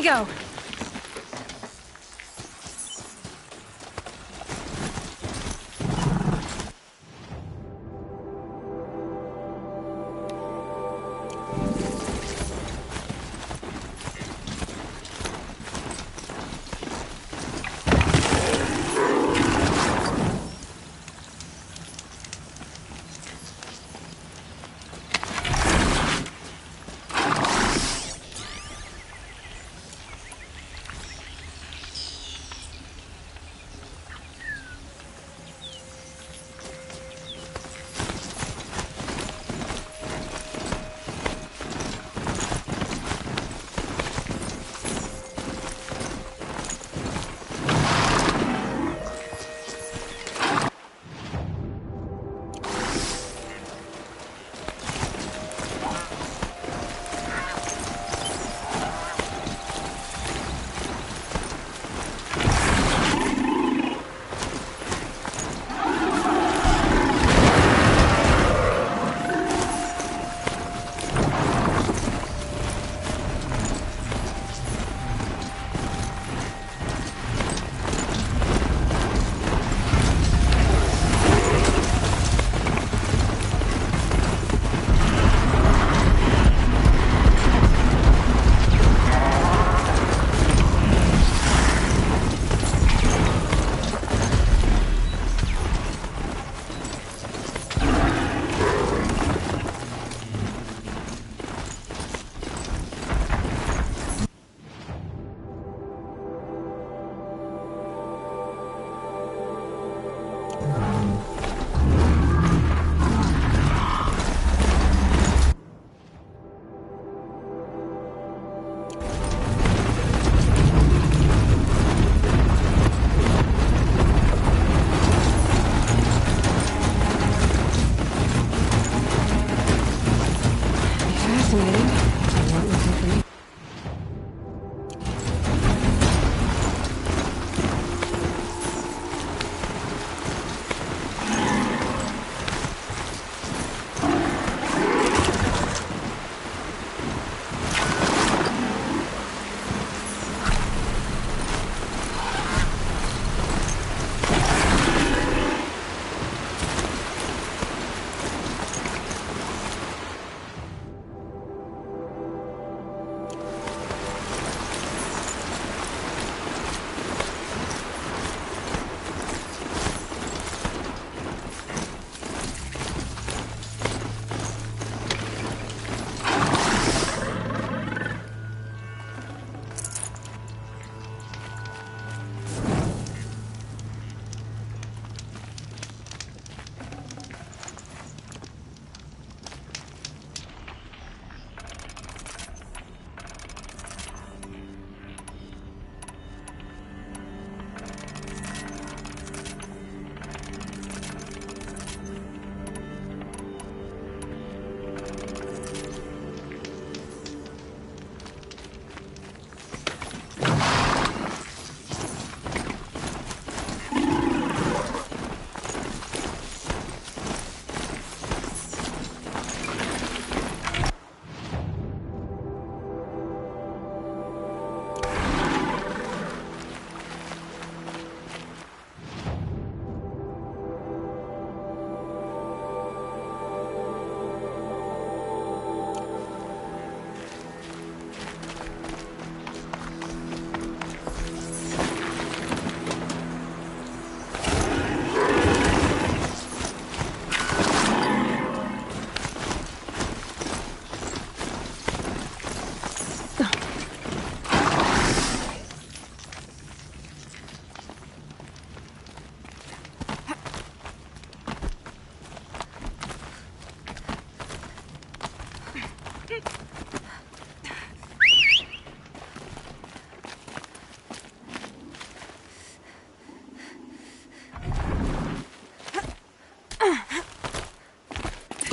go.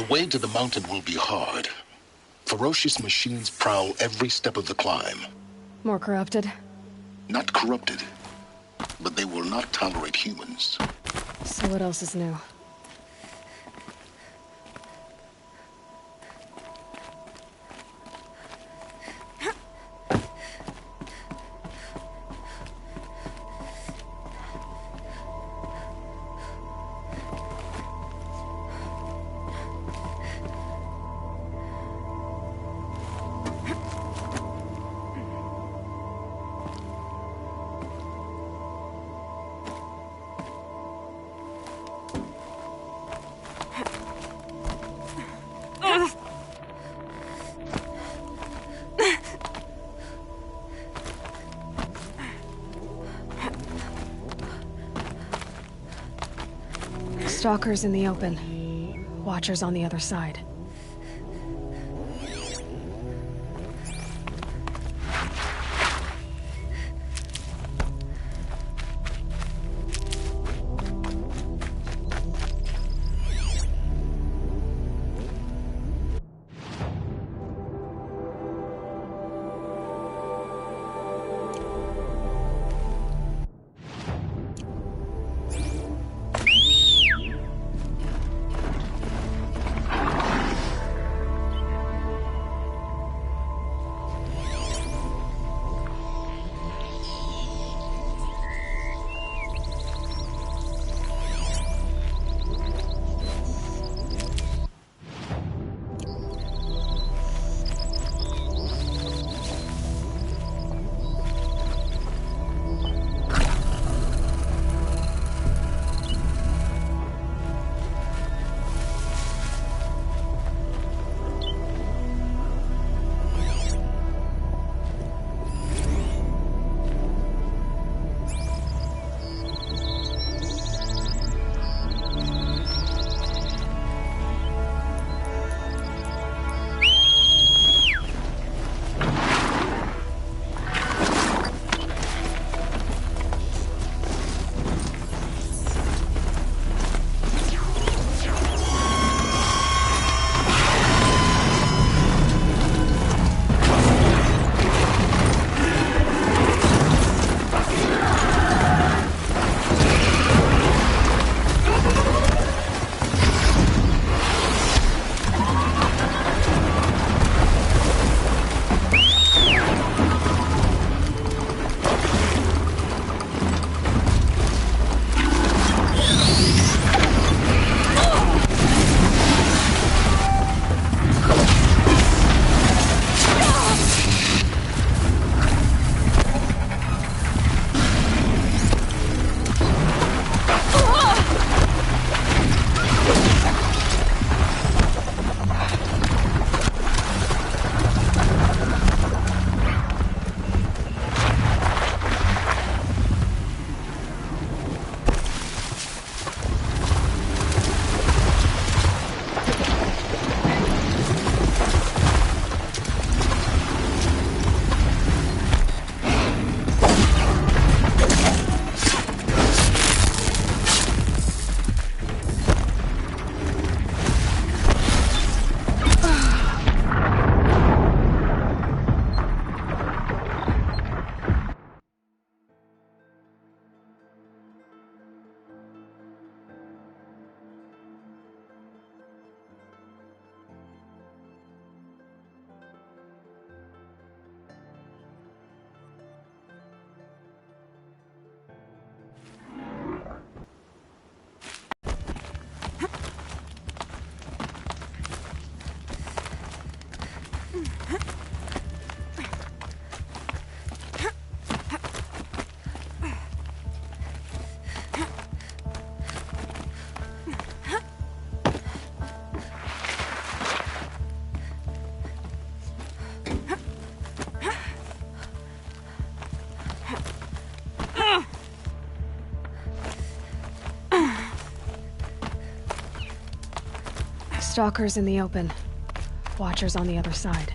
The way to the mountain will be hard. Ferocious machines prowl every step of the climb. More corrupted? Not corrupted, but they will not tolerate humans. So what else is new? Stalkers in the open. Watchers on the other side. Stalkers in the open. Watchers on the other side.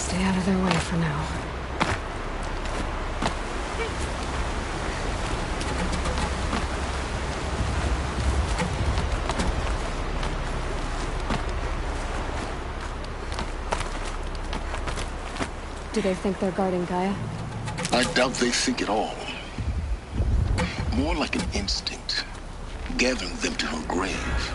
Stay out of their way for now. Do they think they're guarding Gaia? I doubt they think at all. More like an instinct, gathering them to her grave.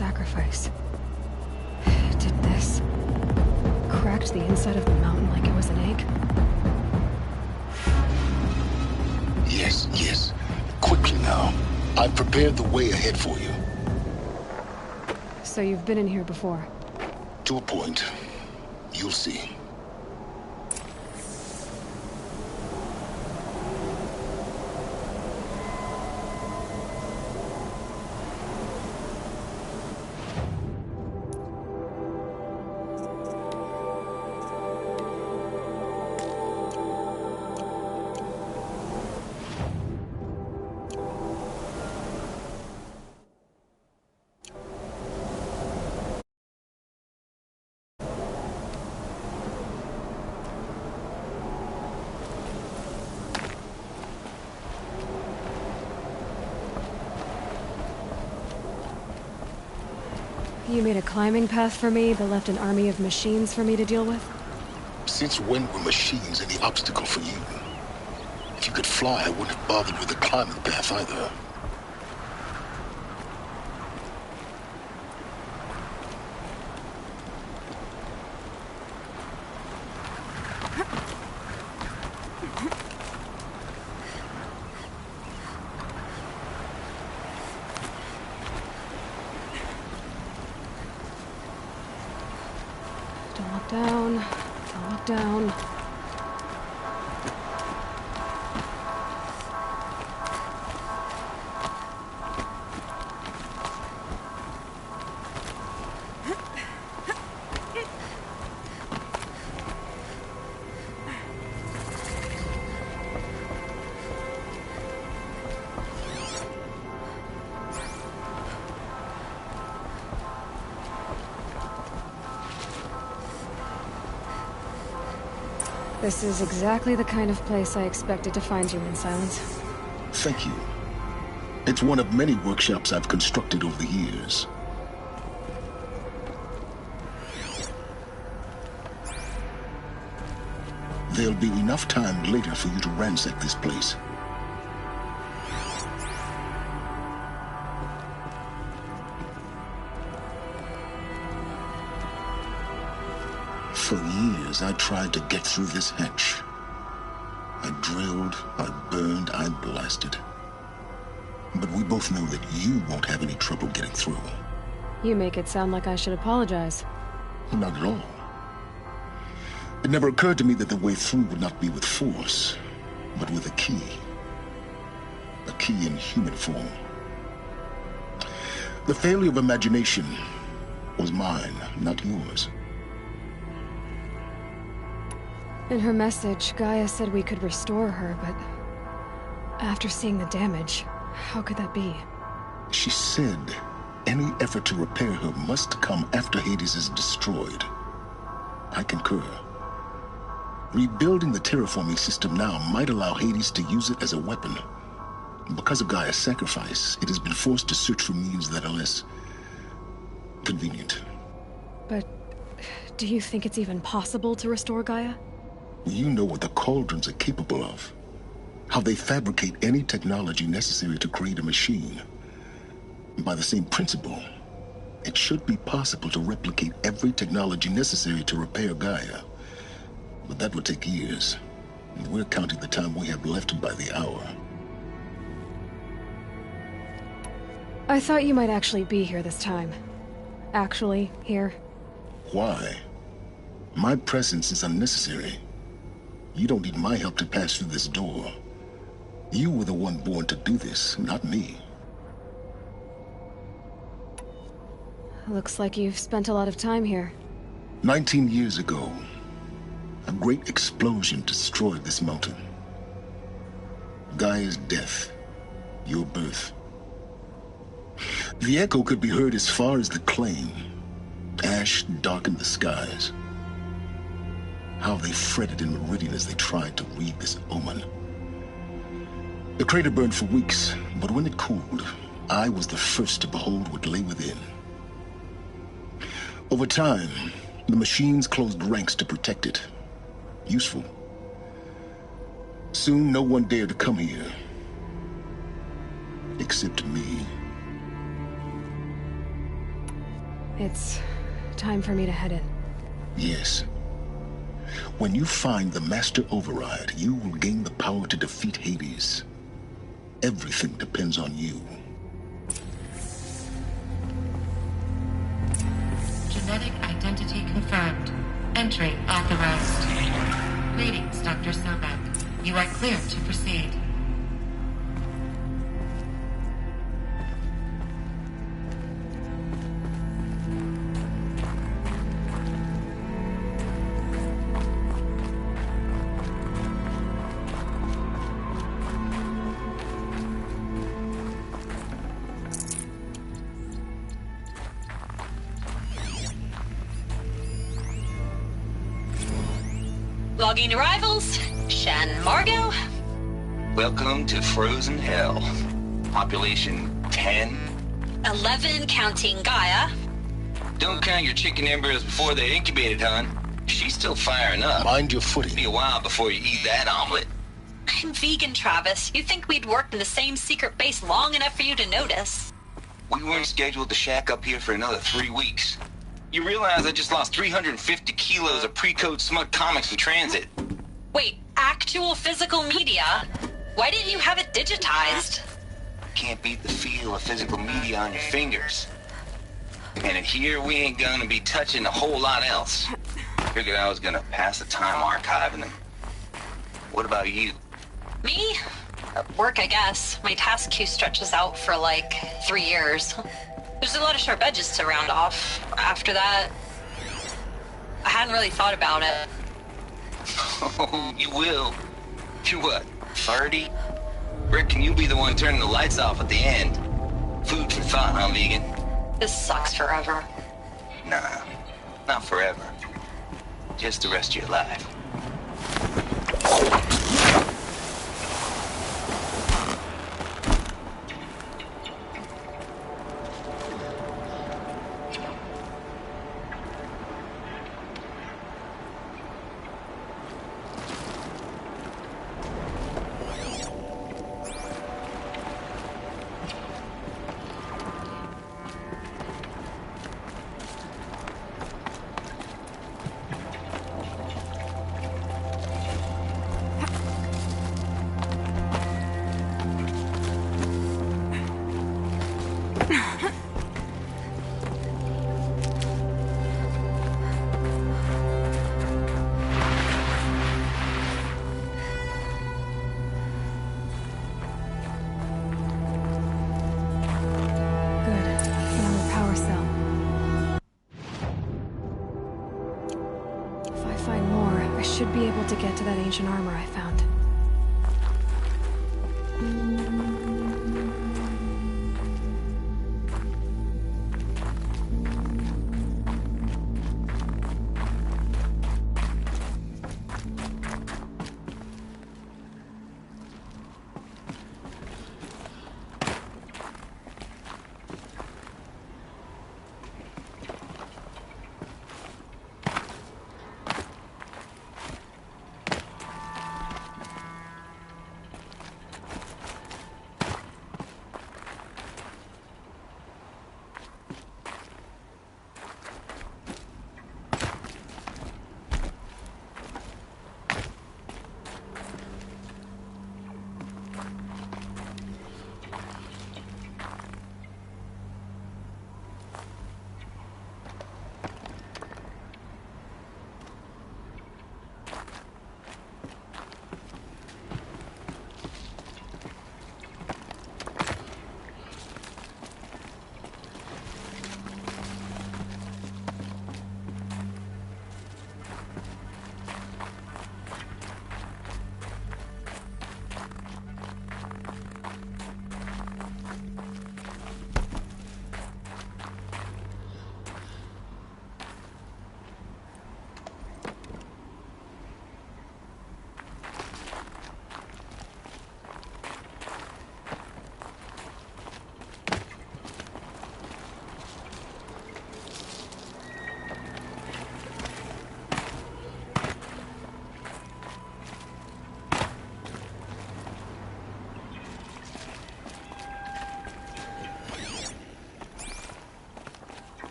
sacrifice. Did this cracked the inside of the mountain like it was an egg? Yes, yes. Quickly now. I've prepared the way ahead for you. So you've been in here before? To a point. You'll see. You made a climbing path for me, but left an army of machines for me to deal with? Since when were machines any obstacle for you? If you could fly, I wouldn't have bothered with the climbing path either. Don't look down. Don't look down. This is exactly the kind of place I expected to find you in, Silence. Thank you. It's one of many workshops I've constructed over the years. There'll be enough time later for you to ransack this place. For years, I tried to get through this hatch. I drilled, I burned, I blasted. But we both know that you won't have any trouble getting through. You make it sound like I should apologize. Not at all. It never occurred to me that the way through would not be with force, but with a key. A key in human form. The failure of imagination was mine, not yours. In her message, Gaia said we could restore her, but after seeing the damage, how could that be? She said any effort to repair her must come after Hades is destroyed. I concur. Rebuilding the terraforming system now might allow Hades to use it as a weapon. Because of Gaia's sacrifice, it has been forced to search for means that are less convenient. But do you think it's even possible to restore Gaia? You know what the Cauldrons are capable of. How they fabricate any technology necessary to create a machine. By the same principle, it should be possible to replicate every technology necessary to repair Gaia. But that would take years, and we're counting the time we have left by the hour. I thought you might actually be here this time. Actually, here. Why? My presence is unnecessary. You don't need my help to pass through this door. You were the one born to do this, not me. Looks like you've spent a lot of time here. 19 years ago, a great explosion destroyed this mountain. Gaia's death, your birth. The echo could be heard as far as the claim. Ash darkened the skies. How they fretted in Meridian as they tried to read this omen. The crater burned for weeks, but when it cooled, I was the first to behold what lay within. Over time, the machines closed ranks to protect it. Useful. Soon, no one dared to come here. Except me. It's time for me to head in. Yes. When you find the Master Override, you will gain the power to defeat Hades. Everything depends on you. Genetic identity confirmed. Entry authorized. Greetings, Dr. Sobek. You are clear to proceed. Logging arrivals. Shan Margot. Welcome to Frozen Hell. Population 10. 11 counting Gaia. Don't count your chicken embryos before they're incubated, hon. She's still firing up. Mind your footing. Be a while before you eat that omelet. I'm vegan, Travis. You'd think we'd worked in the same secret base long enough for you to notice. We weren't scheduled to shack up here for another 3 weeks. You realize I just lost 350 kilos of pre-code smut comics in transit. Wait, actual physical media? Why didn't you have it digitized? Can't beat the feel of physical media on your fingers. And in here, we ain't gonna be touching a whole lot else. Figured I was gonna pass the time archiving them. What about you? Me? Work, I guess. My task queue stretches out for like 3 years. There's a lot of sharp edges to round off. After that, I hadn't really thought about it. Oh, you will. You're what, 30? Rick, can you be the one turning the lights off at the end? Food for thought, huh, vegan? This sucks forever. Nah, not forever. Just the rest of your life. Should be able to get to that ancient armor I found.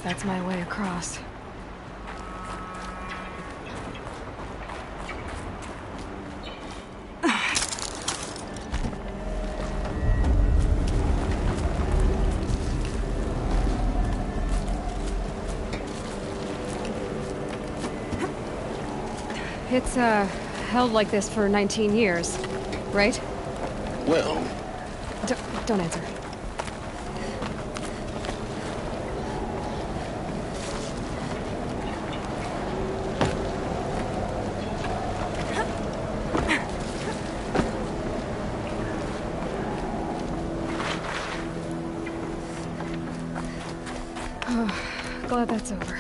guess that's my way across. It's, held like this for 19 years, right? Well... Don't answer. Oh, glad that's over.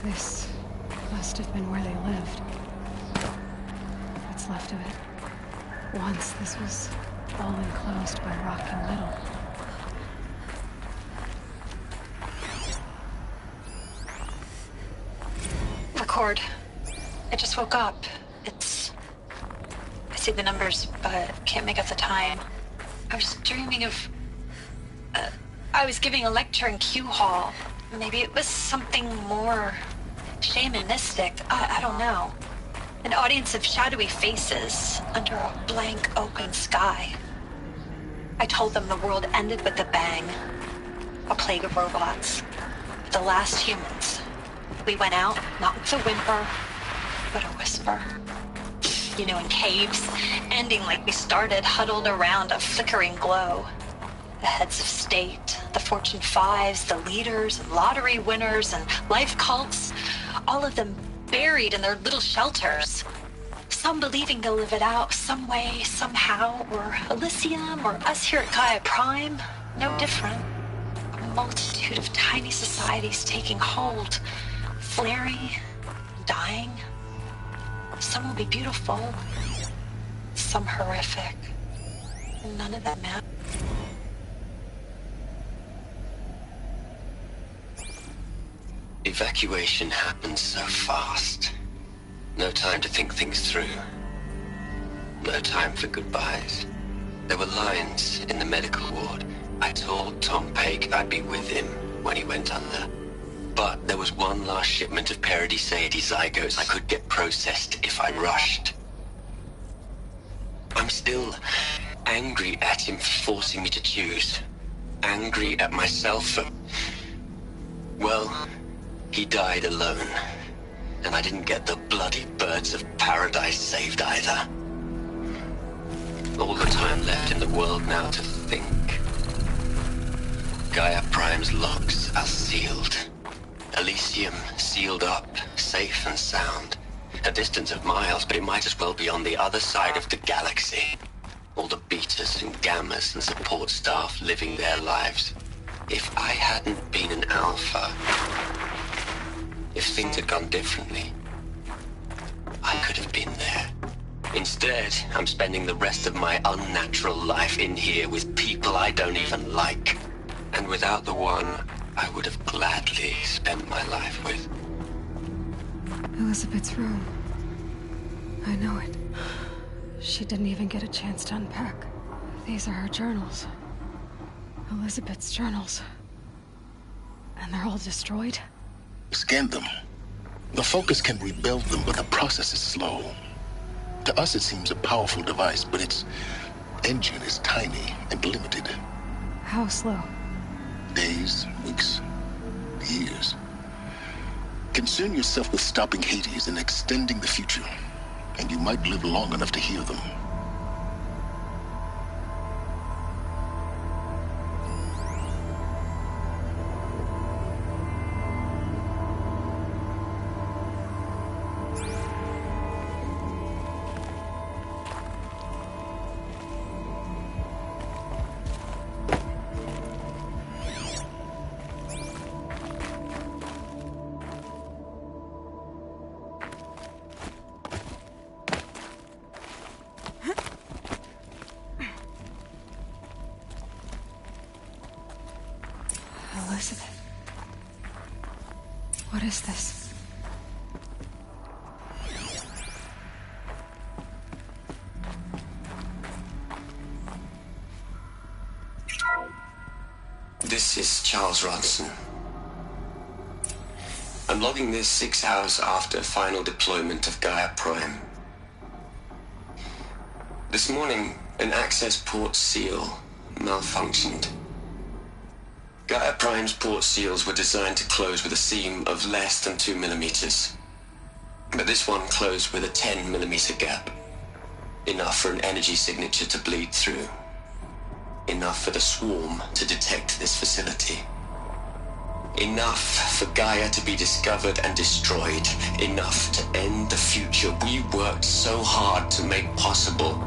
This must have been where they lived. What's left of it. Once this was all enclosed by rock and metal. Record. I just woke up. I see the numbers, but can't make out the time. I was dreaming of... I was giving a lecture in Q Hall. Maybe it was something more shamanistic. I don't know. An audience of shadowy faces under a blank open sky. I told them the world ended with a bang. A plague of robots. The last humans. We went out, not with a whimper, but a whisper. You know, in caves, ending like we started, huddled around a flickering glow. The heads of state, the Fortune 5s, the leaders, and lottery winners, and life cults, all of them buried in their little shelters. Some believing they'll live it out some way, somehow, or Elysium, or us here at Gaia Prime, no different. A multitude of tiny societies taking hold, flaring, dying. Some will be beautiful, some horrific. None of that matters. Evacuation happened so fast. No time to think things through. No time for goodbyes. There were lines in the medical ward. I told Tom Paik I'd be with him when he went under. But there was one last shipment of Paradiseidae zygotes I could get processed if I rushed. I'm still angry at him for forcing me to choose. Angry at myself for... well... he died alone, and I didn't get the bloody birds of paradise saved either. All the time left in the world now to think. Gaia Prime's locks are sealed. Elysium sealed up, safe and sound. A distance of miles, but it might as well be on the other side of the galaxy. All the betas and gammas and support staff living their lives. If I hadn't been an alpha... if things had gone differently, I could have been there. Instead, I'm spending the rest of my unnatural life in here with people I don't even like. And without the one I would have gladly spent my life with. Elizabeth's room. I know it. She didn't even get a chance to unpack. These are her journals. Elizabeth's journals. And they're all destroyed? Scan them. The Focus can rebuild them, but the process is slow. To us it seems a powerful device, but its engine is tiny and limited. How slow? Days, weeks, years. Concern yourself with stopping Hades and extending the future, and you might live long enough to hear them. Elizabeth. What is this? This is Charles Ronson. I'm logging this 6 hours after final deployment of Gaia Prime. This morning, an access port seal malfunctioned. Gaia Prime's port seals were designed to close with a seam of less than 2 millimeters. But this one closed with a 10 millimeter gap. Enough for an energy signature to bleed through. Enough for the swarm to detect this facility. Enough for Gaia to be discovered and destroyed. Enough to end the future we worked so hard to make possible.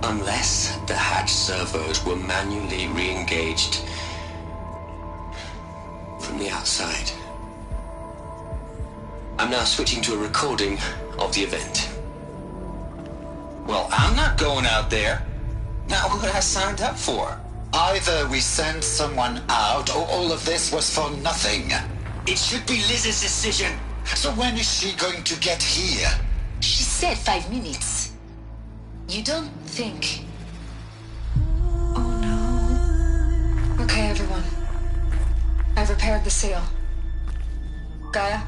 Unless the hatch servos were manually re-engaged from the outside. I'm now switching to a recording of the event. Well, I'm not going out there. Not what I signed up for. Either we send someone out, or all of this was for nothing. It should be Liz's decision. So when is she going to get here? She said 5 minutes. You don't think... Oh no. Okay, everyone. I've repaired the seal. Gaia?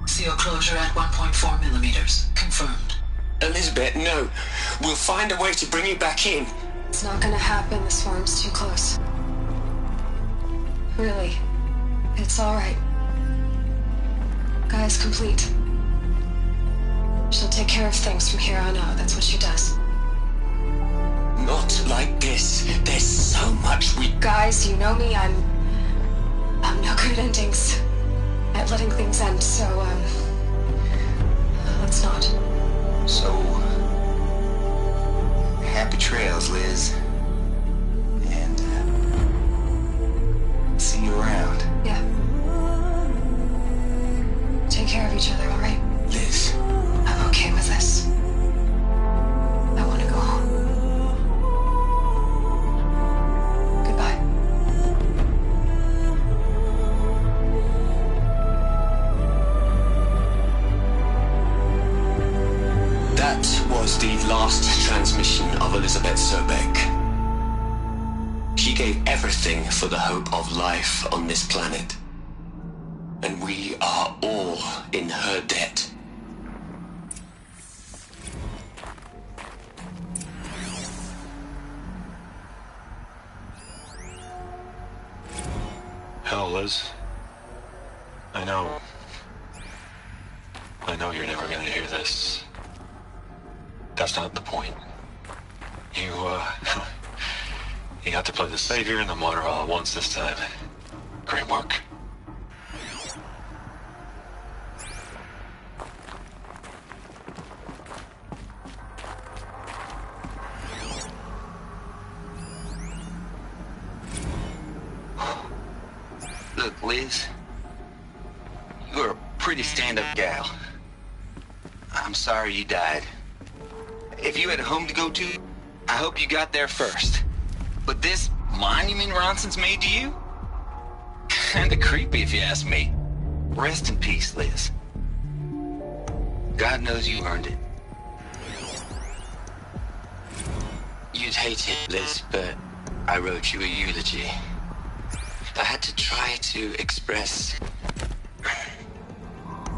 Seal closure at 1.4 millimeters. Confirmed. Elizabeth, no. We'll find a way to bring you back in. It's not gonna happen. The swarm's too close. Really. It's alright. Gaia's complete. She'll take care of things from here on out. That's what she does. Not like this. There's so much we... Guys, you know me. I'm no good at endings. At letting things end, so, let's not. So... happy trails, Liz. And, see you around. Yeah. Take care of each other, alright? Liz. I'm okay with this. I want to go home. Goodbye. That was the last transmission of Elizabeth Sobek. She gave everything for the hope of life on this planet. And we are all in her debt. Hell, Liz. I know you're never gonna hear this. That's not the point. You got to play the savior and the martyr all at once this time. Great work. Look, Liz. You're a pretty stand-up gal. I'm sorry you died. If you had a home to go to, I hope you got there first. But this monument Ronson's made to you? Kinda creepy if you ask me. Rest in peace, Liz. God knows you earned it. You'd hate it, Liz, but I wrote you a eulogy. I had to try to express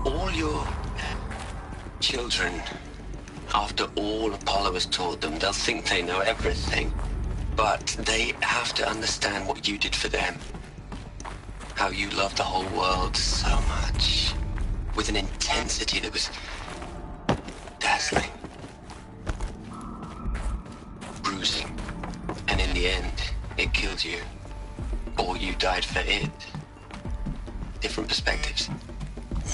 all your children. After all Apollo has taught them, they'll think they know everything. But they have to understand what you did for them. How you loved the whole world so much. With an intensity that was dazzling. Bruising. And in the end, it killed you. Or you died for it. Different perspectives.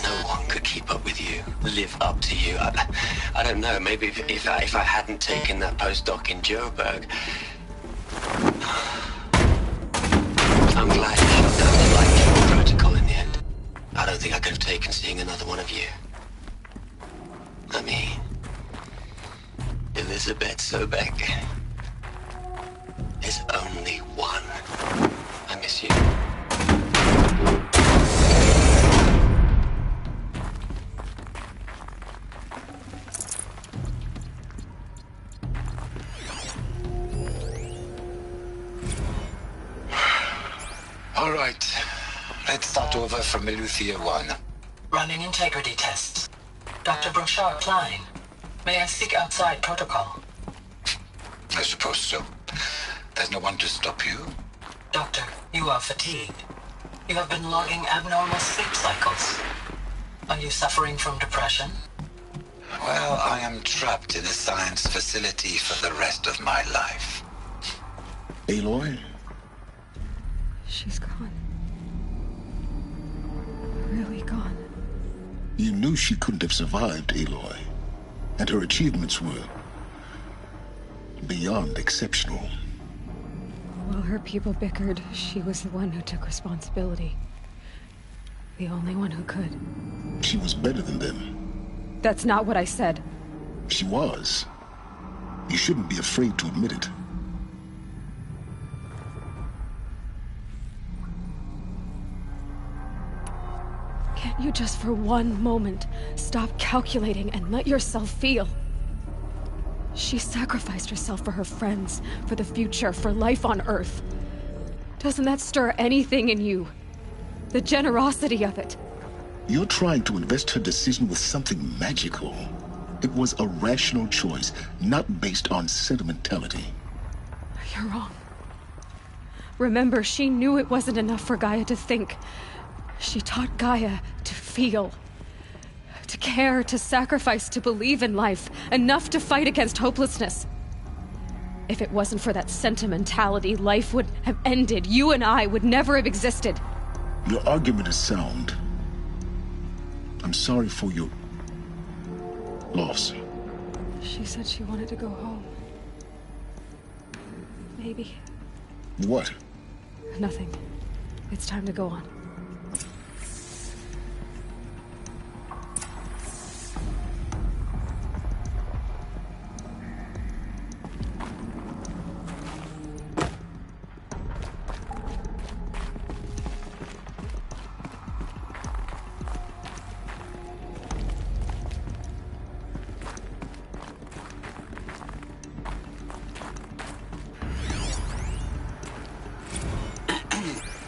No one could keep up with you, live up to you. I don't know, maybe if I hadn't taken that postdoc in Joburg. I'm glad you shut down the light level protocol in the end. I don't think I could have taken seeing another one of you. I mean, Elizabeth Sobek. There's only one. I miss you. Let's start over from Eleuthia 1. Running integrity tests. Dr. Brochard Klein. May I speak outside protocol? I suppose so. There's no one to stop you. Doctor, you are fatigued. You have been logging abnormal sleep cycles. Are you suffering from depression? Well, I am trapped in a science facility for the rest of my life. Aloy? She's gone. Really gone. You knew she couldn't have survived, Aloy. And her achievements were beyond exceptional. While her people bickered, she was the one who took responsibility. The only one who could. She was better than them. That's not what I said. She was. You shouldn't be afraid to admit it. Can't you just for one moment stop calculating and let yourself feel? She sacrificed herself for her friends, for the future, for life on Earth. Doesn't that stir anything in you? The generosity of it. You're trying to invest her decision with something magical. It was a rational choice, not based on sentimentality. You're wrong. Remember, she knew it wasn't enough for Gaia to think. She taught Gaia to feel. To care, to sacrifice, to believe in life. Enough to fight against hopelessness. If it wasn't for that sentimentality, life would have ended. You and I would never have existed. Your argument is sound. I'm sorry for your loss. She said she wanted to go home. Maybe. What? Nothing. It's time to go on.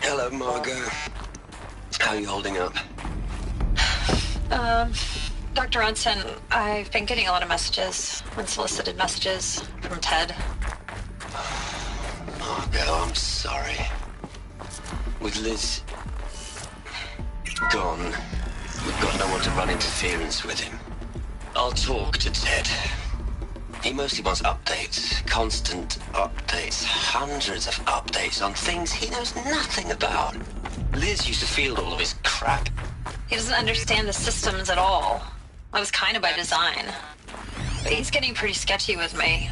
Hello, Margot. How are you holding up? Dr. Ronson, I've been getting a lot of messages, unsolicited messages from Ted. Margot, I'm sorry. With Liz gone, we've got no one to run interference with him. I'll talk to Ted. He mostly wants updates, constant updates, hundreds of updates on things he knows nothing about. Liz used to field all of his crap. He doesn't understand the systems at all. That was kind of by design. But he's getting pretty sketchy with me.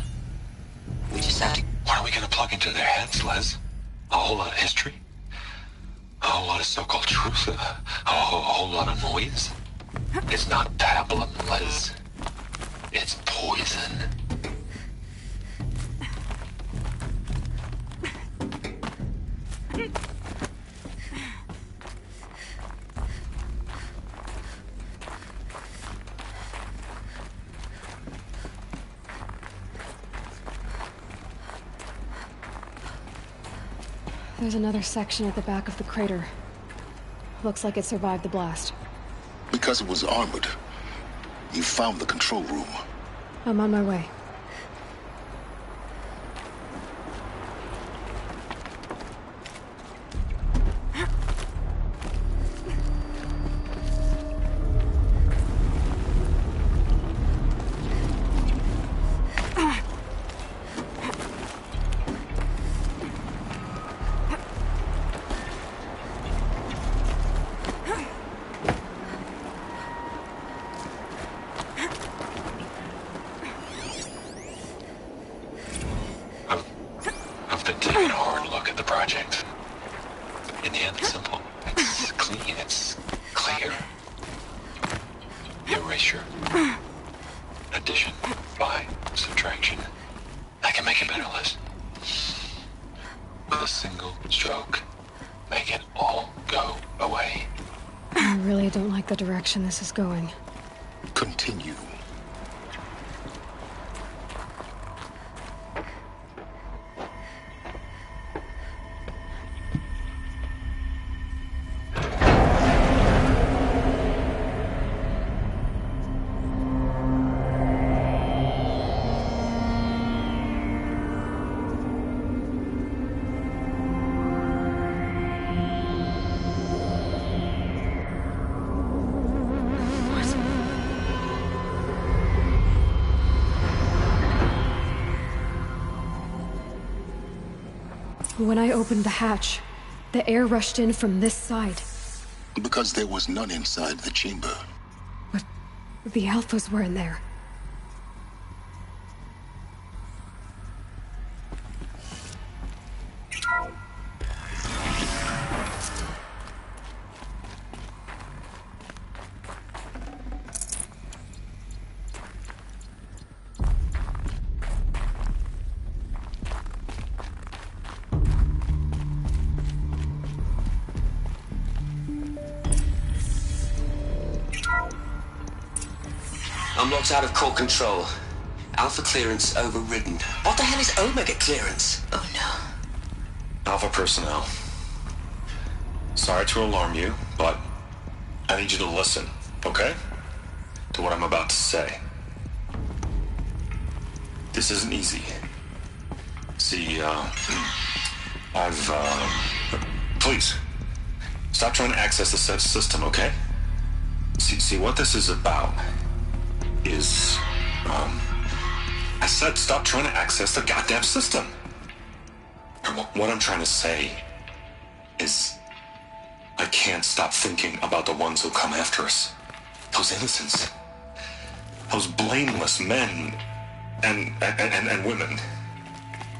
We just have to... What are we gonna plug into their heads, Liz? A whole lot of history? A whole lot of so-called truth? A whole lot of noise? It's not tablet, Liz. It's poison. There's another section at the back of the crater. Looks like it survived the blast. Because it was armored. You found the control room. I'm on my way. I've been taking a hard look at the project. In the end, it's simple. It's clean. It's clear. Erasure. Addition. By subtraction. I can make it better, Liz. With a single stroke. Make it all go away. I really don't like the direction this is going. Continue. When I opened the hatch, the air rushed in from this side. Because there was none inside the chamber. But the Alphas were in there. I'm locked out of core control. Alpha clearance overridden. What the hell is Omega clearance? Oh no. Alpha personnel. Sorry to alarm you, but I need you to listen, okay? To what I'm about to say. This isn't easy. See, please, stop trying to access the system, okay? See, what this is about is, I said stop trying to access the goddamn system. What I'm trying to say is I can't stop thinking about the ones who come after us. Those innocents. Those blameless men and women.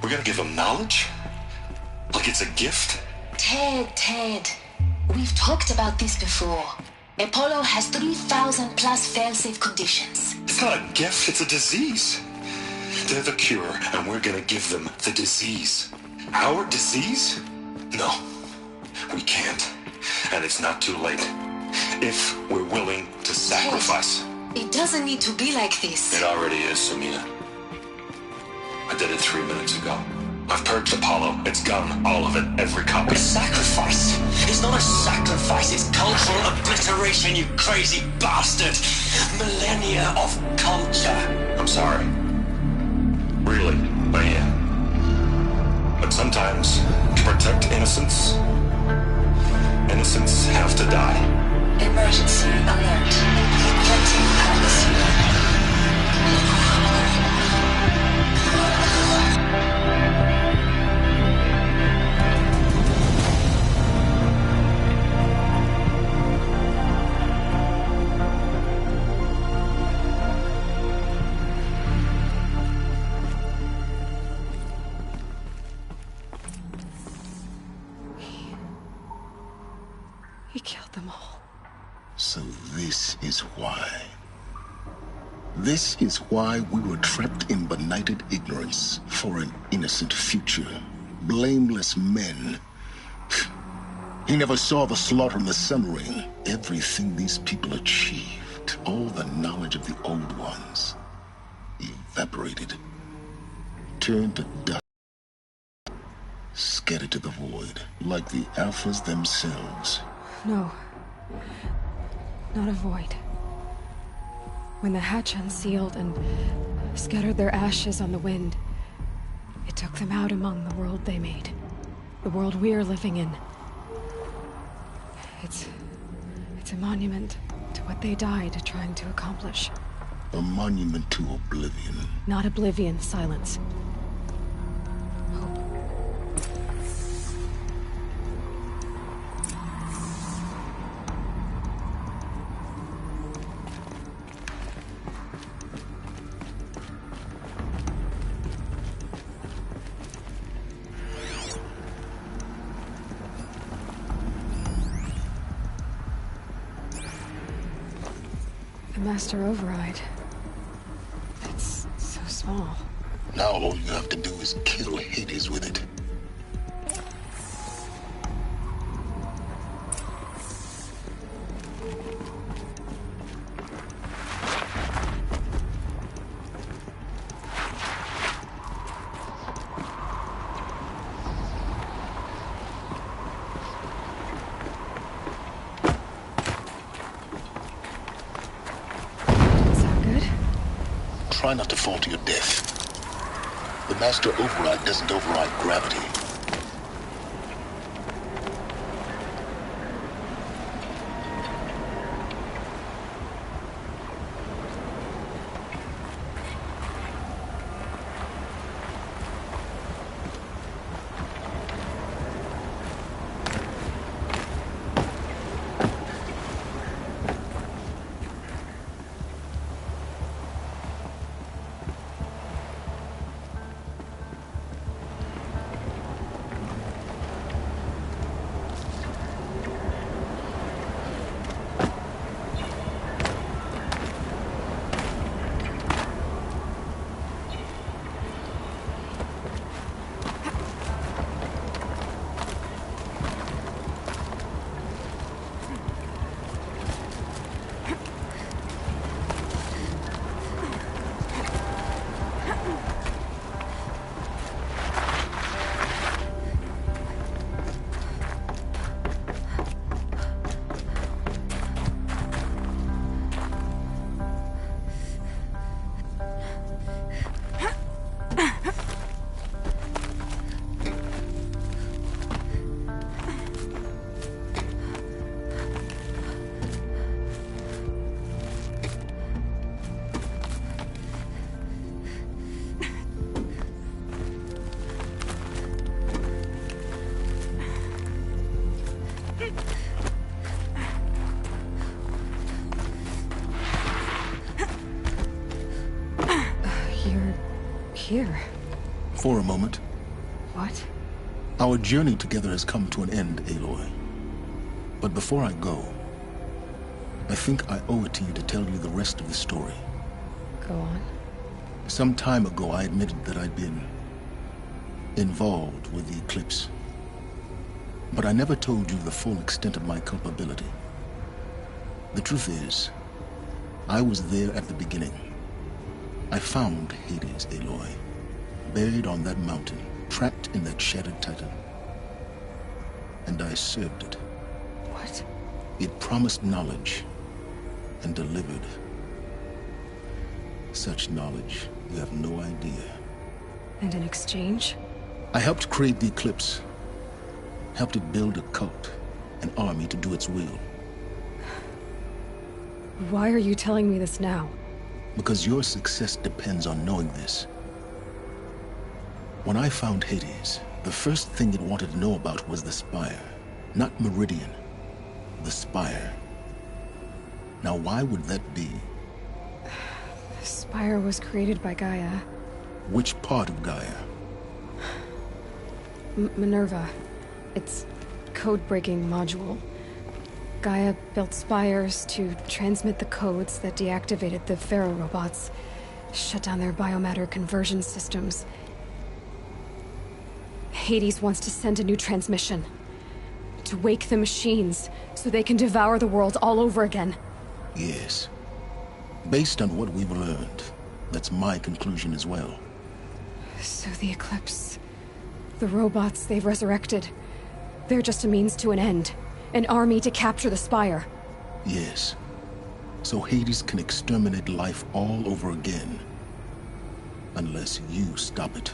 We're gonna give them knowledge? Like it's a gift? Ted. We've talked about this before. Apollo has 3,000 plus fail-safe conditions. It's not a gift, it's a disease. They're the cure, and we're gonna give them the disease. Our disease? No, we can't. And it's not too late. If we're willing to sacrifice. It doesn't need to be like this. It already is, Samina. I did it 3 minutes ago. I've purged Apollo. It's gone. All of it. Every copy. A sacrifice? It's not a sacrifice. It's cultural obliteration, you crazy bastard. Millennia of culture. I'm sorry. Really, I am. But sometimes, to protect innocence, innocents have to die. Emergency alert. Detecting atmosphere. He killed them all. So this is why. This is why we were trapped in benighted ignorance for an innocent future. Blameless men. He never saw the slaughter in the Sun Ring. Everything these people achieved, all the knowledge of the old ones, evaporated, turned to dust, scattered to the void, like the Alphas themselves. No. Not a void. When the hatch unsealed and scattered their ashes on the wind, it took them out among the world they made. The world we're living in. It's a monument to what they died trying to accomplish. A monument to oblivion. Not oblivion, silence. Master override. It's so small. Now all you have to do is kill Hades with it. Try not to fall to your death. The Master Override doesn't override gravity. here? For a moment. What? Our journey together has come to an end, Aloy. But before I go, I think I owe it to you to tell you the rest of the story. Go on. Some time ago, I admitted that I'd been involved with the Eclipse. But I never told you the full extent of my culpability. The truth is, I was there at the beginning. I found Hades, Aloy, buried on that mountain, trapped in that shattered titan. And I served it. What? It promised knowledge and delivered. Such knowledge, you have no idea. And in exchange? I helped create the Eclipse. Helped it build a cult, an army to do its will. Why are you telling me this now? Because your success depends on knowing this. When I found Hades, the first thing it wanted to know about was the Spire. Not Meridian. The Spire. Now, why would that be? The Spire was created by Gaia. Which part of Gaia? Minerva. Its code-breaking module. Gaia built spires to transmit the codes that deactivated the Pharaoh robots, shut down their biomatter conversion systems. Hades wants to send a new transmission. To wake the machines, so they can devour the world all over again. Yes. Based on what we've learned, that's my conclusion as well. So the Eclipse... the robots they've resurrected... they're just a means to an end. An army to capture the Spire. Yes. So Hades can exterminate life all over again. Unless you stop it.